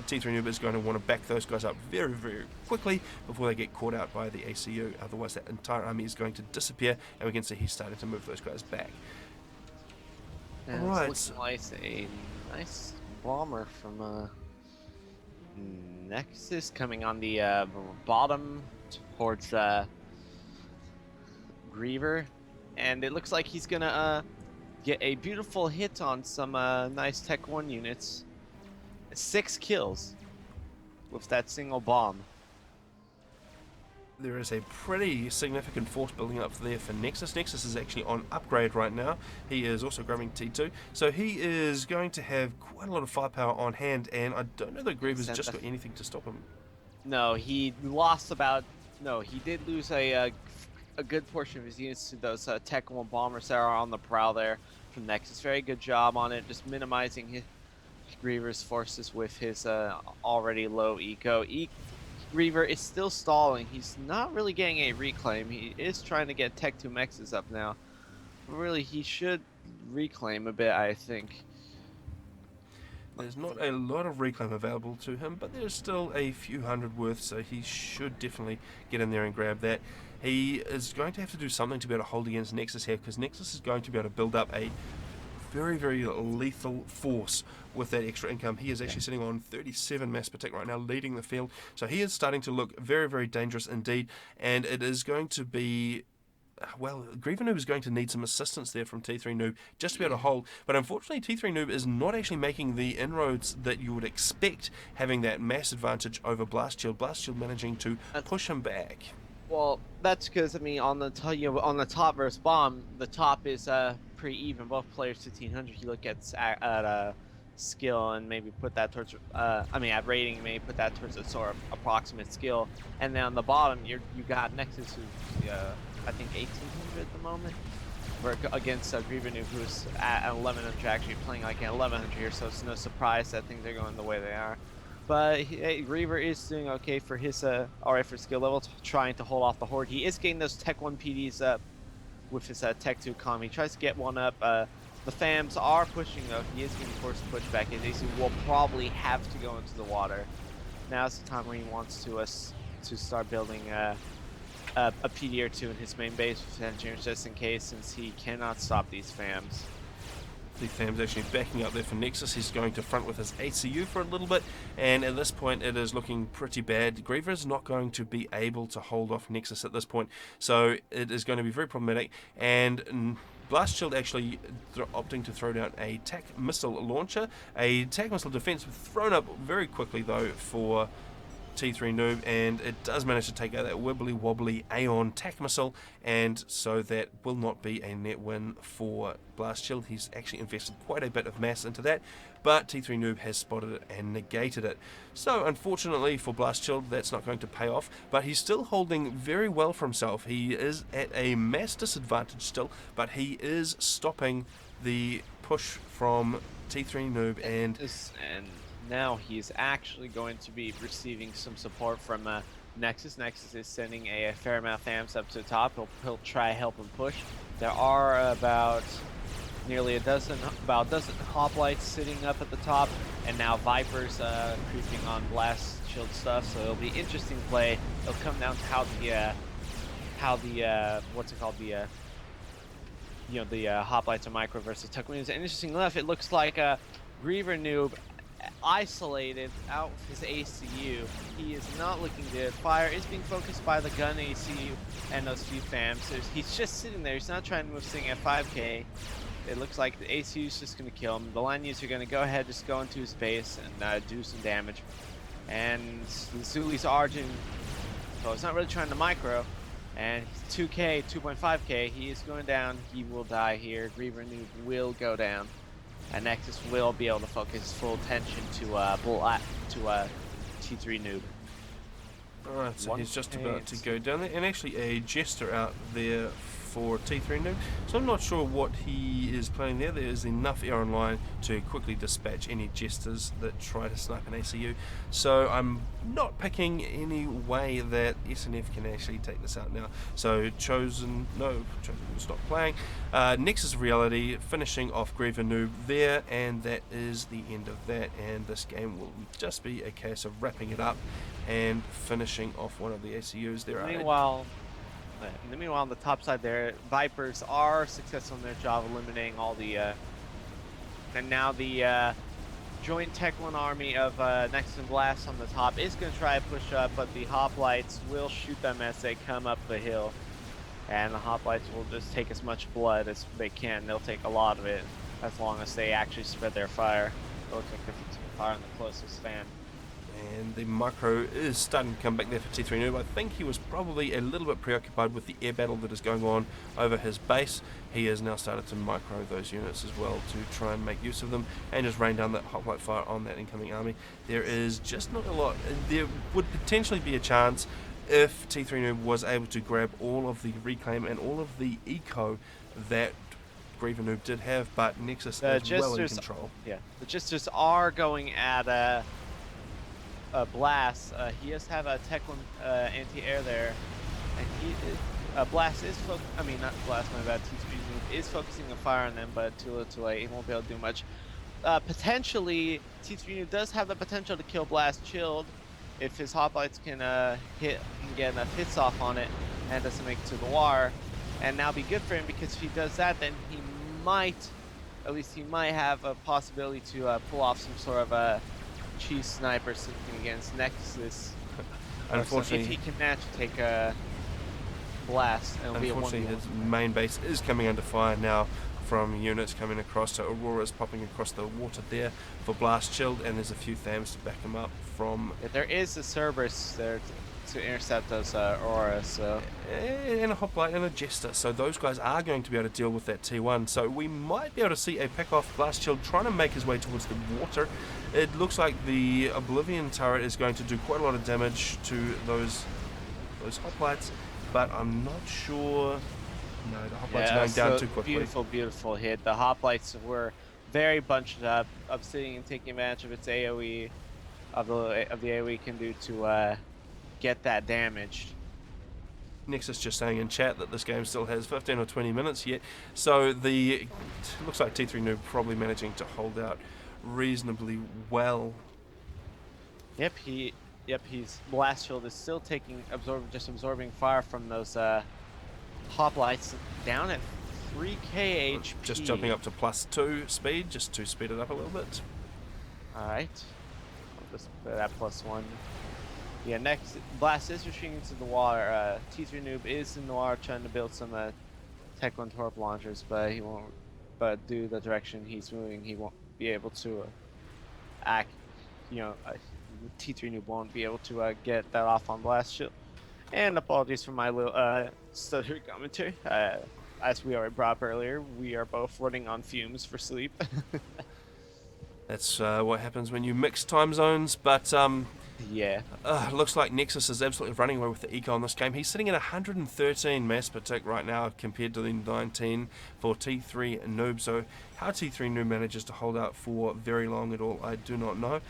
Noob is going to want to back those guys up very, very quickly before they get caught out by the ACU. Otherwise that entire army is going to disappear, and we can see he's starting to move those guys back. And Alright. it's looking like a nice bomber from Nexus coming on the bottom towards Griever, and it looks like he's gonna get a beautiful hit on some nice Tech 1 units. 6 kills with that single bomb. There is a pretty significant force building up there for Nexus. Nexus is actually on upgrade right now. He is also grabbing T2. So he is going to have quite a lot of firepower on hand, and I don't know that Griever's just got anything to stop him. No, he lost about... No, he did lose a good portion of his units to those Tech 1 bombers that are on the prowl there from Nexus. Very good job on it, just minimizing his Griever's forces with his already low eco. Griever is still stalling. He's not really getting a reclaim. He is trying to get Tech 2 mexes up now. But really, he should reclaim a bit, I think. There's not a lot of reclaim available to him, but there's still a few hundred worth, so he should definitely get in there and grab that. He is going to have to do something to be able to hold against Nexus here, because Nexus is going to be able to build up a very, very lethal force with that extra income. He is actually sitting on 37 mass per tick right now, leading the field. So he is starting to look very, very dangerous indeed, and it is going to be... Well, Griever Noob is going to need some assistance there from T3 Noob just to be able to hold, but unfortunately T3 Noob is not actually making the inroads that you would expect, having that mass advantage over Blast Shield. Blast Shield managing to push him back. Well, that's because, I mean, on the top versus bomb, the top is pretty even. Both players 1500. You look at skill and maybe put that towards at rating and maybe put that towards a sort of approximate skill, and then on the bottom you got Nexus, who's I think 1800 at the moment, against Griever Noob, who's at 1100, actually playing like an 1100 here, so it's no surprise that things are going the way they are. But Griever is doing okay for his alright for skill level, trying to hold off the horde. He is getting those Tech 1 PDs up with his Tech 2 comm. He tries to get one up. The FAMs are pushing though. He is getting forced to push back. His AC will probably have to go into the water. Now's the time where he wants to start building a PD or 2 in his main base with engineers, just in case, since he cannot stop these FAMs. The FAM's actually backing up there for Nexus. He's going to front with his ACU for a little bit, and at this point it is looking pretty bad. Griever is not going to be able to hold off Nexus at this point, so it is going to be very problematic, and Blast Shield actually opting to throw down a TAC missile launcher. A TAC missile defense thrown up very quickly though for T3 Noob, and it does manage to take out that wibbly wobbly Aeon TAC missile, and so that will not be a net win for Blast Shield. He's actually invested quite a bit of mass into that, but T3 Noob has spotted it and negated it. So unfortunately for Blast Shield, that's not going to pay off, but he's still holding very well for himself. He is at a mass disadvantage still, but he is stopping the push from T3 Noob and now he's actually going to be receiving some support from Nexus. Nexus is sending a fair amount of fams up to the top. He'll try help him push. There are about nearly a dozen hoplites sitting up at the top, and now Vipers creeping on blast shield stuff. So it'll be interesting play. It'll come down to how the what's it called, the hoplites are micro versus Tuckmans. And interesting enough, it looks like Griever Noob isolated out with his ACU. He is not looking good. Fire is being focused by the gun ACU and those few fams. So he's just sitting there. He's not trying to move Sting at 5k. It looks like the ACU is just going to kill him. The line users are going to go ahead, just go into his base and do some damage. And the Zulis are doing, so it's not really trying to micro. And 2k, 2.5k, he is going down. He will die here. Griever Noob will go down. And Nexus will be able to focus his full attention to T3 Noob. Alright, so he's just about to go down there. And actually a Jester out there for T3 Noob. So I'm not sure what he is playing there. There is enough air online to quickly dispatch any Jesters that try to snipe an ACU. So I'm not picking any way that SNF can actually take this out now. So Chosen will stop playing. Nexus Reality finishing off Griever Noob there, and that is the end of that. And this game will just be a case of wrapping it up and finishing off one of the ACUs. Meanwhile, on the top side there, Vipers are successful in their job eliminating all the, and now the joint Tech 1 army of Nexus and Blast on the top is going to try to push up, but the hoplites will shoot them as they come up the hill. And the hoplites will just take as much blood as they can. They'll take a lot of it, as long as they actually spread their fire. It looks like they're fixing fire on the closest fan. And the micro is starting to come back there for T3 Noob. I think he was probably a little bit preoccupied with the air battle that is going on over his base. He has now started to micro those units as well to try and make use of them and just rain down that hoplite fire on that incoming army. There is just not a lot. There would potentially be a chance if T3 Noob was able to grab all of the reclaim and all of the eco that Griever Noob did have, but Nexus is well in control. Yeah, the Jesters are going at Blast. He does have a Tech 1 anti-air there, and Blast is not Blast, my bad, T3 is focusing a fire on them, but too little too late. He won't be able to do much. Potentially, T3 does have the potential to kill Blast Chilled if his hoplites can hit and get enough hits off on it and doesn't make it to the wire. And now be good for him, because if he does that, then he might have a possibility to pull off some sort of a cheese sniper something against Nexus. Unfortunately, if he can match, take a Blast, and it'll be a 1v1. Unfortunately, his main base is coming under fire now from units coming across. So Aurora's popping across the water there for Blast Chilled, and there's a few Thams to back him up from... Yeah, there is a Cerberus there to intercept those Auroras, so... And a Hoplite and a Jester, so those guys are going to be able to deal with that T1. So we might be able to see a pick-off Blast Chilled trying to make his way towards the water. It looks like the Oblivion turret is going to do quite a lot of damage to those Hoplites, but I'm not sure... No, the Hoplites are going down too quickly. Beautiful hit. The Hoplites were very bunched up, sitting and taking advantage of its AoE, of the AoE can do to get that damaged. Nexus just saying in chat that this game still has 15 or 20 minutes yet, so it looks like T3 Noob probably managing to hold out reasonably well. His blast shield is still absorbing fire from those hoplites down at 3k HP. Just jumping up to +2 speed, just to speed it up a little bit. Alright. I'll just put that +1. Yeah, next, Blast is retreating into the water. T3 Noob is in the water trying to build some Tech 1 torp launchers, but he won't. But due to the direction he's moving, he won't be able to act. T3 Noob won't be able to get that off on Blast Shield. And apologies for my little stuttering commentary. As we already brought up earlier, we are both running on fumes for sleep. That's what happens when you mix time zones, but Yeah. Looks like Nexus is absolutely running away with the eco in this game. He's sitting at 113 mass per tick right now compared to the 19 for T3 Noob. So how T3 Noob manages to hold out for very long at all, I do not know.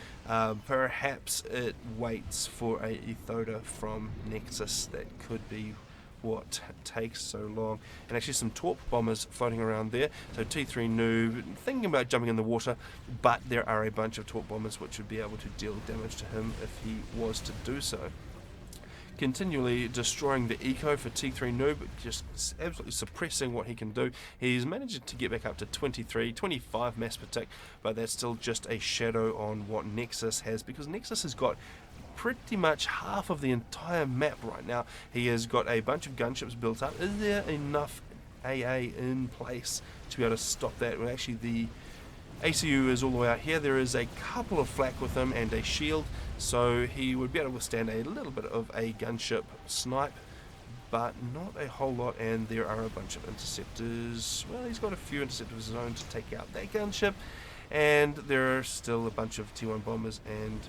Perhaps it waits for a Ethoda from Nexus. That could be what takes so long. And actually some Torp bombers floating around there. So T3 Noob thinking about jumping in the water, but there are a bunch of Torp bombers which would be able to deal damage to him if he was to do so. Continually destroying the eco for T3 Noob, just absolutely suppressing what he can do. He's managed to get back up to 23, 25 mass per tick, but that's still just a shadow on what Nexus has, because Nexus has got pretty much half of the entire map right now. He has got a bunch of gunships built up. Is there enough AA in place to be able to stop that? Well, actually the ACU is all the way out here. There is a couple of flak with him and a shield, so he would be able to withstand a little bit of a gunship snipe, but not a whole lot. And there are a bunch of interceptors. Well, he's got a few interceptors of his own to take out that gunship, and there are still a bunch of T1 bombers, and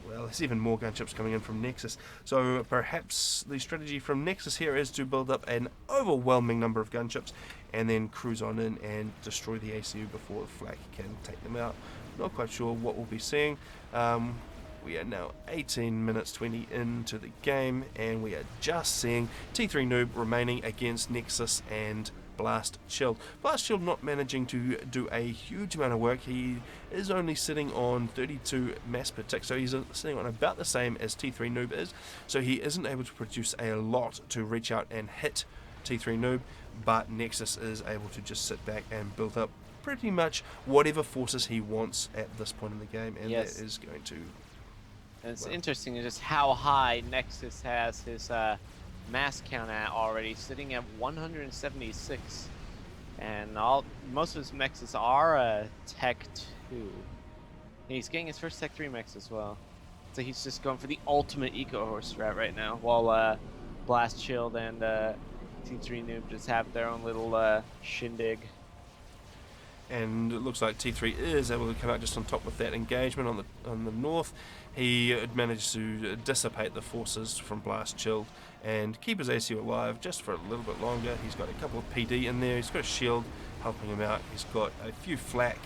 well, there's even more gunships coming in from Nexus. So perhaps the strategy from Nexus here is to build up an overwhelming number of gunships and then cruise on in and destroy the ACU before the flak can take them out. Not quite sure what we'll be seeing. We are now 18 minutes 20 into the game, and we are just seeing T3 Noob remaining against Nexus and Blast Shield. Blast Shield not managing to do a huge amount of work. He is only sitting on 32 mass per tick, so he's sitting on about the same as T3 Noob is, so he isn't able to produce a lot to reach out and hit T3 Noob, but Nexus is able to just sit back and build up pretty much whatever forces he wants at this point in the game, and Yes. that is going to... And it's interesting just how high Nexus has his mass count at already, sitting at 176, and most of his mechs are Tech 2. And he's getting his first Tech 3 mechs as well. So he's just going for the ultimate eco horse strat right now, while Blast Shield and T3 Noob just have their own little shindig. And it looks like T3 is able to come out just on top with that engagement on the north. He managed to dissipate the forces from Blast Shield and keep his ACU alive just for a little bit longer. He's got a couple of PD in there. He's got a shield helping him out. He's got a few flak,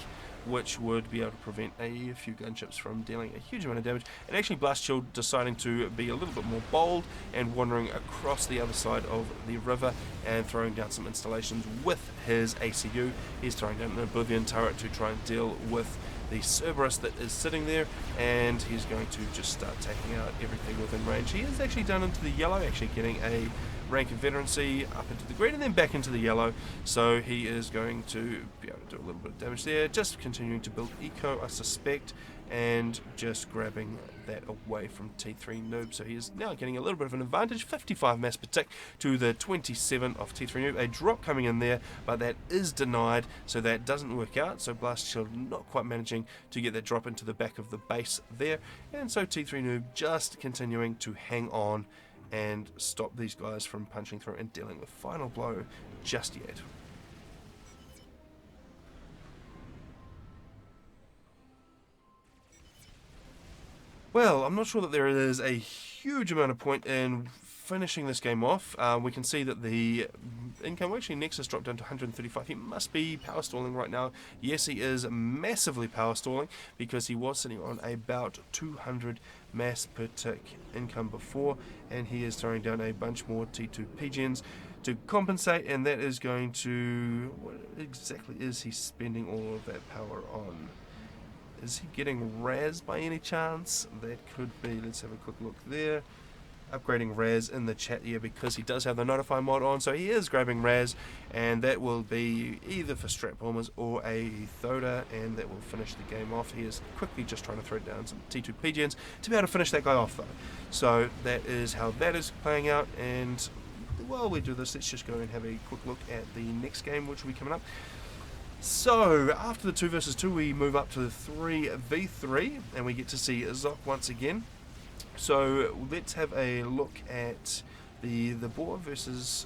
which would be able to prevent a few gunships from dealing a huge amount of damage. And actually Blast Shield deciding to be a little bit more bold and wandering across the other side of the river and throwing down some installations with his ACU. He's throwing down an Oblivion turret to try and deal with the Cerberus that is sitting there, and he's going to just start taking out everything within range. He is actually down into the yellow, actually getting a rank of veterancy up into the green and then back into the yellow, so he is going to be able to do a little bit of damage there, just continuing to build eco, I suspect, and just grabbing that away from T3 Noob. So he is now getting a little bit of an advantage, 55 mass per tick to the 27 of T3 Noob. A drop coming in there, but that is denied, so that doesn't work out. So Blast Shield not quite managing to get that drop into the back of the base there, and so T3 Noob just continuing to hang on and stop these guys from punching through and dealing with final blow just yet. Well, I'm not sure that there is a huge amount of point in finishing this game off. We can see that the income, actually Nexus dropped down to 135. He must be power stalling right now. Yes, he is massively power stalling, because he was sitting on about 200 mass per tick income before, and he is throwing down a bunch more T2 PGens to compensate, and that is going to... what exactly is he spending all of that power on? Is he getting Raz by any chance? That could be. Let's have a quick look there. Upgrading Raz in the chat here, because he does have the Notify mod on, so he is grabbing Raz, and that will be either for Strat Bombers or a Thoda, and that will finish the game off. He is quickly just trying to throw down some T2 PGens to be able to finish that guy off, though. So that is how that is playing out, and while we do this, let's just go and have a quick look at the next game, which will be coming up. So, after the 2 versus 2, we move up to the 3v3, and we get to see Zock once again. So, let's have a look at the BAW versus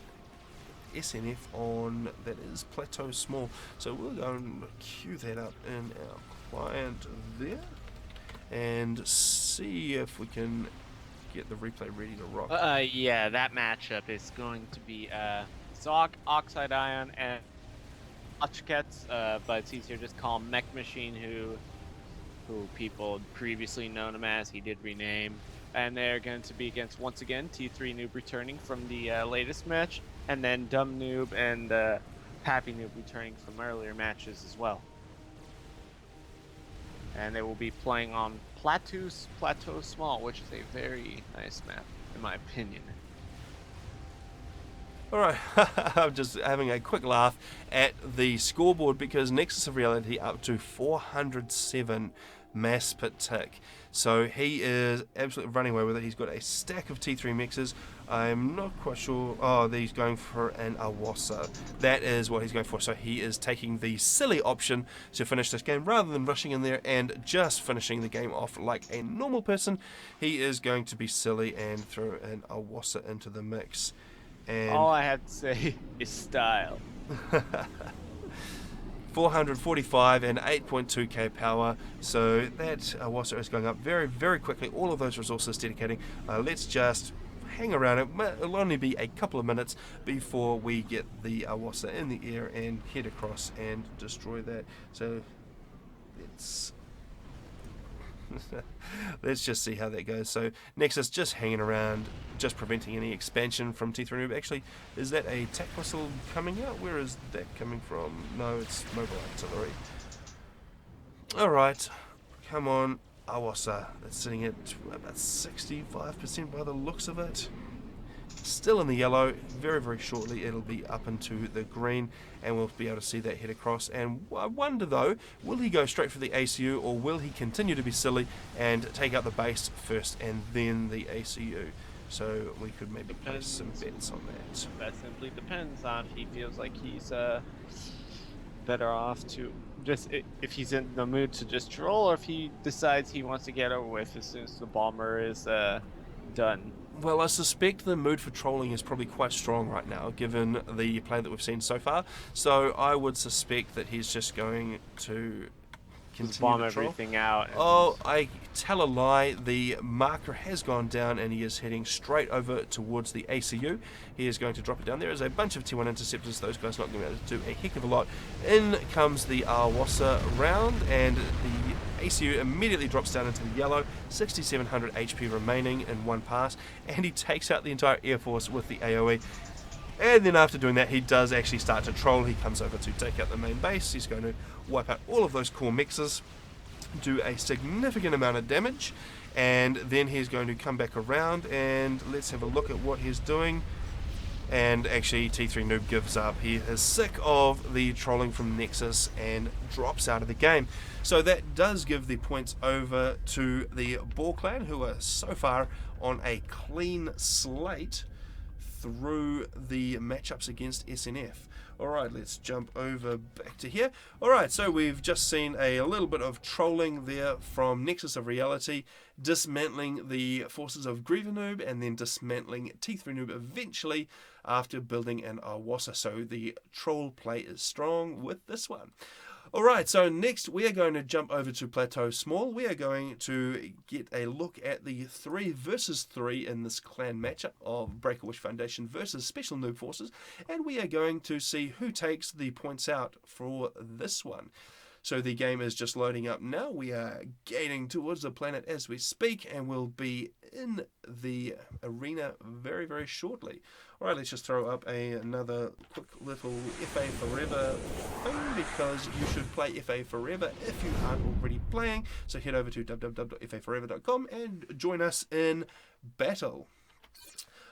SNF on, that is Plateau Small. So, we'll go and queue that up in our client there, and see if we can get the replay ready to rock. Yeah, that matchup is going to be Zock, Oxide Ion, and Ochkets, but it's easier to just call him Mech Machine, who people previously known him as. He did rename. And they're going to be against, once again, T3 Noob returning from the latest match, and then Dumb Noob and Happy Noob returning from earlier matches as well. And they will be playing on Plateau Small, which is a very nice map, in my opinion. Alright, I'm just having a quick laugh at the scoreboard because Nexus of Reality up to 407 mass per tick. So he is absolutely running away with it. He's got a stack of T3 mixes. I'm not quite sure. Oh, he's going for an Awasa. That is what he's going for. So he is taking the silly option to finish this game rather than rushing in there and just finishing the game off like a normal person. He is going to be silly and throw an Awasa into the mix. And all I have to say is style. 445 and 8.2k power, so that Awasa is going up very, very quickly. All of those resources dedicating. Let's just hang around. It'll only be a couple of minutes before we get the Awasa in the air and head across and destroy that. So let's just see how that goes. So Nexus just hanging around, just preventing any expansion from T3 Noob. Actually, is that a tac missile coming out? Where is that coming from? No, it's mobile artillery. Alright, come on, Awasa. That's sitting at about 65% by the looks of it. Still in the yellow. Very, very shortly it'll be up into the green and we'll be able to see that head across. And I wonder though, will he go straight for the ACU or will he continue to be silly and take out the base first and then the ACU? So we could maybe place some bets on that. That simply depends on if he feels like he's better off to just, if he's in the mood to just troll, or if he decides he wants to get over with as soon as the bomber is done. Well, I suspect the mood for trolling is probably quite strong right now, given the play that we've seen so far. So I would suspect that he's just going to continue bomb to troll. Everything out. Oh, I tell a lie. The marker has gone down and he is heading straight over towards the ACU. He is going to drop it down. There is a bunch of T1 interceptors. Those guys not going to be able to do a heck of a lot. In comes the Awasa round and the ACU immediately drops down into the yellow. 6,700 HP remaining in one pass, and he takes out the entire Air Force with the AoE. And then after doing that, he does actually start to troll. He comes over to take out the main base. He's going to wipe out all of those core mixes, do a significant amount of damage, and then he's going to come back around and let's have a look at what he's doing. And actually T3 Noob gives up. He is sick of the trolling from Nexus and drops out of the game. So that does give the points over to the BAW clan, who are so far on a clean slate through the matchups against SNF. Alright, let's jump over back to here. Alright, so we've just seen a little bit of trolling there from Nexus of Reality, dismantling the forces of Griever Noob and then dismantling T3 Noob eventually after building an Awasa. So the troll play is strong with this one. Alright, so next we are going to jump over to Plateau Small. We are going to get a look at the 3 versus 3 in this clan matchup of Break a Wish Foundation versus Special Noob Forces, and we are going to see who takes the points out for this one. So the game is just loading up now. We are gaining towards the planet as we speak, and we'll be in the arena very, very shortly. Alright, let's just throw up another quick little FA Forever thing, because you should play FA Forever if you aren't already playing. So head over to www.faforever.com and join us in battle.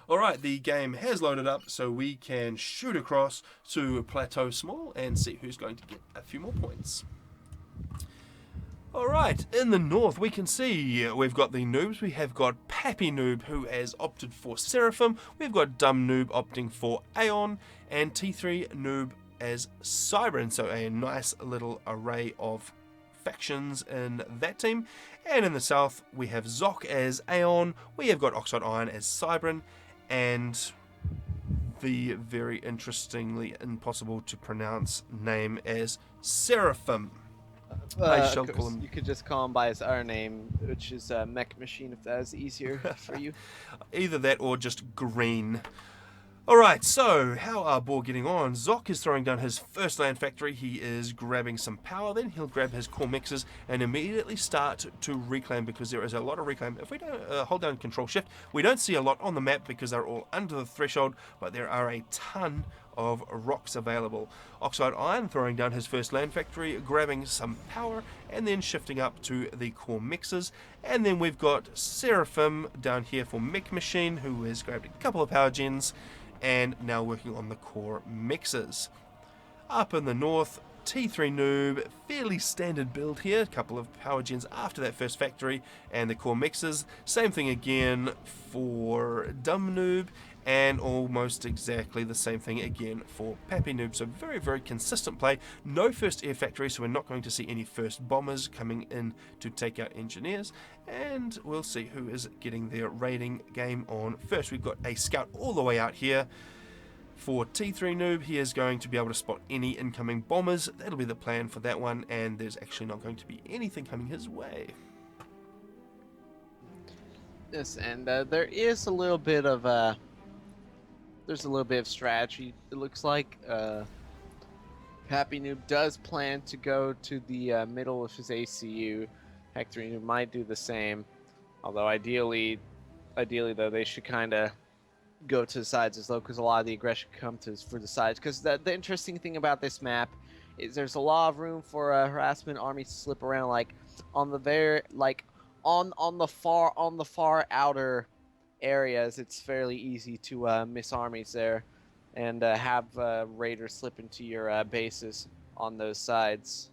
Alright, the game has loaded up, so we can shoot across to Plateau Small and see who's going to get a few more points. Alright, in the north we can see we've got the noobs. We have got Pappy Noob, who has opted for Seraphim. We've got Dumb Noob opting for Aeon, and T3 Noob as Siren. So a nice little array of factions in that team. And in the south we have Zock as Aeon. We have got Oxide Iron as Cybran, and the very interestingly impossible to pronounce name as Seraphim. I Of shall call course, him. you could just call him by his other name, which is Mech Machine, if that is easier for you. Either that or just green. Alright, so how are Boar getting on? Zock is throwing down his first land factory. He is grabbing some power, then he'll grab his core mixers and immediately start to reclaim, because there is a lot of reclaim. If we don't hold down Control Shift, we don't see a lot on the map because they're all under the threshold, but there are a ton of rocks available. Oxide Iron throwing down his first land factory, grabbing some power, and then shifting up to the core mixers. And then we've got Seraphim down here for Mech Machine, who has grabbed a couple of power gens and now working on the core mixers. Up in the north, T3 Noob, fairly standard build here, a couple of power gens after that first factory and the core mixers. Same thing again for Dumb Noob, and almost exactly the same thing again for Pappy Noob. So very, very consistent play. No first air factory, so we're not going to see any first bombers coming in to take out engineers. And we'll see who is getting their raiding game on first. We've got a scout all the way out here. For T3 Noob, he is going to be able to spot any incoming bombers. That'll be the plan for that one, and there's actually not going to be anything coming his way. Yes, and there is a little bit of there's a little bit of strategy. It looks like Happy Noob does plan to go to the middle of his ACU. Hector Noob might do the same, although ideally though they should kind of go to the sides as well, because a lot of the aggression comes for the sides. Because the interesting thing about this map is there's a lot of room for harassment armies to slip around, like on the very on the far outer areas. It's fairly easy to miss armies there and have raiders slip into your bases on those sides.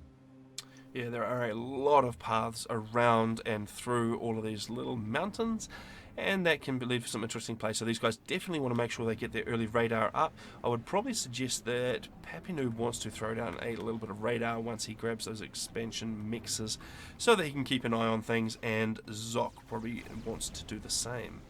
Yeah, there are a lot of paths around and through all of these little mountains, and that can lead for some interesting play. So these guys definitely want to make sure they get their early radar up. I would probably suggest that Pappy Noob wants to throw down a little bit of radar once he grabs those expansion mixes so that he can keep an eye on things, and Zock probably wants to do the same.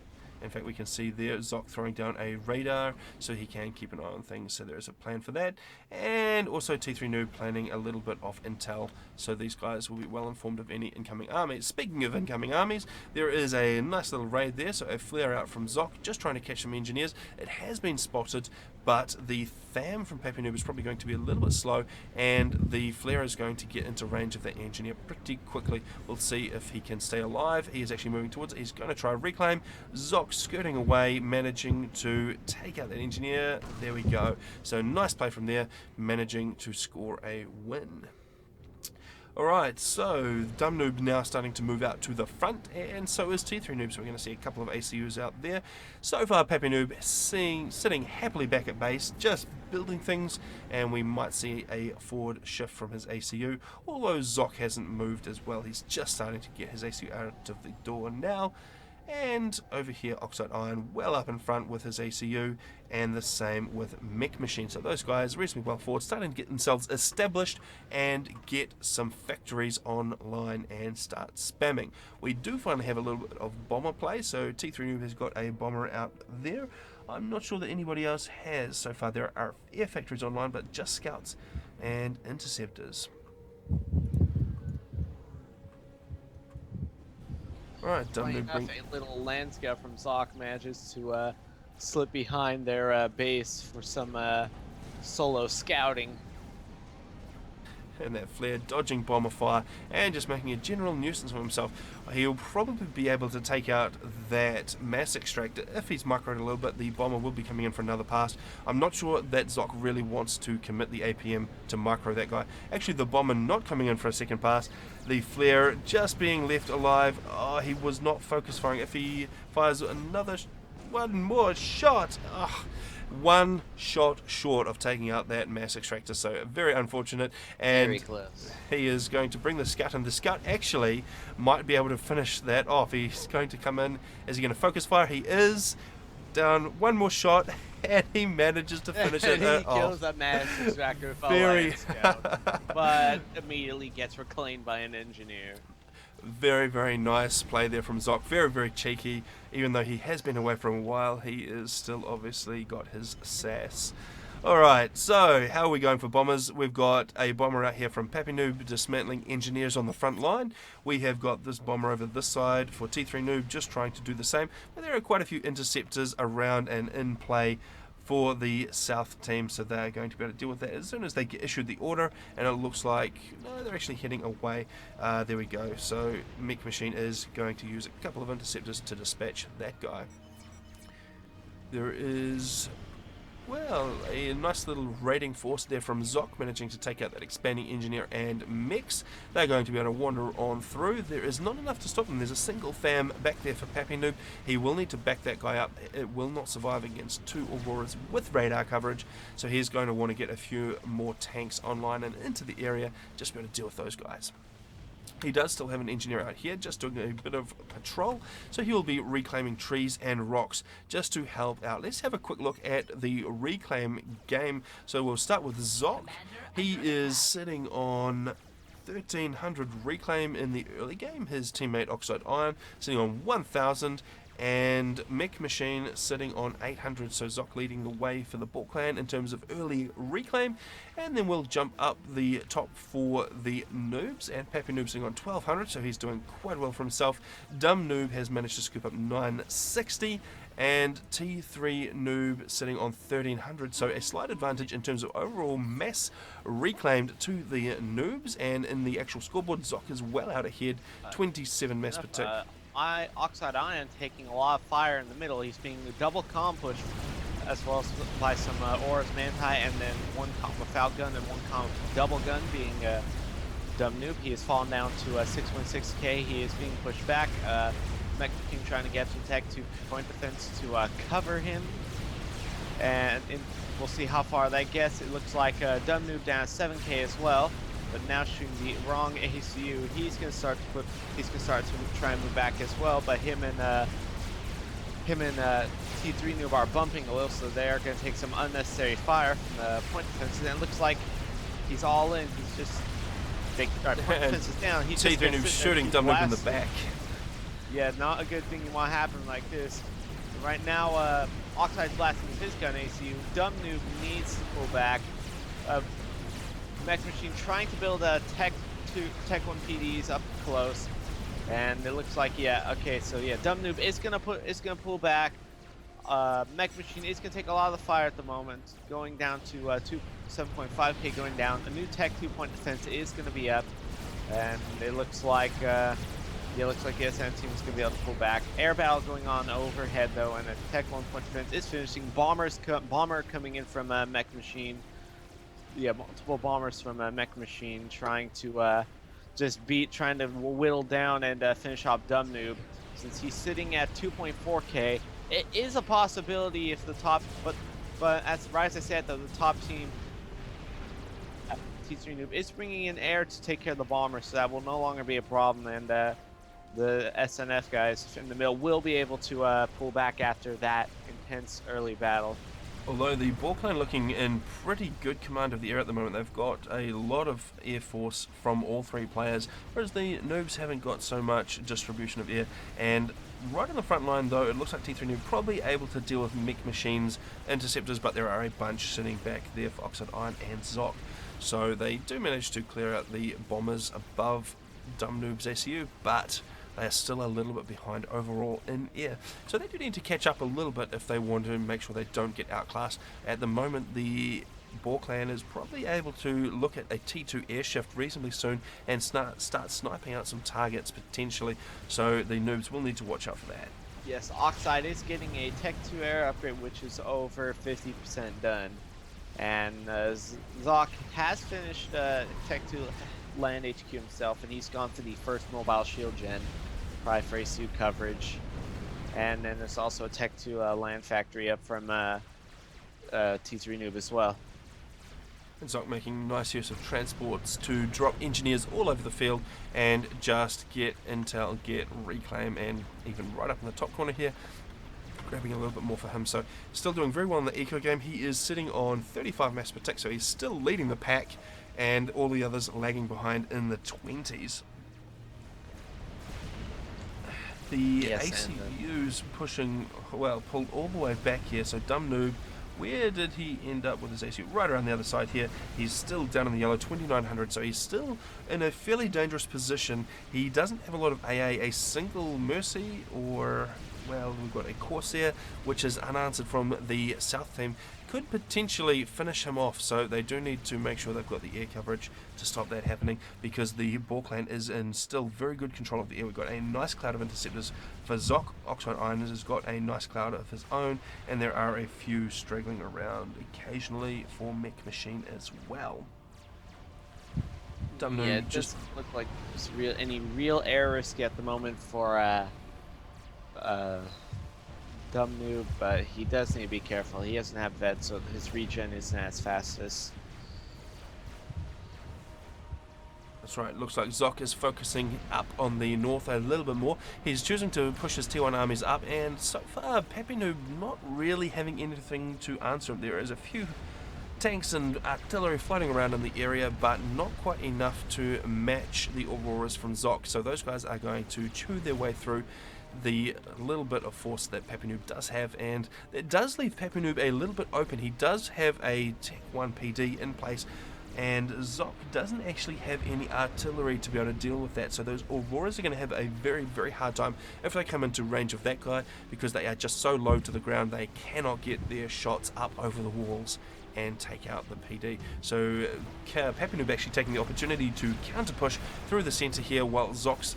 In fact, we can see there Zock throwing down a radar so he can keep an eye on things, so there is a plan for that. And also T3 Noob planning a little bit of intel, so these guys will be well informed of any incoming armies. Speaking of incoming armies, there is a nice little raid there, so a flare out from Zock, just trying to catch some engineers. It has been spotted, but the FAM from Pappy Noob is probably going to be a little bit slow, and the flare is going to get into range of that engineer pretty quickly. We'll see if he can stay alive. He is actually moving towards it. He's going to try to reclaim. Zock skirting away, managing to take out that engineer. There we go. So nice play from there, managing to score a win. Alright, so Dumb Noob now starting to move out to the front, and so is T3 Noob, so we're going to see a couple of ACUs out there. So far, Pappy Noob sitting happily back at base, just building things, and we might see a forward shift from his ACU, although Zock hasn't moved as well. He's just starting to get his ACU out of the door now. And over here, Oxide Iron well up in front with his ACU, and the same with Mech Machine. So those guys reasonably well forward, starting to get themselves established and get some factories online and start spamming. We do finally have a little bit of bomber play, so T3 Noob has got a bomber out there. I'm not sure that anybody else has so far. There are air factories online, but just scouts and interceptors. Alright, Dumb Noob bring... A little land scout from Zock manages to slip behind their base for some solo scouting. And that flare, dodging bomber fire, and just making a general nuisance of himself. He'll probably be able to take out that mass extractor if he's microed a little bit. The bomber will be coming in for another pass. I'm not sure that Zock really wants to commit the APM to micro that guy. Actually, the bomber not coming in for a second pass. The flare just being left alive. Oh, he was not focus firing. If he fires one more shot, one shot short of taking out that mass extractor, so very unfortunate. And very close. He is going to bring the scout, and the scout actually might be able to finish that off. He's going to come in. Is he going to focus fire? He is. Down one more shot, and he manages to finish it he off. kills that mass extractor with a Very land scout, but immediately gets reclaimed by an engineer. Very, very nice play there from Zock. Very, very cheeky. Even though he has been away for a while, he is still obviously got his sass. Alright, so how are we going for bombers? We've got a bomber out here from Pappy Noob dismantling engineers on the front line. We have got this bomber over this side for T3 Noob just trying to do the same. But there are quite a few interceptors around and in play for the south team, so they're going to be able to deal with that as soon as they get issued the order, and it looks like no, they're actually heading away. There we go. So Mech Machine is going to use a couple of interceptors to dispatch that guy. There is, well, a nice little raiding force there from Zock, managing to take out that expanding engineer and mechs. They're going to be able to wander on through. There is not enough to stop them. There's a single fam back there for Pappy Noob. He will need to back that guy up. It will not survive against two Auroras with radar coverage, so he's going to want to get a few more tanks online and into the area just to be able to deal with those guys. He does still have an engineer out here just doing a bit of patrol, so he will be reclaiming trees and rocks just to help out. Let's have a quick look at the reclaim game. So we'll start with Zock. He is sitting on 1300 reclaim in the early game. His teammate Oxide Iron sitting on 1000, and Mech Machine sitting on 800, so Zock leading the way for the Ball Clan in terms of early reclaim. And then we'll jump up the top for the Noobs, and Pappy Noob sitting on 1200, so he's doing quite well for himself. Dumb Noob has managed to scoop up 960, and T3 Noob sitting on 1300, so a slight advantage in terms of overall mass reclaimed to the Noobs. And in the actual scoreboard, Zock is well out ahead, 27 mass per tick. Oxide Iron taking a lot of fire in the middle. He's being double comp pushed as well as by some Auras Manti, and then one comp without gun and one comp double gun being Dumb Noob. He has fallen down to 616k. He is being pushed back. Mech King trying to get some tech to point defense to cover him, and we'll see how far that gets. It looks like Dumb Noob down 7k as well. But now shooting the wrong ACU, he's gonna start to try and move back as well. But him and T3 Noob are bumping a little, so they are gonna take some unnecessary fire from the point defense. And it looks like he's all in. He's just point defense is down. He's T3 Noob shooting Dumb Noob in the back. Yeah, not a good thing you want to happen like this. Right now, Oxide's blasting with his gun ACU. Dumb Noob needs to pull back. Mech Machine trying to build a Tech 1 PDs up close, and it looks like, yeah, okay, so yeah, Dumb Noob is gonna pull back. Mech Machine is gonna take a lot of the fire at the moment, going down to 7.5k going down. A new Tech 2-point defense is gonna be up, and it looks like yeah, looks like the SN team is gonna be able to pull back. Air battle going on overhead though, and a Tech 1-point defense is finishing. Bomber coming in from Mech Machine. Yeah, multiple bombers from Mech Machine trying to trying to whittle down and finish off Dumb Noob. Since he's sitting at 2.4k, it is a possibility if the top, but as I said, the top team, T3 Noob, is bringing in air to take care of the bomber, so that will no longer be a problem, and the SNF guys in the middle will be able to pull back after that intense early battle. Although the Ball Clan looking in pretty good command of the air at the moment. They've got a lot of air force from all three players, whereas the Noobs haven't got so much distribution of air. And right on the front line though, it looks like T3 Noob probably able to deal with Mech Machine's interceptors, but there are a bunch sitting back there for Oxide Iron and Zock. So they do manage to clear out the bombers above Dumb Noob's ACU, but they are still a little bit behind overall in air. So they do need to catch up a little bit if they want to make sure they don't get outclassed. At the moment, the Ball Clan is probably able to look at a T2 air shift reasonably soon and start sniping out some targets potentially. So the Noobs will need to watch out for that. Yes, Oxide is getting a Tech 2 air upgrade, which is over 50% done. And Zock has finished Tech 2 land HQ himself, and he's gone for the first mobile shield gen, probably for ACU coverage. And then there's also a Tech 2 land factory up from T3 Noob as well. And Zock making nice use of transports to drop engineers all over the field and just get intel, get reclaim, and even right up in the top corner here, grabbing a little bit more for him. So still doing very well in the eco game. He is sitting on 35 mass per tick, so he's still leading the pack, and all the others lagging behind in the 20s. The ACU's pushing, well, pulled all the way back here, so Dumb Noob Where did he end up with his ACU? Right around the other side here. He's still down in the yellow, 2900, so he's still in a fairly dangerous position. He doesn't have a lot of AA, a single Mercy, or, well, we've got a Corsair, which is unanswered from the South team. Could potentially finish him off, so they do need to make sure they've got the air coverage to stop that happening, because the BAW clan is in still very good control of the air. We've got a nice cloud of interceptors for Zock. Oxide Iron has got a nice cloud of his own, and there are a few straggling around occasionally for Mech Machine as well. Yeah, it doesn't look like there's any real air risk at the moment for Dumb Noob, but he does need to be careful. He doesn't have VED, so his regen isn't as fast as... That's right, looks like Zock is focusing up on the north a little bit more. He's choosing to push his T1 armies up, and so far, Pappy Noob not really having anything to answer him. There is a few tanks and artillery floating around in the area, but not quite enough to match the Auroras from Zock, so those guys are going to chew their way through the little bit of force that Pappy Noob does have, and it does leave Pappy Noob a little bit open. He does have a Tech 1 PD in place, and Zock doesn't actually have any artillery to be able to deal with that, so those Auroras are going to have a very, very hard time if they come into range of that guy, because they are just so low to the ground they cannot get their shots up over the walls and take out the PD. So Pappy Noob actually taking the opportunity to counter push through the centre here, while Zock's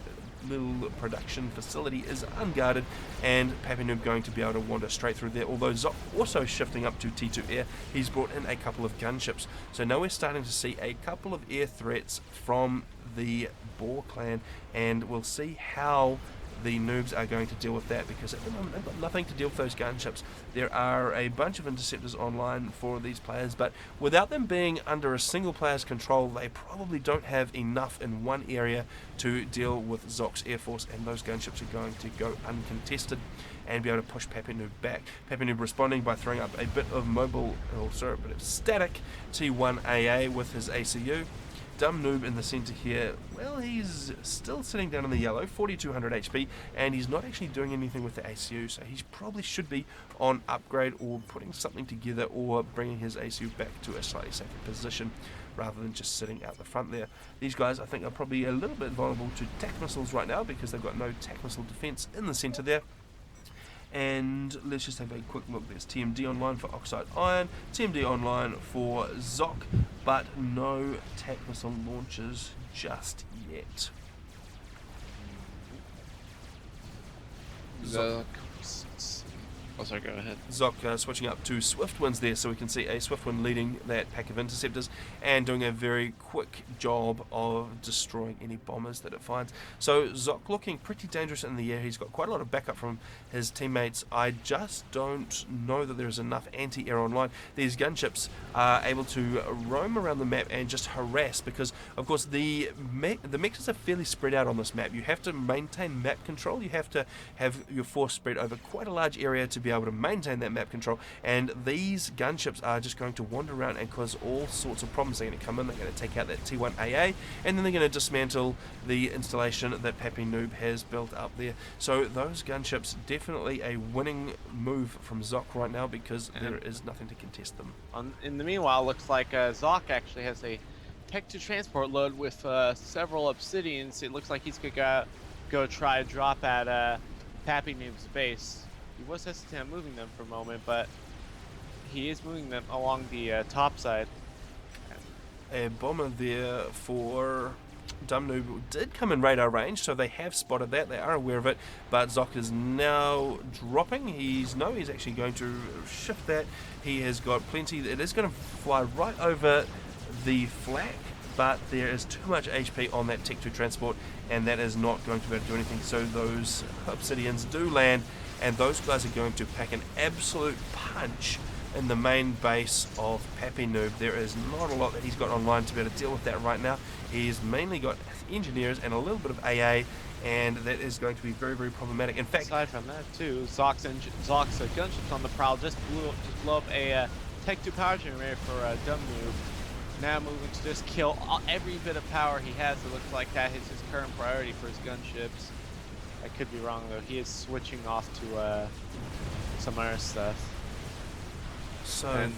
little production facility is unguarded, and Pappy Noob going to be able to wander straight through there, although Zock also shifting up to T2 air. He's brought in a couple of gunships, so now we're starting to see a couple of air threats from the BAW clan, and we'll see how the noobs are going to deal with that, because at the moment they've got nothing to deal with those gunships. There are a bunch of interceptors online for these players, but without them being under a single player's control, they probably don't have enough in one area to deal with Zock's air force, and those gunships are going to go uncontested and be able to push Pappy Noob back. Pappy Noob responding by throwing up a bit of mobile, or sorry, a bit of static T1 AA with his ACU. Dumb Noob in the centre here, well, he's still sitting down in the yellow, 4200 HP, and he's not actually doing anything with the ACU, so he probably should be on upgrade or putting something together, or bringing his ACU back to a slightly safer position rather than just sitting out the front there. These guys, I think, are probably a little bit vulnerable to TAC missiles right now, because they've got no TAC missile defense in the centre there. And let's just have a quick look. There's TMD online for Oxide Iron, TMD online for Zock, but no TAC missile launches just yet. Zock. Oh, sorry, go ahead. Zock switching up to Swift Winds there, so we can see a Swift Wind leading that pack of interceptors and doing a very quick job of destroying any bombers that it finds. So Zock looking pretty dangerous in the air. He's got quite a lot of backup from his teammates. I just don't know that there's enough anti-air online. These gunships are able to roam around the map and just harass, because of course the mechs are fairly spread out on this map. You have to maintain map control. You have to have your force spread over quite a large area to be able to maintain that map control, and these gunships are just going to wander around and cause all sorts of problems. They're going to come in, they're going to take out that T1 AA, and then they're going to dismantle the installation that Pappy Noob has built up there. So those gunships, definitely a winning move from Zock right now, because there is nothing to contest them. In the meanwhile, looks like Zock actually has a Tech 2 transport load with several obsidians. It looks like he's going to go try to drop at Pappy Noob's base. He was hesitant on moving them for a moment, but he is moving them along the top side. A bomber there for Dumb Noob did come in radar range, so they have spotted that. They are aware of it, but Zock is now dropping. He's actually going to shift that. He has got plenty. It is going to fly right over the flak, but there is too much HP on that Tech 2 transport, and that is not going to be able to do anything. So those obsidians do land, and those guys are going to pack an absolute punch in the main base of Pappy Noob. There is not a lot that he's got online to be able to deal with that right now. He's mainly got engineers and a little bit of AA, and that is going to be very, very problematic. In fact, aside from that too, Zock's gunships on the prowl just blew up a Tech 2 power generator for Dumb Noob. Now moving to just kill every bit of power he has. It looks like that is his current priority for his gunships. I could be wrong though. He is switching off to some other stuff. So And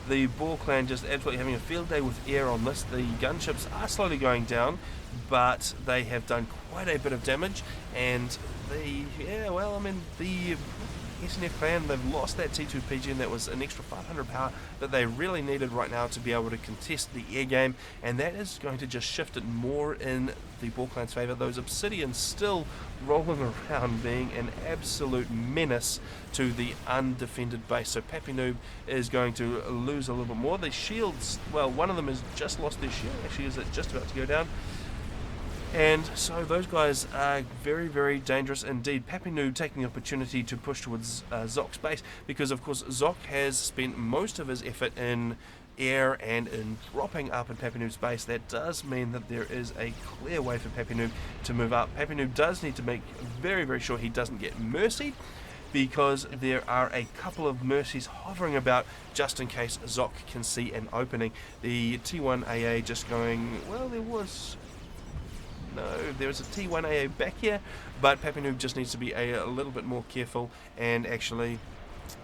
the Boar clan just absolutely having a field day with air on this. The gunships are slowly going down, but they have done quite a bit of damage. And the SNF clan, they've lost that T2 PG, and that was an extra 500 power that they really needed right now to be able to contest the air game, and that is going to just shift it more in the Boar clan's favour. Those Obsidians still rolling around, being an absolute menace to the undefended base. So Pappy Noob is going to lose a little bit more. The shields, well, one of them has just lost their shield, actually is just about to go down. And so those guys are very, very dangerous indeed. Pappy Noob taking the opportunity to push towards Zock's base, because of course Zock has spent most of his effort in air and in dropping up in Pappy Noob's base. That does mean that there is a clear way for Pappy Noob to move up. Pappy Noob does need to make very, very sure he doesn't get mercied, because there are a couple of mercies hovering about just in case Zock can see an opening. The T1 AA just going, well, there's a T1 AA back here, but Pappy Noob just needs to be a little bit more careful, and actually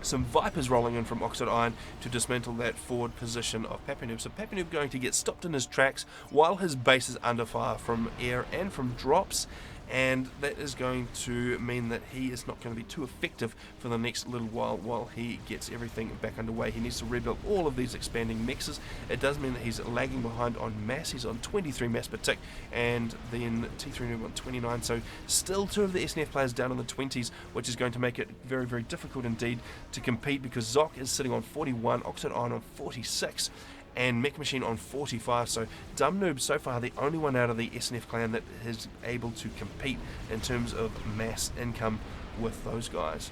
some Vipers rolling in from Oxide Iron to dismantle that forward position of Pappy Noob. So Pappy Noob going to get stopped in his tracks while his base is under fire from air and from drops, and that is going to mean that he is not going to be too effective for the next little while he gets everything back underway. He needs to rebuild all of these expanding mixes. It does mean that he's lagging behind on mass. He's on 23 mass per tick, and then T3 Noob on 29, so still two of the SNF players down in the 20s, which is going to make it very, very difficult indeed to compete, because Zock is sitting on 41, Oxide Iron on 46, and Mech Machine on 45. So Dumb Noob so far the only one out of the SNF clan that is able to compete in terms of mass income with those guys.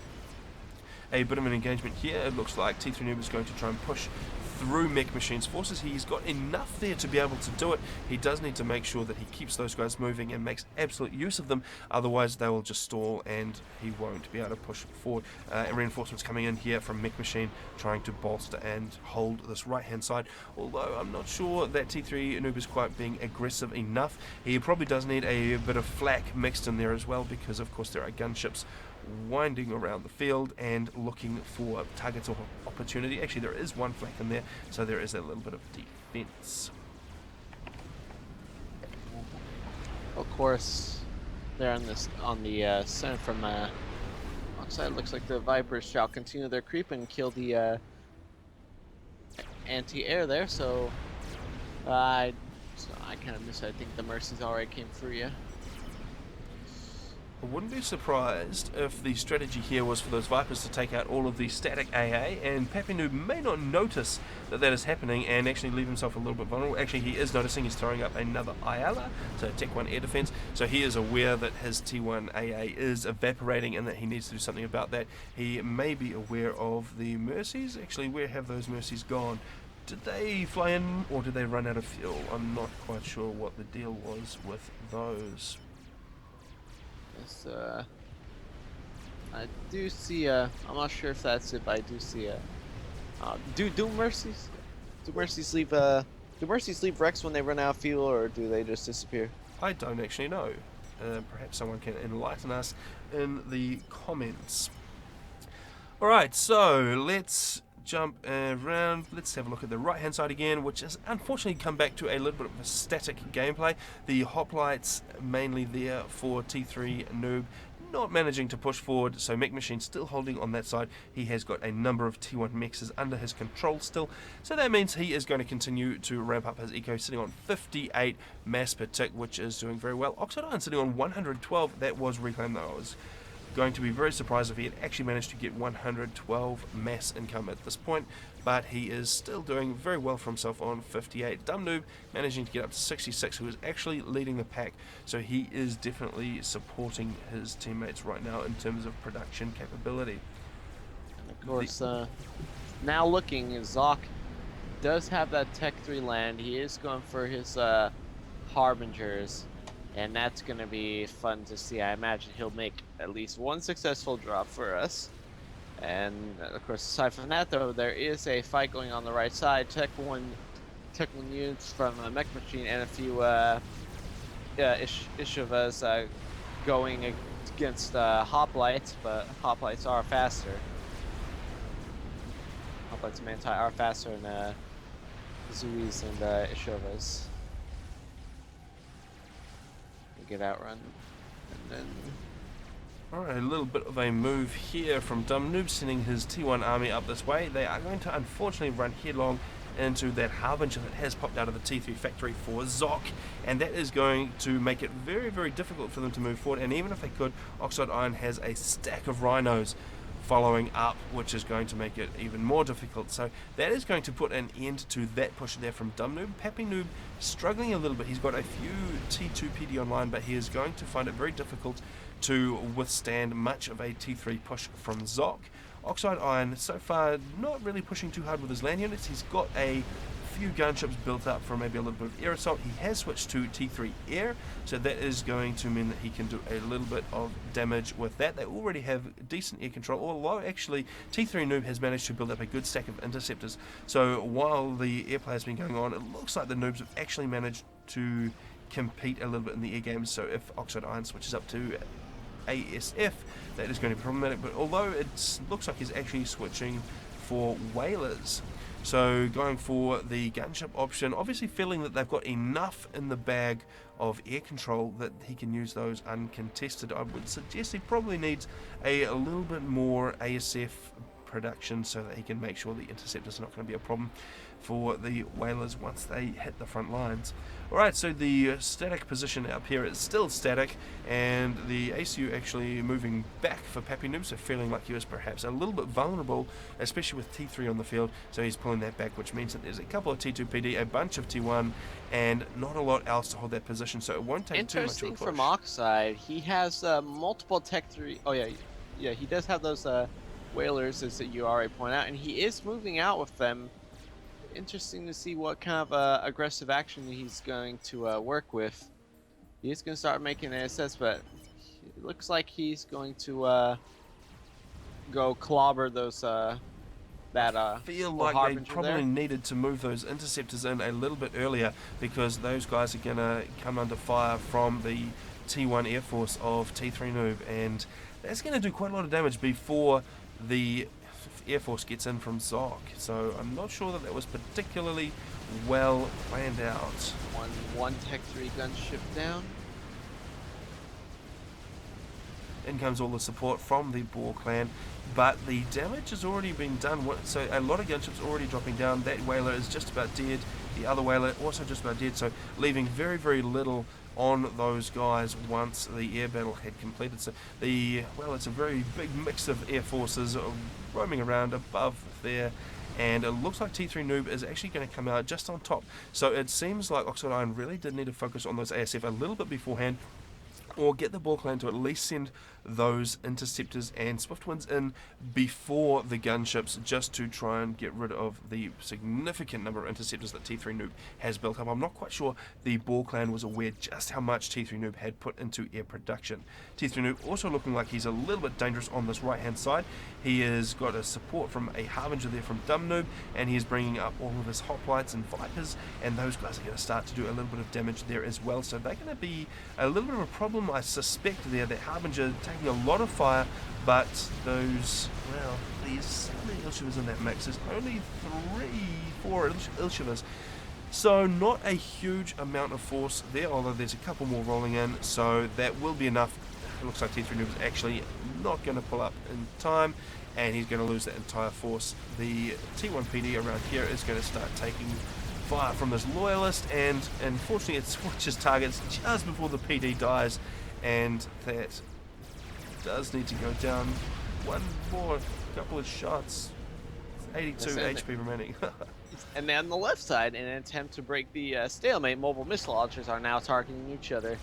A bit of an engagement here. It looks like T3 Noob is going to try and push through Mech Machine's forces. He's got enough there to be able to do it. He does need to make sure that he keeps those guys moving and makes absolute use of them, otherwise they will just stall and he won't be able to push forward. Reinforcements coming in here from Mech Machine, trying to bolster and hold this right hand side, although I'm not sure that T3 Noob is quite being aggressive enough. He probably does need a bit of flak mixed in there as well, because of course there are gunships winding around the field and looking for targets or opportunity. Actually, there is one flak in there, so there is a little bit of defense. of course, they're on the center from outside. Looks like the Vipers shall continue their creep and kill the anti-air there. So I kind of miss it. I think the Mercies already came through. Yeah. I wouldn't be surprised if the strategy here was for those Vipers to take out all of the static AA, and Pappy Noob may not notice that that is happening and actually leave himself a little bit vulnerable. Actually, he is noticing. He's throwing up another Ayala, so Tech 1 air defense, so he is aware that his T1 AA is evaporating and that he needs to do something about that. He may be aware of the Mercies. Actually, where have those Mercies gone? Did they fly in or did they run out of fuel? I'm not quite sure what the deal was with those. Yes, I do see. I'm not sure if that's it, but I do see. Do Mercies? Do Mercies leave? Do Mercies leave Rex when they run out of fuel, or do they just disappear? I don't actually know. Perhaps someone can enlighten us in the comments. Alright, so let's jump around. Let's have a look at the right hand side again, which has unfortunately come back to a little bit of a static gameplay. The hoplites mainly there for T3 Noob, not managing to push forward, so Mech Machine still holding on that side. He has got a number of T1 mexes under his control still, so that means he is going to continue to ramp up his eco, sitting on 58 mass per tick, which is doing very well. Oxide Iron sitting on 112. That was reclaimed though. I was going to be very surprised if he had actually managed to get 112 mass income at this point, but he is still doing very well for himself on 58. Dumb Noob managing to get up to 66, who is actually leading the pack, so he is definitely supporting his teammates right now in terms of production capability. And of course, now looking, Zock does have that Tech 3 land. He is going for his Harbingers, and that's going to be fun to see. I imagine he'll make at least one successful drop for us. And of course, aside from that, though, there is a fight going on the right side. Tech 1 units from Mech Machine and a few Ishivas going against Hoplites, but Hoplites are faster. Hoplites, Manti are faster than Zuis and Ishovas. Get outrun, and then. Alright, a little bit of a move here from Dumb Noob, sending his T1 army up this way. They are going to unfortunately run headlong into that Harbinger that has popped out of the T3 factory for Zock, and that is going to make it very, very difficult for them to move forward. And even if they could, Oxide Iron has a stack of rhinos following up, which is going to make it even more difficult. So that is going to put an end to that push there from Dumb Noob. Pappy Noob struggling a little bit. He's got a few T2 PD online, but he is going to find it very difficult to withstand much of a T3 push from Zock. Oxide Iron so far not really pushing too hard with his land units. He's got a few gunships built up for maybe a little bit of air assault. He has switched to T3 air, so that is going to mean that he can do a little bit of damage with that. They already have decent air control, although actually T3 Noob has managed to build up a good stack of interceptors. So while the air play has been going on, it looks like the Noobs have actually managed to compete a little bit in the air games. So if Oxide Iron switches up to ASF, that is going to be problematic, but although it looks like he's actually switching for whalers, so going for the gunship option, obviously feeling that they've got enough in the bag of air control that he can use those uncontested. I would suggest he probably needs a little bit more ASF production so that he can make sure the interceptors are not going to be a problem for the whalers once they hit the front lines. Alright, so the static position up here is still static, and the ACU actually moving back for Pappy Noob, so feeling like he was perhaps a little bit vulnerable, especially with T3 on the field, so he's pulling that back, which means that there's a couple of T2 PD, a bunch of T1, and not a lot else to hold that position, so it won't take too much of a push. Interesting from Oxide, he has multiple Tech 3, oh yeah, he does have those whalers, as you already point out, and he is moving out with them. Interesting to see what kind of aggressive action he's going to work with. He is going to start making ASS, but it looks like he's going to go clobber those feel like they probably needed to move those interceptors in a little bit earlier, because those guys are going to come under fire from the T1 Air Force of T3 Noob, and that's going to do quite a lot of damage before the Air Force gets in from Zock, so I'm not sure that that was particularly well planned out. One Tech 3 gunship down. In comes all the support from the BAW clan, but the damage has already been done, so a lot of gunships already dropping down. That whaler is just about dead, the other whaler also just about dead, so leaving very, very little on those guys once the air battle had completed. So it's a very big mix of air forces roaming around above there, and it looks like T3 Noob is actually going to come out just on top. So it seems like Oxide Iron really did need to focus on those ASF a little bit beforehand, or get the BAW clan to at least send those interceptors and Swiftwinds in before the gunships, just to try and get rid of the significant number of interceptors that T3 Noob has built up. I'm not quite sure the BAW clan was aware just how much T3 Noob had put into air production. T3 Noob also looking like he's a little bit dangerous on this right hand side. He has got a support from a Harbinger there from Dumb Noob, and he's bringing up all of his Hoplites and Vipers, and those guys are going to start to do a little bit of damage there as well, so they're going to be a little bit of a problem, I suspect, there. That Harbinger taking a lot of fire, but those, well, there's so many Ilshivas in that mix. There's only 4 Ilshivas, so not a huge amount of force there, although there's a couple more rolling in, so that will be enough. It looks like T3 Noob is actually not going to pull up in time, and he's going to lose that entire force. The T1 PD around here is going to start taking fire from this loyalist, and unfortunately it switches targets just before the PD dies, and that does need to go down. One more couple of shots. 82 HP remaining. And then on the left side, in an attempt to break the stalemate, mobile missile launchers are now targeting each other.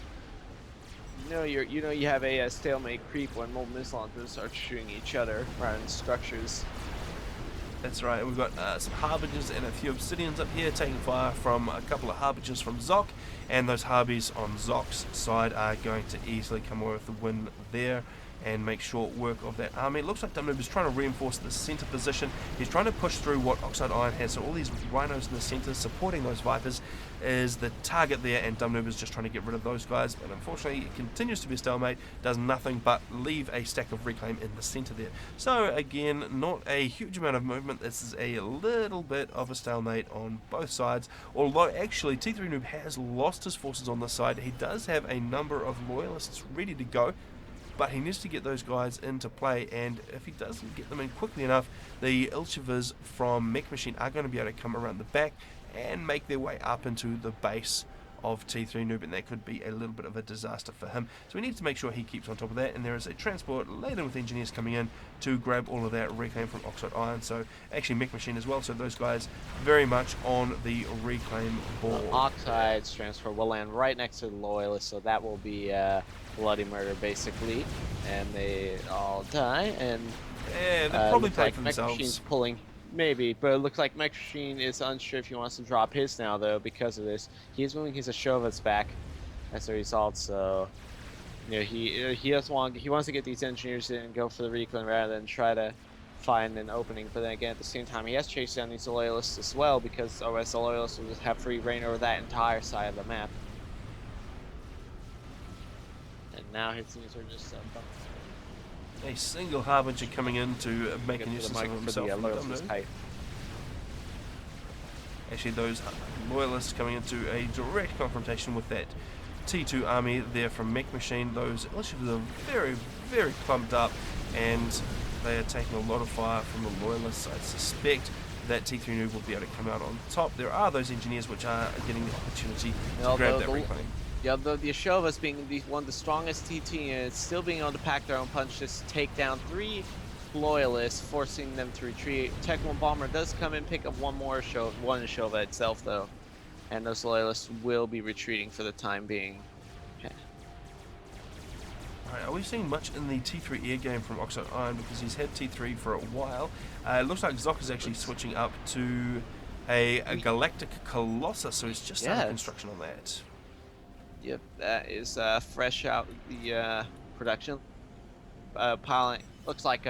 You have a stalemate creep when mobile missile launchers are shooting each other rather than structures. That's right, we've got some Harbingers and a few Obsidians up here taking fire from a couple of Harbingers from Zock, and those Harbies on Zock's side are going to easily come away with the win there. and make short work of that army. It looks like DumNoob is trying to reinforce the centre position. He's trying to push through what Oxide Iron has, so all these rhinos in the centre supporting those Vipers is the target there, and DumNoob is just trying to get rid of those guys, but unfortunately it continues to be a stalemate, does nothing but leave a stack of Reclaim in the centre there. So again, not a huge amount of movement. This is a little bit of a stalemate on both sides, although actually T3 Noob has lost his forces on this side. He does have a number of loyalists ready to go, but he needs to get those guys into play, and if he doesn't get them in quickly enough, the Ilchivers from Mech Machine are going to be able to come around the back and make their way up into the base of T3 Noob, and that could be a little bit of a disaster for him. So we need to make sure he keeps on top of that, and there is a transport laden with engineers coming in to grab all of that Reclaim from Oxide Iron, so actually Mech Machine as well, so those guys very much on the Reclaim board. Oxide's transport will land right next to the Loyalists, so that will be bloody murder basically, and they all die, and yeah, they probably pay like for Mech themselves. Machine's pulling. Maybe, but it looks like Mech Machine is unsure if he wants to drop his now, though, because of this. He's moving his Ashovas back as a result, so you know, he doesn't want, he wants to get these engineers in and go for the Reclaim rather than try to find an opening. But then again, at the same time, he has chased down these Loyalists as well, because OS Loyalists will just have free reign over that entire side of the map. And now his teams are just A single Harbinger coming in to make a get to nuisance the of mic for himself. the and Loyalists DumNoob. tight. Actually, those loyalists coming into a direct confrontation with that T2 army there from Mech Machine. Those Illusions are very, very clumped up, and they are taking a lot of fire from the loyalists. I suspect that T3 Noob will be able to come out on top. There are those engineers which are getting the opportunity to grab that Reclaim. Yeah, the Ashovas being one of the strongest TT units, still being able to pack their own punch, just take down 3 Loyalists, forcing them to retreat. Tech 1 Bomber does come and pick up one Ashova itself, though, and those Loyalists will be retreating for the time being. Alright, are we seeing much in the T3 air game from Oxide Iron, because he's had T3 for a while? It looks like Zock is actually switching up to a Galactic Colossus, so he's just started construction on that. Yep, that is fresh out the production. Piling, looks like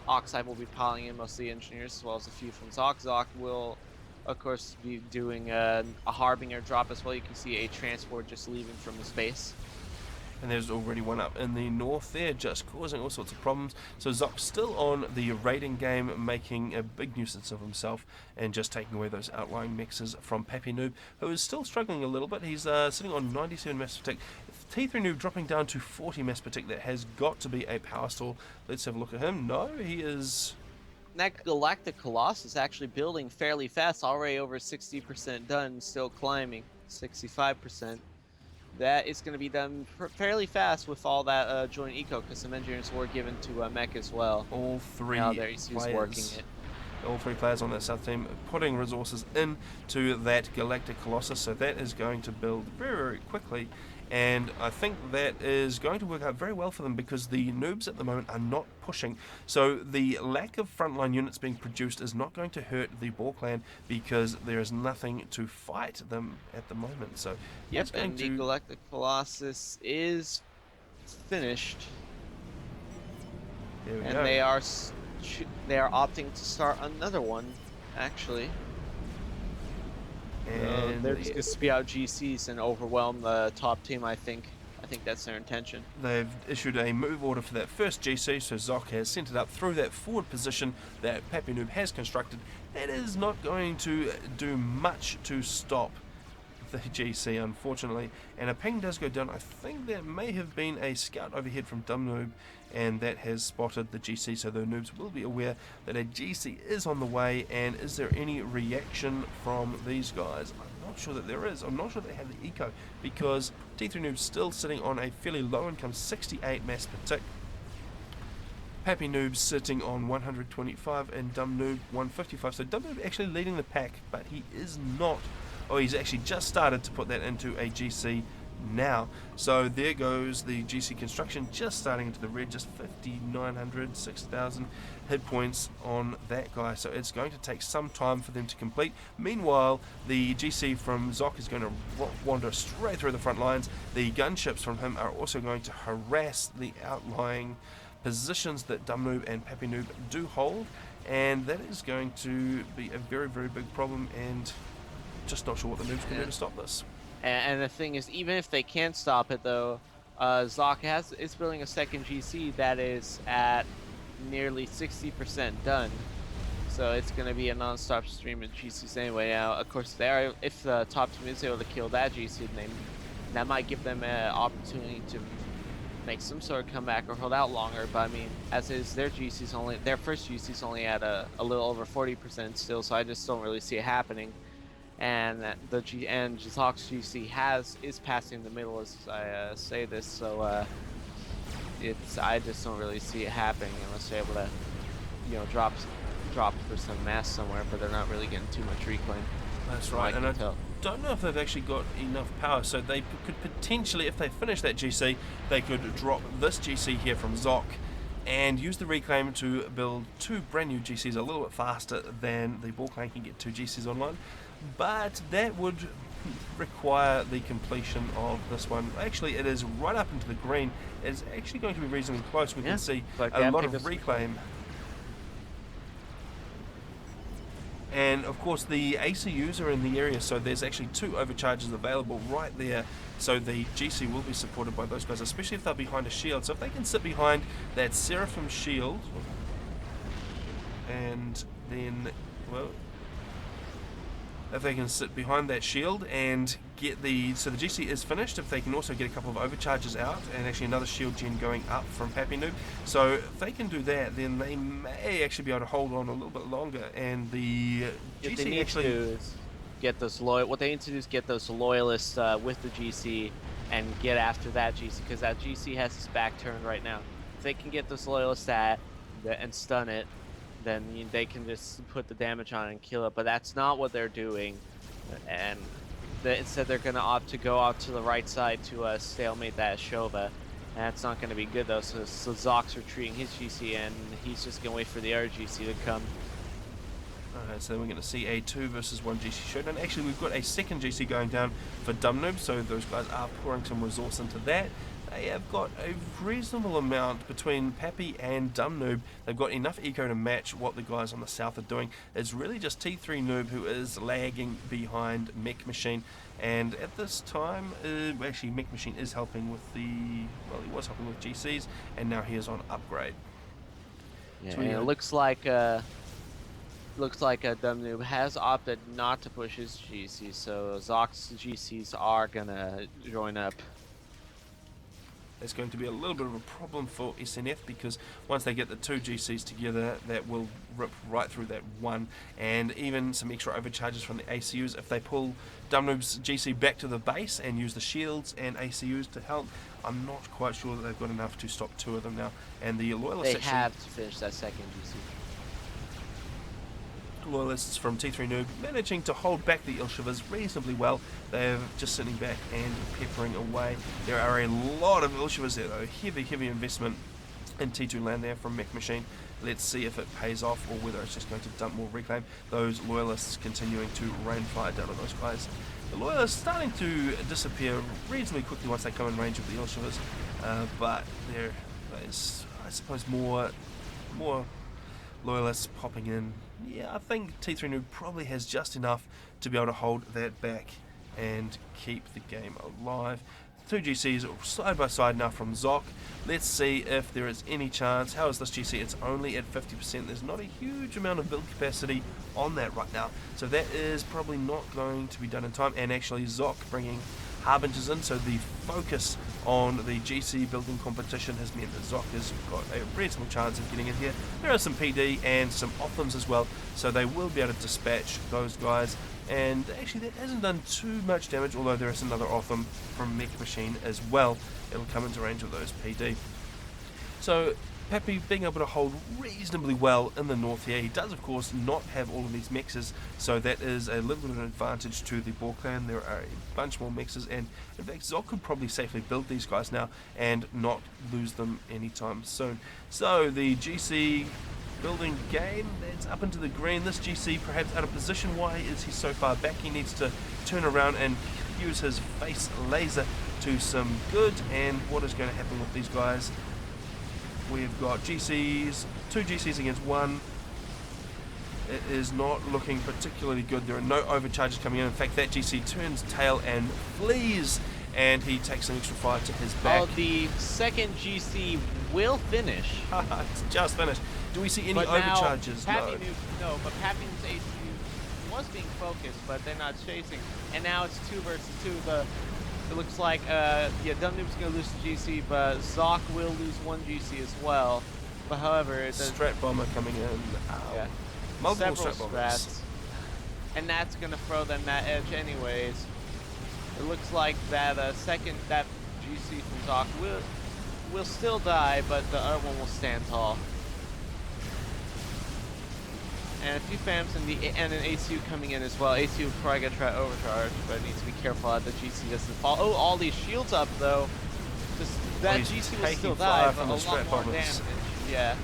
Oxide will be piling in most of the engineers as well as a few from Zock. Zock will, of course, be doing a Harbinger drop as well. You can see a transport just leaving from his base. And there's already one up in the north there, just causing all sorts of problems. So Zock's still on the raiding game, making a big nuisance of himself and just taking away those outlying mexes from Pappy Noob, who is still struggling a little bit. He's sitting on 97 mass per tick. T3 Noob dropping down to 40 mass per tick. That has got to be a power stall. Let's have a look at him. No, he is... That Galactic Colossus is actually building fairly fast, already over 60% done, still climbing 65%. That is going to be done fairly fast with all that joint eco, because some engineers were given to Mech as well. All 3 now there he's players. Working it. All 3 players on that south team putting resources into that Galactic Colossus, so that is going to build very, very quickly, and I think that is going to work out very well for them, because the noobs at the moment are not pushing, so the lack of frontline units being produced is not going to hurt the BAW clan, because there is nothing to fight them at the moment. So yep, and the Galactic Colossus is finished, and go. they are opting to start another one, actually. And they're just going to spew out GCs and overwhelm the top team, I think. I think that's their intention. They've issued a move order for that first GC, so Zock has sent it up through that forward position that Pappy Noob has constructed. That is not going to do much to stop the GC, unfortunately, and a ping does go down. I think there may have been a scout overhead from DumNoob, and that has spotted the GC, so the noobs will be aware that a GC is on the way. And is there any reaction from these guys? I'm not sure that there is. I'm not sure they have the eco, because T3 Noob's still sitting on a fairly low income, 68 mass per tick. Pappy Noob's sitting on 125 and DumNoob 155, so DumNoob actually leading the pack, but he is not. Oh, he's actually just started to put that into a GC now. So there goes the GC construction, just starting into the red, just 5,900, 6,000 hit points on that guy. So it's going to take some time for them to complete. Meanwhile, the GC from Zock is going to wander straight through the front lines. The gunships from him are also going to harass the outlying positions that Dumnoob and Pappy Noob do hold, and that is going to be a very, very big problem, and just not sure what the noobs can do to stop this. And the thing is, even if they can't stop it, though, Zock is building a second GC that is at nearly 60% done. So it's going to be a non-stop stream of GCs anyway. Now, of course, if the top team is able to kill that GC, then that might give them an opportunity to make some sort of comeback or hold out longer. But I mean, as is, their first GC's only at a little over 40% still. So I just don't really see it happening. And Zock's GC is passing the middle as I say this. So I just don't really see it happening unless they're able to, drop for some mass somewhere, but they're not really getting too much reclaim. That's right, and I don't know if they've actually got enough power, so they could potentially, if they finish that GC, they could drop this GC here from Zock and use the reclaim to build 2 brand new GCs a little bit faster than the ball clan can get 2 GCs online, but that would require the completion of this one. Actually, it is right up into the green. It's actually going to be reasonably close. We can see a lot of reclaim. And of course the ACUs are in the area, so there's actually 2 overcharges available right there, so the GC will be supported by those guys, especially if they're behind a shield. So if they can sit behind that Seraphim shield, and then, well, if they can sit behind that shield and get so the GC is finished, if they can also get a couple of overcharges out and actually another shield gen going up from Pappy Noob. So if they can do that, then they may actually be able to hold on a little bit longer, and the GC actually get those what they need to do is get those loyalists with the GC and get after that GC, because that GC has its back turned right now. If they can get those loyalists and stun it, then they can just put the damage on it and kill it, but that's not what they're doing, and instead they're going to opt to go out to the right side to stalemate that Shova, and that's not going to be good though. So Zock's retreating his GC, and he's just going to wait for the other GC to come. Alright, so we're going to see a 2 versus 1 GC showdown. Actually, we've got a second GC going down for Dumnoob, so those guys are pouring some resource into that. They have got a reasonable amount between Pappy and Dumnoob. They've got enough eco to match what the guys on the south are doing. It's really just T3 Noob who is lagging behind Mech Machine. And at this time, actually Mech Machine is helping with he was helping with GCs, and now he is on upgrade. Yeah, so it looks like Dumnoob has opted not to push his GC, so Zock's GCs are gonna join up. It's going to be a little bit of a problem for SNF, because once they get the 2 GCs together, that will rip right through that 1, and even some extra overcharges from the ACUs. If they pull Dumnoob's GC back to the base and use the shields and ACUs to help, I'm not quite sure that they've got enough to stop 2 of them now. And the loyalists have to finish that second GC. Loyalists from T3 Noob managing to hold back the Ilshivas reasonably well. They're just sitting back and peppering away. There are a lot of Ilshivas there though. Heavy investment in T2 land there from Mech Machine. Let's see if it pays off or whether it's just going to dump more reclaim. Those loyalists continuing to rain fire down on those guys. The loyalists starting to disappear reasonably quickly once they come in range of the Ilshivas, but there is, I suppose, more loyalists popping in. Yeah, I think T3 Noob probably has just enough to be able to hold that back and keep the game alive. 2 GCs side by side now from Zock. Let's see if there is any chance. How is this GC? It's only at 50%. There's not a huge amount of build capacity on that right now, so that is probably not going to be done in time. And actually Zock bringing Harbingers in, so the focus on the GC building competition has meant that Zock has got a reasonable chance of getting in here. There are some PD and some Othams as well, so they will be able to dispatch those guys. And actually that hasn't done too much damage, although there is another Otham from Mech Machine as well. It'll come into range of those PD. So Pappy being able to hold reasonably well in the north here. He does of course not have all of these mexes, so that is a little bit of an advantage to the Ball Clan. There are a bunch more mexes, and in fact Zock could probably safely build these guys now and not lose them anytime soon. So the GC building game, that's up into the green. This GC perhaps out of position. Why is he so far back? He needs to turn around and use his face laser to some good. And what is going to happen with these guys? we've got GCs, 2 GCs against 1. It is not looking particularly good. There are no overcharges coming in. In fact, that GC turns tail and flees, and he takes an extra fire to his back. Oh, the second GC will finish. It's just finished. Do we see any But overcharges? Now, No. but Pappy's ACU was being focused, but they're not chasing. And now it's 2 versus 2. It looks like, Dumb Noob's going to lose the GC, but Zock will lose 1 GC as well. But however, the Strat bomber coming in. Yeah. Multiple Several strat bombers. strats. And that's going to throw them that edge anyways. It looks like that that GC from Zock will still die, but the other one will stand tall. And a few FAMs and an ACU coming in as well. ACU will probably gonna try to overcharge, but needs to be careful that the GC doesn't fall. Oh, all these shields up though. That GC will still die, but a lot more damage. Yeah.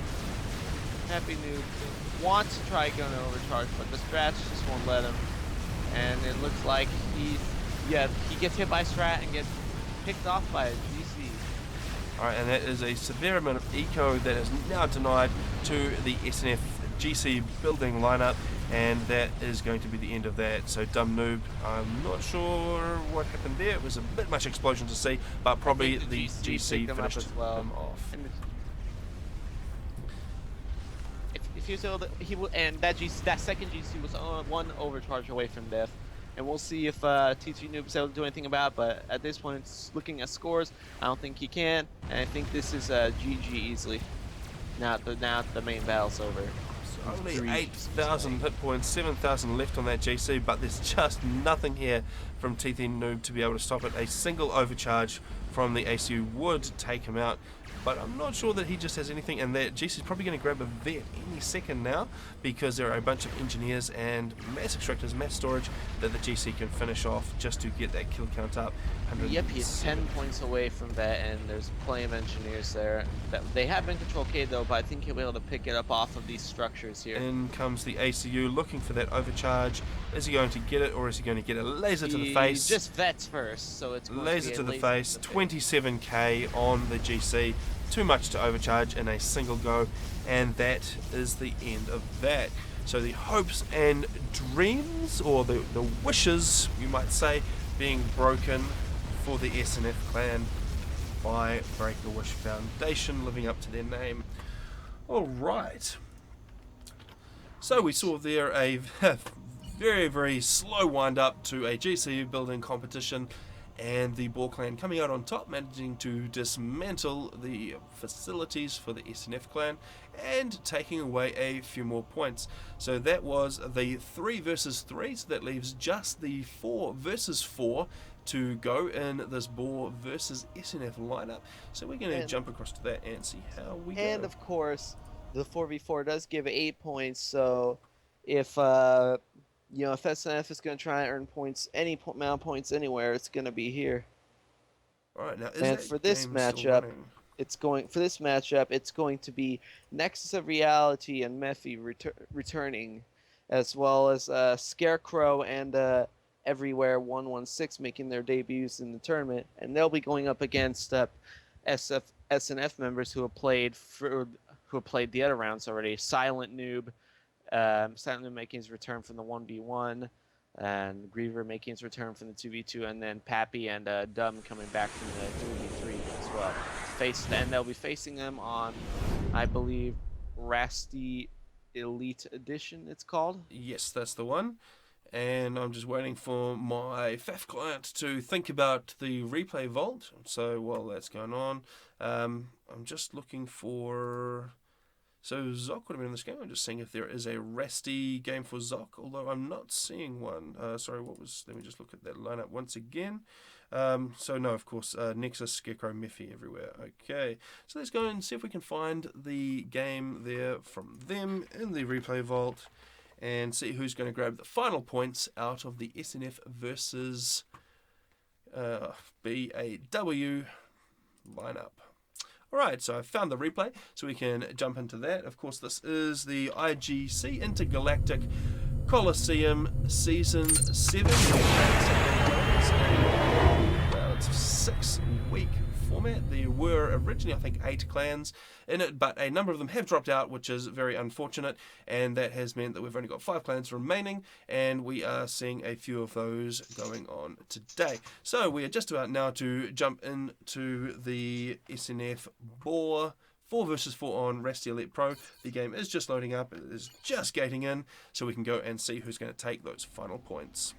Happy Noob wants to try gun overcharge, but the strats just won't let him. And it looks like he gets hit by strat and gets picked off by a GC. Alright, and that is a severe amount of eco that is now denied to the SNF GC building lineup, and that is going to be the end of that. So Dumb Noob, I'm not sure what happened there. It was a bit much explosion to see, but probably the GC finished him off. And if you saw that that second GC was 1 overcharge away from death. And we'll see if T3 Noob is able to do anything about it, but at this point it's looking at scores. I don't think he can, and I think this is GG easily. Now the main battle's over. So only 8,000 hit points, 7,000 left on that GC, but there's just nothing here from T3 Noob to be able to stop it. A single overcharge from the ACU would take him out, but I'm not sure that he just has anything, and that GC is probably going to grab a vet any second now, because there are a bunch of engineers and mass extractors, mass storage that the GC can finish off just to get that kill count up. Yep, he's 10 points away from that, and there's plenty of engineers there. They have been control K though, but I think he'll be able to pick it up off of these structures here. In comes the ACU looking for that overcharge. Is he going to get it, or is he going to get a laser to the face? He just vets first, so it's going laser to be to a the laser face, to the 27k on the GC. Too much to overcharge in a single go, and that is the end of that. So the hopes and dreams, or the wishes, you might say, being broken for the SNF clan by Break-A-Wish Foundation, living up to their name. Alright. So we saw there a very, very slow wind up to a GC building competition, and the BAW clan coming out on top, managing to dismantle the facilities for the SNF clan and taking away a few more points. So that was the 3 versus 3, so that leaves just the 4 versus 4 to go in this BAW versus SNF lineup. So we're going to jump across to that and see how we go. And of course, the 4v4 does give 8 points, so if if SNF is going to try and earn points, any amount of points anywhere, it's going to be here. All right, now And for this matchup, it's going to be Nexus of Reality and Mephi returning, as well as Scarecrow and Everywhere 116 making their debuts in the tournament, and they'll be going up against SNF members who have played the other rounds already. Silent Noob making his return from the 1v1, and Griever making his return from the 2v2, and then Pappy and Dumb coming back from the 3v3 as well. And they'll be facing them on, I believe, Rasty Elite Edition, it's called. Yes, that's the one. And I'm just waiting for my FAF client to think about the replay vault. So while that's going on, I'm just looking for... So Zock would have been in this game. I'm just seeing if there is a Rasty game for Zock, although I'm not seeing one. Let me just look at that lineup once again. So no, of course, Nexus, Scarecrow, Mephi everywhere. Okay, so let's go and see if we can find the game there from them in the replay vault and see who's going to grab the final points out of the SNF versus BAW lineup. Alright, so I've found the replay, so we can jump into that. Of course, this is the IGC Intergalactic Colusseum Season 7. Well, it's a 6-week format. There were originally, I think, 8 clans in it, but a number of them have dropped out, which is very unfortunate, and that has meant that we've only got 5 clans remaining, and we are seeing a few of those going on today. So we are just about now to jump into the SNF BAW 4 versus 4 on Rasty Elite Pro. The game is just loading up, it is just gating in, so we can go and see who's going to take those final points.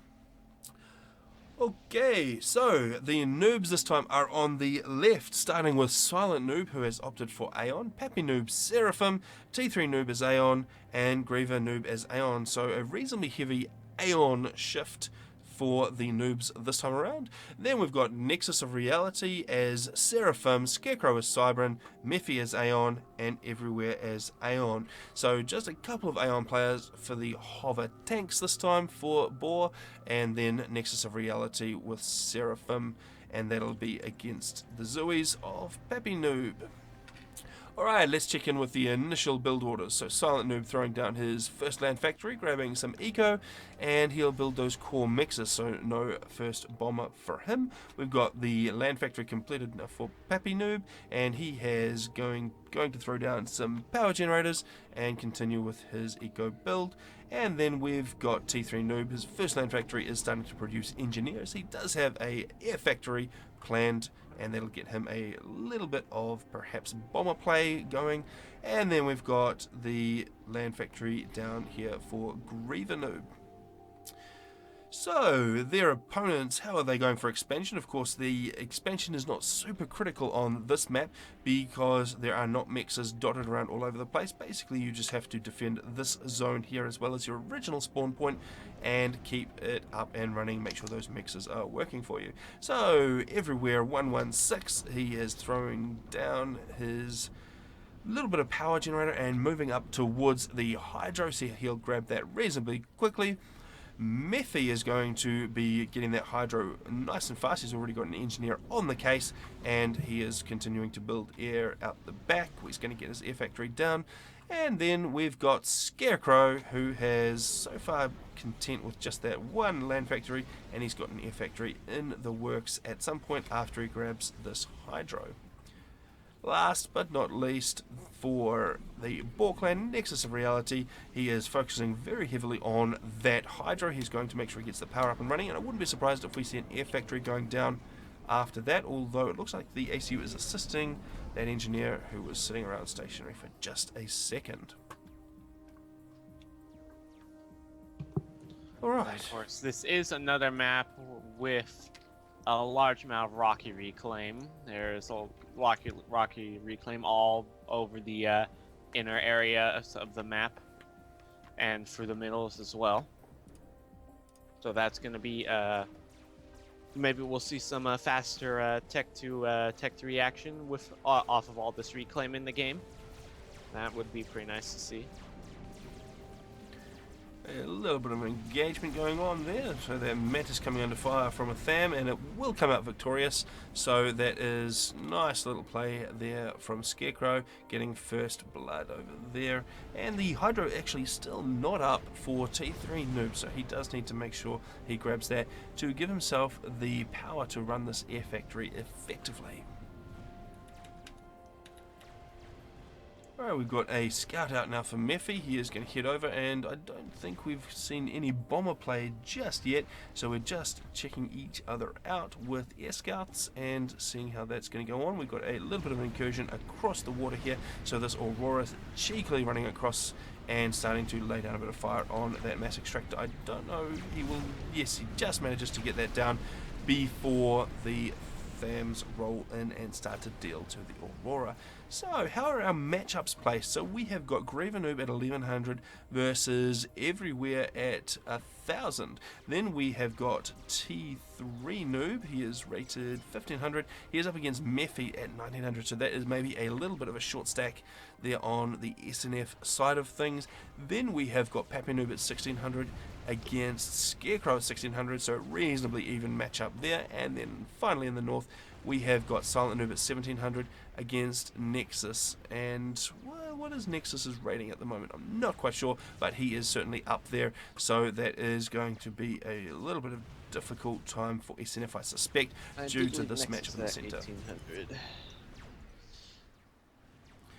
Okay, so the noobs this time are on the left, starting with Silent Noob, who has opted for Aeon, Pappy Noob Seraphim, T3 Noob as Aeon, and Griever Noob as Aeon. So a reasonably heavy Aeon shift for the noobs this time around. Then we've got Nexus of Reality as Seraphim, Scarecrow as Cybran, Mephi as Aeon, and Everywhere as Aeon. So just a couple of Aeon players for the hover tanks this time for BAW, and then Nexus of Reality with Seraphim, and that'll be against the Zoes of Pappy Noob. Alright, let's check in with the initial build orders. So Silent Noob throwing down his first land factory, grabbing some eco, and he'll build those core mixers, so no first bomber for him. We've got the land factory completed now for Pappy Noob, and he has going to throw down some power generators and continue with his eco build. And then we've got T3 Noob, his first land factory is starting to produce engineers. He does have a air factory planned, and that'll get him a little bit of perhaps bomber play going. And then we've got the land factory down here for Griever Noob. So, their opponents, how are they going for expansion? Of course, the expansion is not super critical on this map because there are not mexes dotted around all over the place. Basically, you just have to defend this zone here as well as your original spawn point and keep it up and running. Make sure those mexes are working for you. So, Everywhere 116, he is throwing down his little bit of power generator and moving up towards the hydro, so he'll grab that reasonably quickly. Mephi is going to be getting that hydro nice and fast. He's already got an engineer on the case, and he is continuing to build air out the back. He's going to get his air factory down. And then we've got Scarecrow, who has so far content with just that one land factory, and he's got an air factory in the works at some point after he grabs this hydro. Last but not least, for the BAW clan Nexus of Reality, he is focusing very heavily on that hydro. He's going to make sure he gets the power up and running, and I wouldn't be surprised if we see an air factory going down after that, although it looks like the ACU is assisting that engineer who was sitting around stationary for just a second. Alright. Of course, this is another map with a large amount of rocky reclaim. There's a rocky reclaim all over the inner area of the map and through the middles as well. So that's going to be maybe we'll see some faster tech to reaction with off of all this reclaim in the game. That would be pretty nice to see. A little bit of engagement going on there, so that Matt is coming under fire from a Tham, and it will come out victorious, so that is nice little play there from Scarecrow, getting first blood over there. And the hydro actually still not up for T3 Noob, so he does need to make sure he grabs that to give himself the power to run this air factory effectively. Alright, we've got a scout out now for Mephi. He is going to head over, and I don't think we've seen any bomber play just yet, so we're just checking each other out with air scouts and seeing how that's going to go on. We've got a little bit of an incursion across the water here, so this Aurora is cheekily running across and starting to lay down a bit of fire on that mass extractor. I don't know, he will, yes, he just manages to get that down before the Thams roll in and start to deal to the Aurora. So, how are our matchups placed? So, we have got Griever Noob at 1100 versus Everywhere at 1000. Then we have got T3 Noob. He is rated 1500. He is up against Mephi at 1900. So, that is maybe a little bit of a short stack there on the SNF side of things. Then we have got Pappy Noob at 1600 against Scarecrow at 1600, so reasonably even matchup there. And then finally in the north, we have got Silent Noob at 1700 against Nexus. And well, what is Nexus's rating at the moment? I'm not quite sure, but he is certainly up there, so that is going to be a little bit of difficult time for SNF, I suspect, I due do to believe this Nexus matchup in the at centre. 1800.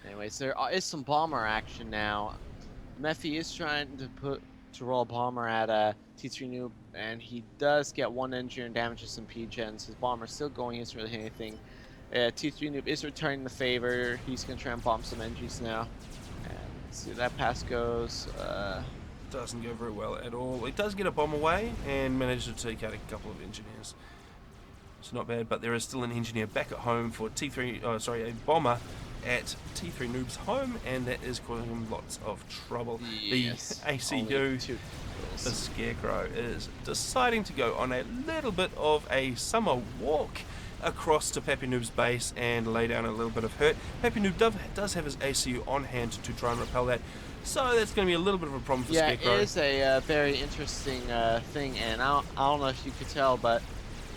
Anyways, there is some bomber action now. Mephi is trying to roll a bomber at T3 Noob, and he does get 1 injury and damages some P-gens. His bomber's still going, he doesn't really hit anything. T3 Noob is returning the favor. He's going to try and bomb some NGs now. And let's see, that pass goes. Doesn't go very well at all. He does get a bomb away and manages to take out a couple of engineers. It's not bad, but there is still an engineer back at home for a bomber at T3 Noob's home, and that is causing him lots of trouble. Yes, the ACU, the Scarecrow, is deciding to go on a little bit of a summer walk across to Pappy Noob's base and lay down a little bit of hurt. Pappy Noob does have his ACU on hand to try and repel that, so that's going to be a little bit of a problem for Scarecrow. Yeah, it is a very interesting thing, and I don't know if you could tell, but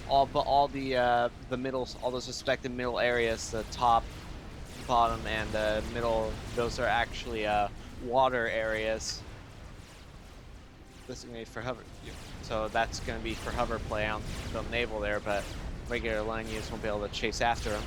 all the middles, all those respective middle areas, the top, bottom, and middle, those are actually water areas designated for hover. So that's going to be for hover play on the naval there, but regular line units won't be able to chase after him.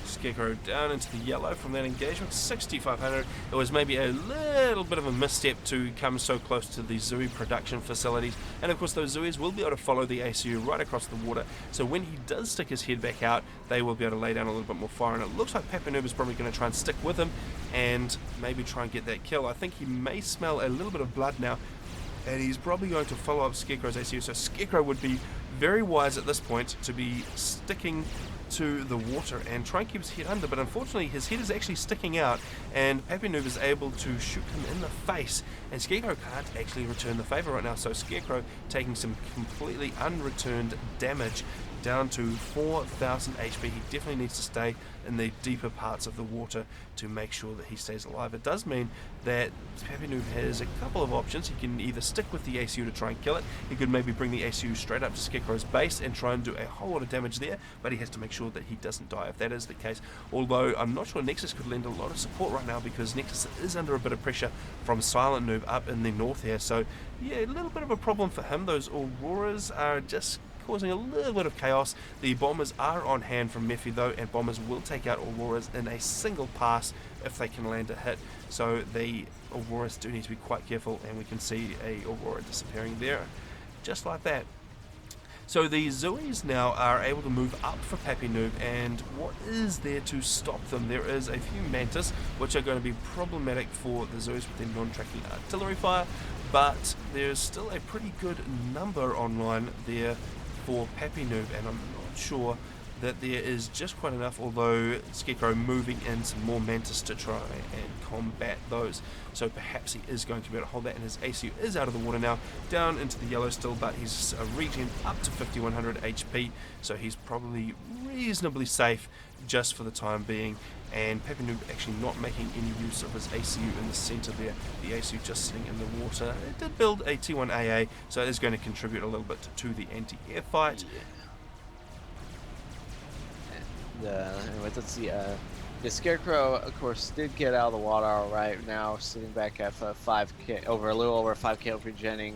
Scarecrow down into the yellow from that engagement, 6,500. It was maybe a little bit of a misstep to come so close to the Zui production facilities, and of course those Zuis will be able to follow the ACU right across the water, so when he does stick his head back out, they will be able to lay down a little bit more fire, and it looks like Papanoob is probably going to try and stick with him and maybe try and get that kill. I think he may smell a little bit of blood now, and he's probably going to follow up Scarecrow's ACU, so Scarecrow would be very wise at this point to be sticking to the water and try and keep his head under, but unfortunately his head is actually sticking out, and Pappy Noob is able to shoot him in the face, and Scarecrow can't actually return the favor right now, so Scarecrow taking some completely unreturned damage down to 4,000 HP. He definitely needs to stay in the deeper parts of the water to make sure that he stays alive. It does mean that Pappy Noob has a couple of options. He can either stick with the ACU to try and kill it, he could maybe bring the ACU straight up to Scarecrow's base and try and do a whole lot of damage there, but he has to make sure that he doesn't die if that is the case. Although I'm not sure Nexus could lend a lot of support right now, because Nexus is under a bit of pressure from Silent Noob up in the north here, so yeah, a little bit of a problem for him. Those Auroras are just causing a little bit of chaos. The bombers are on hand from Mephi though, and bombers will take out Auroras in a single pass if they can land a hit, so the Auroras do need to be quite careful, and we can see a Aurora disappearing there just like that. So the Zuis now are able to move up for Pappy Noob, and what is there to stop them? There is a few Mantis, which are going to be problematic for the Zuis with their non-tracking artillery fire, but there's still a pretty good number online there for Pappy Noob, and I'm not sure that there is just quite enough, although Scarecrow moving in some more Mantis to try and combat those, so perhaps he is going to be able to hold that, and his ACU is out of the water now, down into the yellow still, but he's regen up to 5,100 HP, so he's probably reasonably safe just for the time being, and Pappy Noob actually not making any use of his ACU in the centre there, the ACU just sitting in the water. It did build a T1 AA, so it is going to contribute a little bit to the anti-air fight. Anyways, let's see. The Scarecrow, of course, did get out of the water all right. Now sitting back at 5k, a little over 5k of regenning.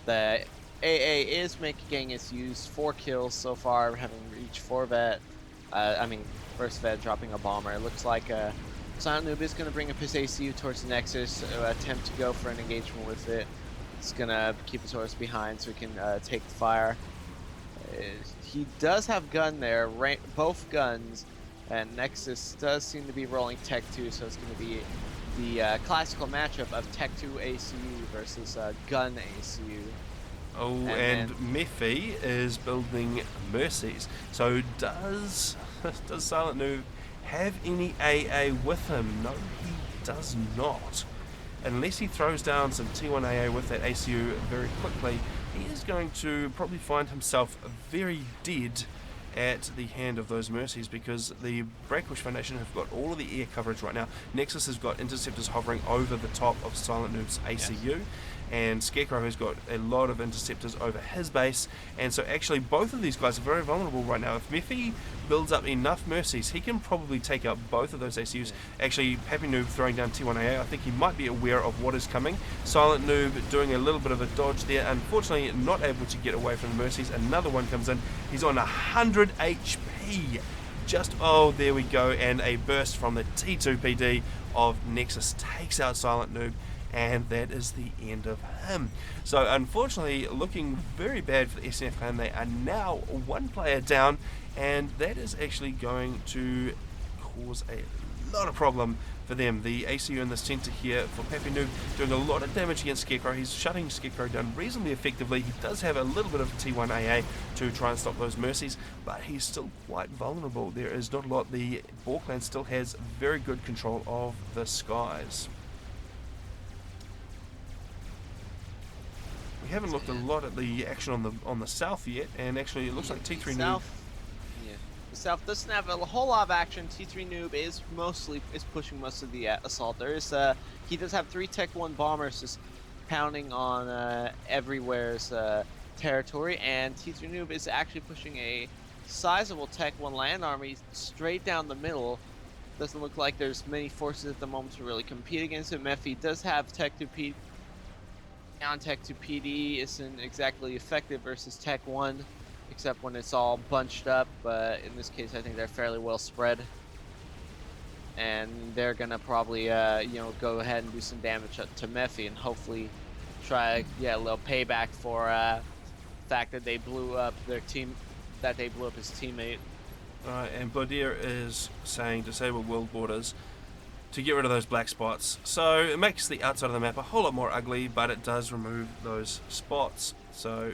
The AA is getting its use, 4 kills so far, having reached 4 vet. First vet dropping a bomber. It looks like Silent Noob is going to bring up his ACU towards the Nexus, attempt to go for an engagement with it. It's going to keep his horse behind so he can take the fire. He does have gun there, both guns, and Nexus does seem to be rolling Tech 2, so it's going to be the classical matchup of Tech 2 ACU versus gun ACU. Oh, and Mephi is building Mercies. So does Silent Noob have any AA with him? No, he does not. Unless he throws down some T1 AA with that ACU very quickly, he is going to probably find himself very dead at the hand of those Mercies, because the Breakwish Foundation have got all of the air coverage right now. Nexus has got interceptors hovering over the top of Silent Noob's ACU, and Scarecrow has got a lot of interceptors over his base, and so actually both of these guys are very vulnerable right now. If Mephi builds up enough mercies, he can probably take out both of those ACUs. Actually, Happy Noob throwing down T1AA, I think he might be aware of what is coming. Silent Noob doing a little bit of a dodge there, unfortunately not able to get away from the mercies. Another one comes in, he's on 100 HP. Just, oh, there we go, and a burst from the T2PD of Nexus takes out Silent Noob, and that is the end of him. So unfortunately, looking very bad for the SNF clan. They are now one player down, and that is actually going to cause a lot of problem for them. The ACU in the center here for Pappy Noob doing a lot of damage against Scarecrow. He's shutting Scarecrow down reasonably effectively. He does have a little bit of T1AA to try and stop those mercies, but he's still quite vulnerable. There is not a lot. The BAW clan still has very good control of the skies. We haven't looked a lot at the action on the south yet, and actually it looks like T3 Noob. The south doesn't have a whole lot of action. T3 Noob is pushing most of the assault. He does have 3 Tech 1 bombers just pounding on everywhere's territory, and T3 Noob is actually pushing a sizable Tech 1 land army straight down the middle. Doesn't look like there's many forces at the moment to really compete against him. Mephi does have Tech 2 PD. Tech 2 PD isn't exactly effective versus Tech 1. Except when it's all bunched up, but in this case I think they're fairly well spread. And they're gonna probably go ahead and do some damage to Mephi and hopefully try to get a little payback for the fact that they blew up his teammate. And Blodier is saying disable world borders to get rid of those black spots. So it makes the outside of the map a whole lot more ugly, but it does remove those spots. So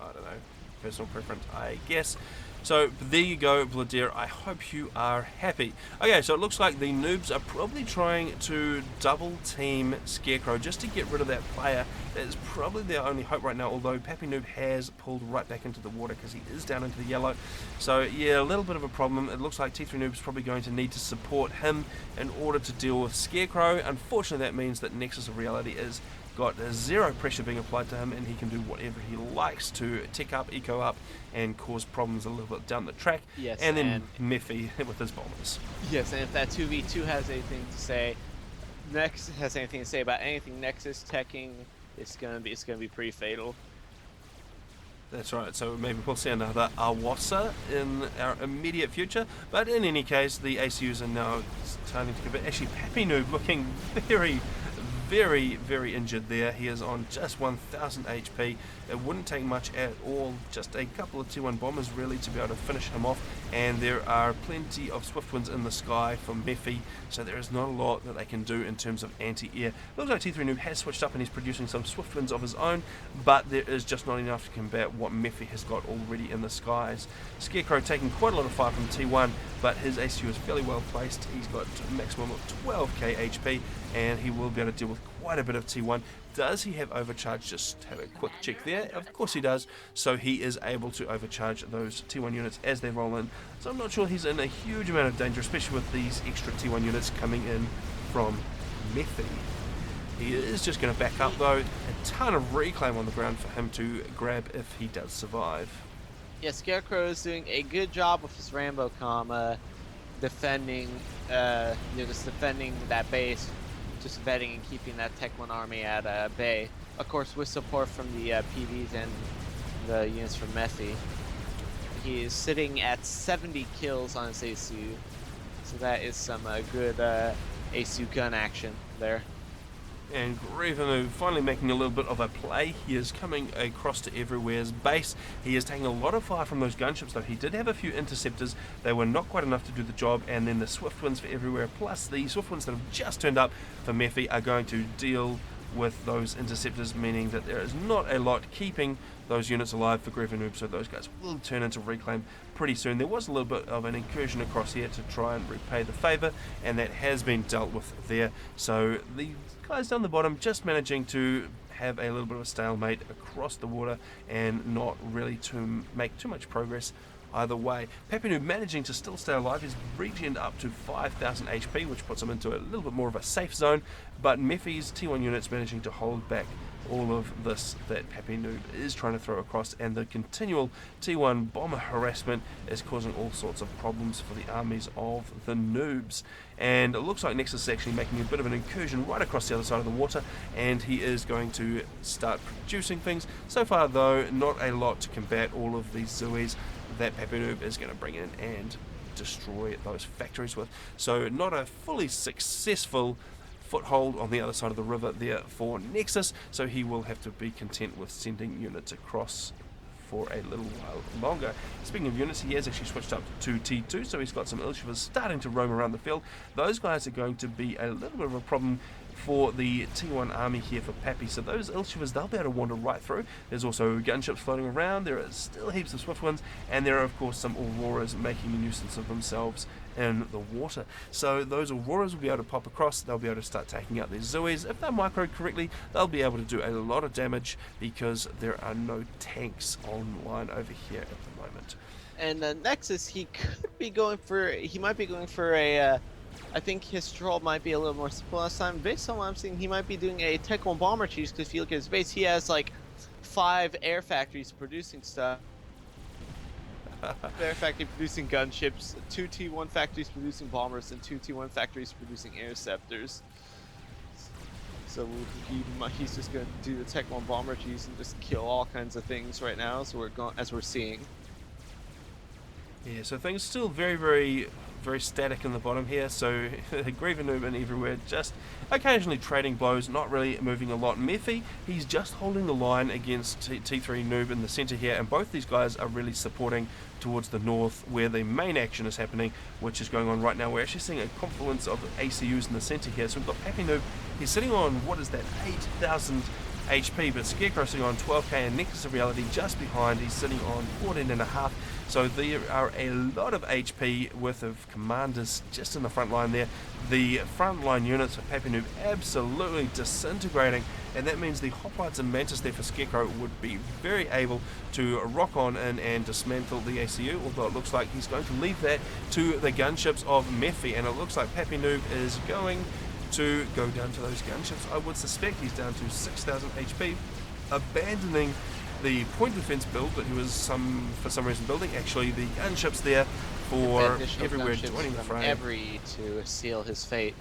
I don't know. Personal preference, I guess. So there you go, Bladier. I hope you are happy. Okay, so it looks like the noobs are probably trying to double team Scarecrow just to get rid of that player. That is probably their only hope right now, although Pappy Noob has pulled right back into the water because he is down into the yellow. So yeah, a little bit of a problem. It looks like T3 Noob is probably going to need to support him in order to deal with Scarecrow. Unfortunately, that means that Nexus of Reality is got zero pressure being applied to him, and he can do whatever he likes to tick up, eco up, and cause problems a little bit down the track. Yes, and then Mephi with his bombers. Yes, and if that 2v2 has anything to say, Nexus has anything to say about anything Nexus teching, it's gonna be pretty fatal. That's right, so maybe we'll see another Awasa in our immediate future, but in any case, the ACUs are now starting to give it. Actually, Pappy Noob looking very injured there. He is on just 1000 HP. It wouldn't take much at all, just a couple of T1 bombers really to be able to finish him off, and there are plenty of swift winds in the sky from Mephi, so there is not a lot that they can do in terms of anti-air. Looks like T3 Noob has switched up and he's producing some swift winds of his own, but there is just not enough to combat what Mephi has got already in the skies. Scarecrow taking quite a lot of fire from T1, but his ACU is fairly well placed. He's got a maximum of 12k HP, and he will be able to deal with quite a bit of T1. Does he have overcharge? Just have a quick check there. Of course he does. So he is able to overcharge those T1 units as they roll in. So I'm not sure he's in a huge amount of danger, especially with these extra T1 units coming in from Mephi. He is just going to back up though. A ton of reclaim on the ground for him to grab if he does survive. Yeah, Scarecrow is doing a good job with his Rambo comm, defending that base, just vetting and keeping that Tech 1 army at bay. Of course, with support from the PVs and the units from Mephi. He is sitting at 70 kills on his ACU, so that is some good ACU gun action there. And Grevenu finally making a little bit of a play. He is coming across to Everywhere's base. He is taking a lot of fire from those gunships though. He did have a few interceptors. They were not quite enough to do the job, and then the swift winds for Everywhere plus the swift winds that have just turned up for Mephi are going to deal with those interceptors, meaning that there is not a lot keeping those units alive for Grevenu, so those guys will turn into reclaim pretty soon. There was a little bit of an incursion across here to try and repay the favour, and that has been dealt with there. So the guys down the bottom just managing to have a little bit of a stalemate across the water and not really to make too much progress either way. Papinu managing to still stay alive. He's regened up to 5,000 HP, which puts him into a little bit more of a safe zone, but Mephi's T1 units managing to hold back all of this that Papinu is trying to throw across, and the continual T1 bomber harassment is causing all sorts of problems for the armies of the noobs. And it looks like Nexus is actually making a bit of an incursion right across the other side of the water, and he is going to start producing things. So far though, not a lot to combat all of these Zoes that Papinu is going to bring in and destroy those factories with. So not a fully successful foothold on the other side of the river there for Nexus, so he will have to be content with sending units across for a little while longer. Speaking of units, he has actually switched up to T2, so he's got some Ilshivas starting to roam around the field. Those guys are going to be a little bit of a problem for the T1 army here for Pappy, so those Ilshivas, they'll be able to wander right through. There's also gunships floating around, there are still heaps of swift ones, and there are of course some Auroras making a nuisance of themselves in the water. So those Auroras will be able to pop across, they'll be able to start taking out these Zoes. If they're microed correctly, they'll be able to do a lot of damage because there are no tanks online over here at the moment. And Nexus, he might be going for a, I think his troll might be a little more simple last time. Based on what I'm seeing, he might be doing a Tech 1 bomber cheese, because if you look at his base, he has like 5 air factories producing stuff. Air factory producing gunships, 2 T1 factories producing bombers, and 2 T1 factories producing interceptors. So he's just going to do the Tech 1 bomber cheese and just kill all kinds of things right now, so as we're seeing. Yeah, so things still very static in the bottom here, so Griever Noob and everywhere, just occasionally trading blows, not really moving a lot. Mephi, he's just holding the line against T3 Noob in the centre here, and both these guys are really supporting towards the north where the main action is happening, which is going on right now. We're actually seeing a confluence of ACUs in the centre here, so we've got Pappy Noob, he's sitting on, what is that, 8,000 HP, but Scarecrow sitting on 12k, and Nexus of Reality just behind, he's sitting on 14.5. So there are a lot of HP worth of commanders just in the front line there. The front line units of Pappy Noob absolutely disintegrating, and that means the Hoplites and Mantis there for Scarecrow would be very able to rock on in and dismantle the ACU, although it looks like he's going to leave that to the gunships of Mephi, and it looks like Pappy Noob is going to go down to those gunships. I would suspect he's down to 6,000 HP, abandoning the point defense build that he was for some reason building. Actually, the gunships there for everywhere joining the fray. Every to seal his fate.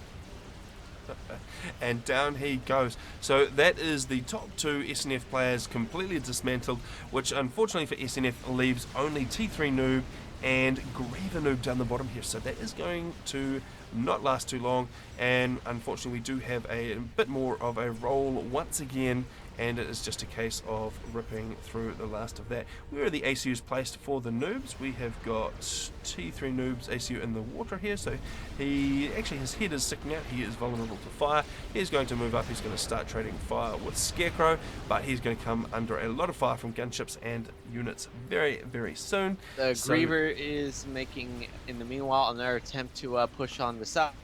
And down he goes. So that is the top 2 SNF players completely dismantled, which unfortunately for SNF leaves only T3 Noob and Griever Noob down the bottom here. So that is going to not last too long, and unfortunately we do have a bit more of a roll once again, and it is just a case of ripping through the last of that. Where are the ACUs placed for the noobs? We have got T3 noobs ACU in the water here, so his head is sticking out, he is vulnerable to fire. He's going to move up, he's going to start trading fire with Scarecrow, but he's going to come under a lot of fire from gunships and units very, very soon. The Griever is making, in the meanwhile, another attempt to push on the south.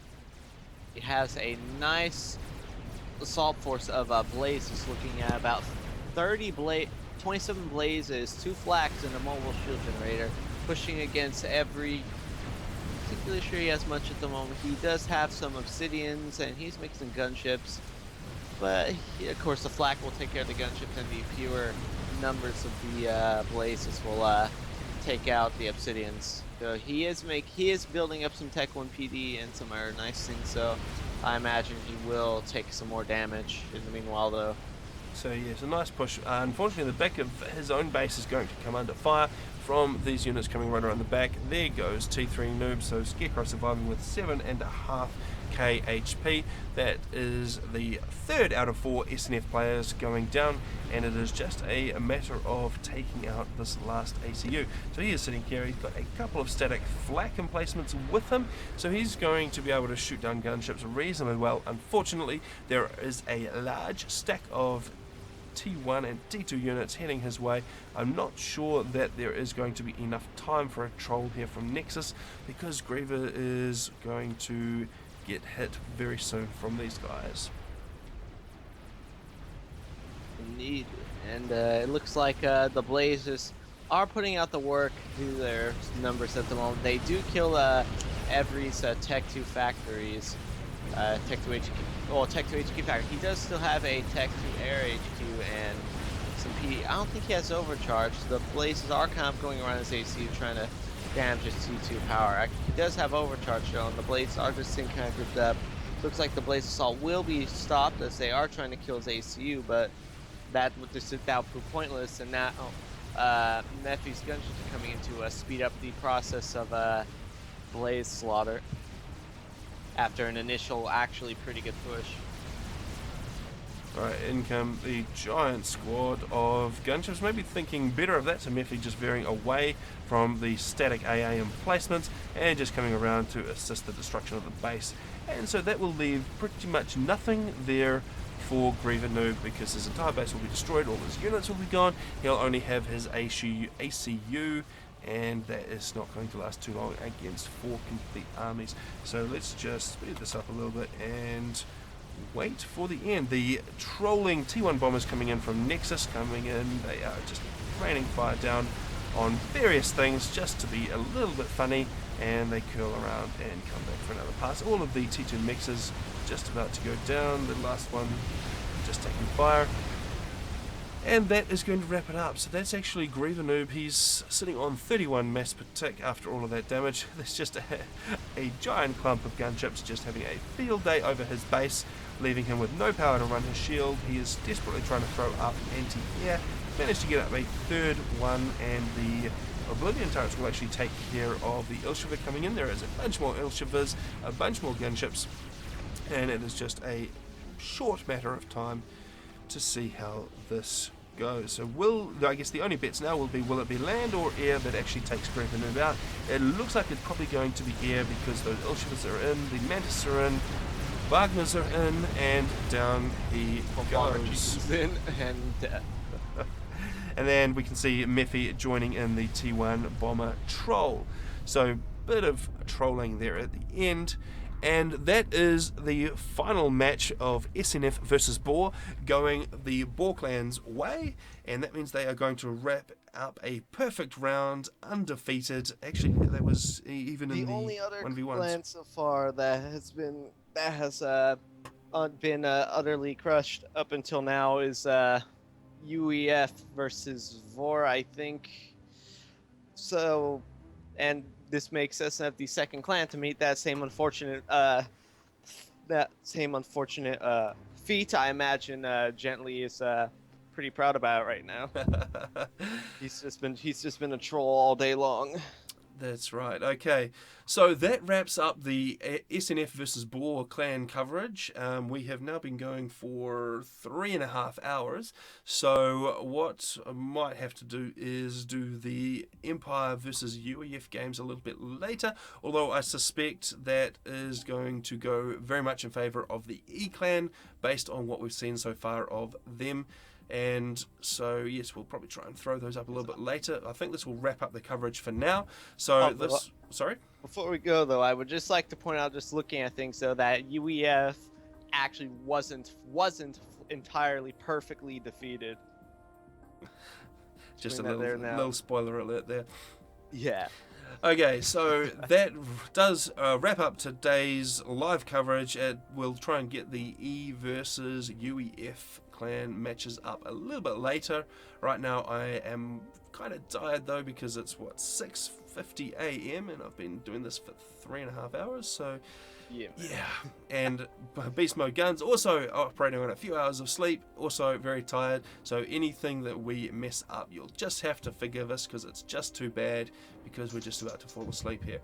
He has a nice assault force of blazes, looking at about 27 blazes, 2 flax, and a mobile shield generator, pushing against every. Particularly sure he has much at the moment. He does have some obsidians, and he's mixing gunships, but of course the flak will take care of the gunships, and the fewer numbers of the blazes will take out the obsidians. So he is building up some Tech 1 PD and some other nice things, so I imagine he will take some more damage in the meanwhile though. So yes, a nice push. Unfortunately the back of his own base is going to come under fire from these units coming right around the back. There goes T3 Noob, so Scarecrow surviving with 7.5k HP. That is the 3rd out of 4 SNF players going down, and it is just a matter of taking out this last ACU. So he is sitting here, he's got a couple of static flak emplacements with him, so he's going to be able to shoot down gunships reasonably well. Unfortunately, there is a large stack of T1 and T2 units heading his way. I'm not sure that there is going to be enough time for a troll here from Nexus, because Griever is going to get hit very soon from these guys. Indeed, and it looks like the blazes are putting out the work due to their numbers at the moment. They do kill Every's Tech 2 factories. Tech 2 HQ. Well, Tech 2 HQ factory. He does still have a Tech 2 Air HQ and some PD. I don't think he has overcharge. The blazes are kind of going around his AC trying to damage his T2 power. He does have overcharge though, and the blazes are just in kind of grouped up. Looks like the blaze assault will be stopped as they are trying to kill his ACU, but that would just prove pointless. And now Nephi's gunships are coming in to speed up the process of blaze slaughter after an initial actually pretty good push. Alright, in come the giant squad of gunships, maybe thinking better of that, so Mephi just veering away from the static AA emplacements and just coming around to assist the destruction of the base. And so that will leave pretty much nothing there for Griever Noob, because his entire base will be destroyed, all his units will be gone, he'll only have his ACU, and that is not going to last too long against 4 complete armies. So let's just speed this up a little bit and wait for the end. The trolling T1 bombers coming in from Nexus, coming in, they are just raining fire down on various things just to be a little bit funny, and they curl around and come back for another pass. All of the T2 mixers just about to go down, the last one just taking fire. And that is going to wrap it up. So that's actually Griever Noob. He's sitting on 31 mass per tick after all of that damage. There's just a giant clump of gunships just having a field day over his base, leaving him with no power to run his shield. He is desperately trying to throw up anti-air. Managed to get up a third one, and the Oblivion turrets will actually take care of the Ilshiva coming in. There is a bunch more Ilshivas, a bunch more gunships, and it is just a short matter of time to see how this goes. So I guess the only bets now will it be land or air that actually takes Griever Noob out? It looks like it's probably going to be air, because those Ilshivas are in, the Mantis are in, Wagners are in, and down he goes. In and and then we can see Mephi joining in the T1 bomber troll. So bit of trolling there at the end. And that is the final match of SNF versus BAW, going the BAW clan's way, and that means they are going to wrap up a perfect round, undefeated. Actually, that was even in the only other 1v1s. clan so far that has been utterly crushed up until now is UEF versus VOR, I think. So, and this makes SNF the second clan to meet that same unfortunate feat. I imagine Gently is pretty proud about it right now. he's just been a troll all day long. That's right. Okay, so that wraps up the SNF versus BAW clan coverage. We have now been going for 3.5 hours. So what I might have to do is do the Empire versus UEF games a little bit later. Although I suspect that is going to go very much in favour of the E clan based on what we've seen so far of them. And so, yes, we'll probably try and throw those up a little bit later. I think this will wrap up the coverage for now. So sorry? Before we go, though, I would just like to point out, just looking at things, though, that UEF actually wasn't entirely perfectly defeated. Just a little spoiler alert there. Yeah. Okay, so that does wrap up today's live coverage. We'll try and get the E versus UEF clan matches up a little bit later. Right now I am kind of tired though, because it's 6:50 a.m. and I've been doing this for 3.5 hours, so yeah. And BeastmodeGuNS also operating on a few hours of sleep, also very tired. So anything that we mess up, you'll just have to forgive us, because it's just too bad, because we're just about to fall asleep here.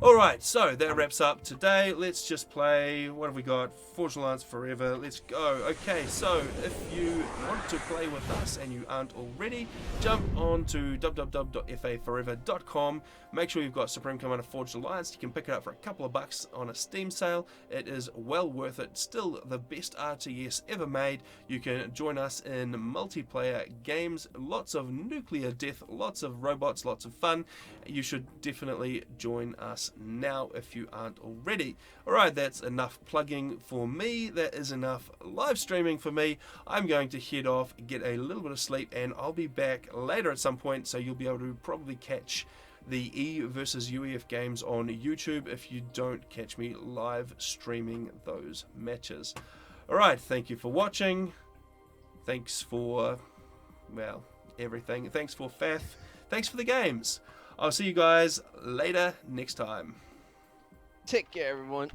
Alright, so that wraps up today. Let's just play. What have we got? Forge Alliance Forever. Let's go. Okay, so if you want to play with us and you aren't already, jump on to www.faforever.com. Make sure you've got Supreme Commander Forged Alliance. You can pick it up for a couple of bucks on a Steam sale. It is well worth it. Still the best RTS ever made. You can join us in multiplayer games, lots of nuclear death, lots of robots, lots of fun. You should definitely join us now if you aren't already. Alright, that's enough plugging for me. That is enough live streaming for me. I'm going to head off, get a little bit of sleep, and I'll be back later at some point, so you'll be able to probably catch the E versus UEF games on YouTube if you don't catch me live streaming those matches. Alright, thank you for watching. Thanks for, well, everything. Thanks for Fath. Thanks for the games. I'll see you guys later next time. Take care, everyone.